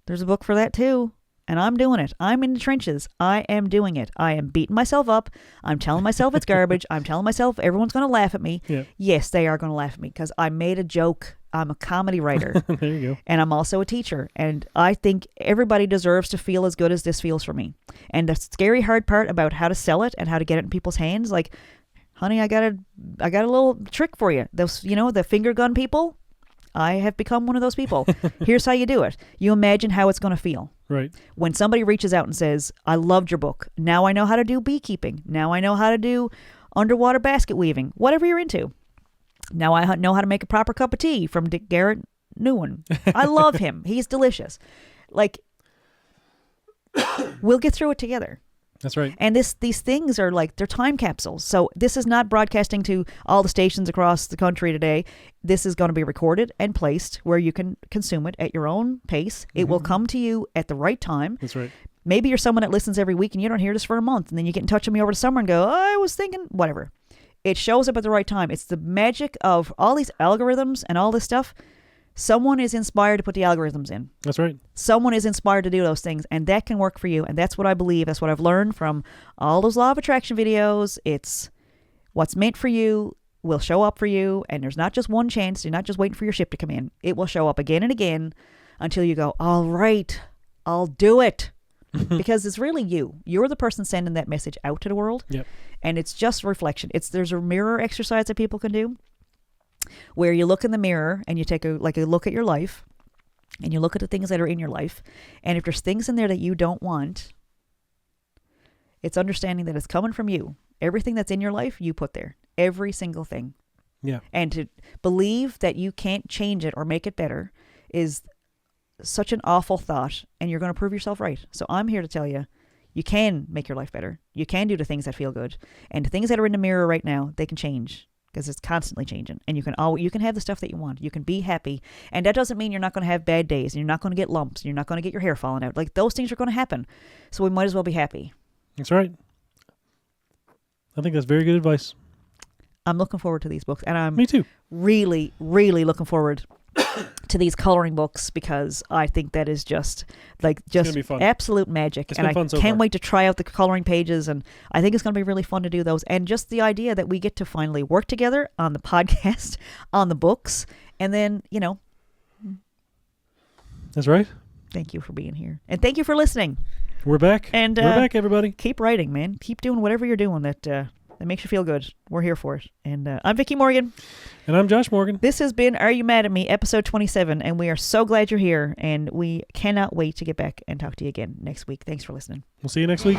There's a book for that too. And I'm doing it. I'm in the trenches. I am doing it. I am beating myself up. I'm telling myself it's garbage. I'm telling myself everyone's going to laugh at me. Yeah. Yes, they are going to laugh at me because I made a joke. I'm a comedy writer. There you go. And I'm also a teacher. And I think everybody deserves to feel as good as this feels for me. And the scary hard part about how to sell it and how to get it in people's hands, like, honey, I got a little trick for you. Those, the finger gun people, I have become one of those people. Here's how you do it. You imagine how it's going to feel. Right. When somebody reaches out and says, I loved your book. Now I know how to do beekeeping. Now I know how to do underwater basket weaving. Whatever you're into. Now I know how to make a proper cup of tea from Garrett Newen. I love him. He's delicious. Like, we'll get through it together. That's right. And these things are like, they're time capsules. So this is not broadcasting to all the stations across the country today. This is going to be recorded and placed where you can consume it at your own pace. It will come to you at the right time. That's right. Maybe you're someone that listens every week and you don't hear this for a month. And then you get in touch with me over the summer and go, I was thinking, whatever. It shows up at the right time. It's the magic of all these algorithms and all this stuff. Someone is inspired to put the algorithms in. That's right. Someone is inspired to do those things, and that can work for you. And that's what I believe. That's what I've learned from all those law of attraction videos. It's what's meant for you will show up for you, and there's not just one chance. You're not just waiting for your ship to come in. It will show up again and again until you go, all right, I'll do it. Because it's really you. You're the person sending that message out to the world. Yep. And it's just reflection. There's a mirror exercise that people can do, where you look in the mirror and you take a look at your life and you look at the things that are in your life. And if there's things in there that you don't want, it's understanding that it's coming from you. Everything that's in your life, you put there. Every single thing. Yeah. And to believe that you can't change it or make it better is such an awful thought, and you're going to prove yourself right. So I'm here to tell you, you can make your life better. You can do the things that feel good. And the things that are in the mirror right now, they can change. Because it's constantly changing, and you can have the stuff that you want. You can be happy, and that doesn't mean you're not going to have bad days, and you're not going to get lumps, and you're not going to get your hair falling out. Like, those things are going to happen, so we might as well be happy. That's right. I think that's very good advice. I'm looking forward to these books, and Me too. Really, really looking forward to these coloring books, because I think that is just absolute magic. It's and been fun so can't far. wait to try out the coloring pages, and I think it's going to be really fun to do those. And just the idea that we get to finally work together on the podcast, on the books, and then, That's right. thank you for being here, and thank you for listening. We're back. And we're back, everybody. Keep writing, man. Keep doing whatever you're doing that makes you feel good. We're here for it. And I'm Vickie Morgan. And I'm Josh Morgan. This has been Are You Mad at Me, episode 27, and we are so glad you're here, and we cannot wait to get back and talk to you again next week. Thanks for listening. We'll see you next week.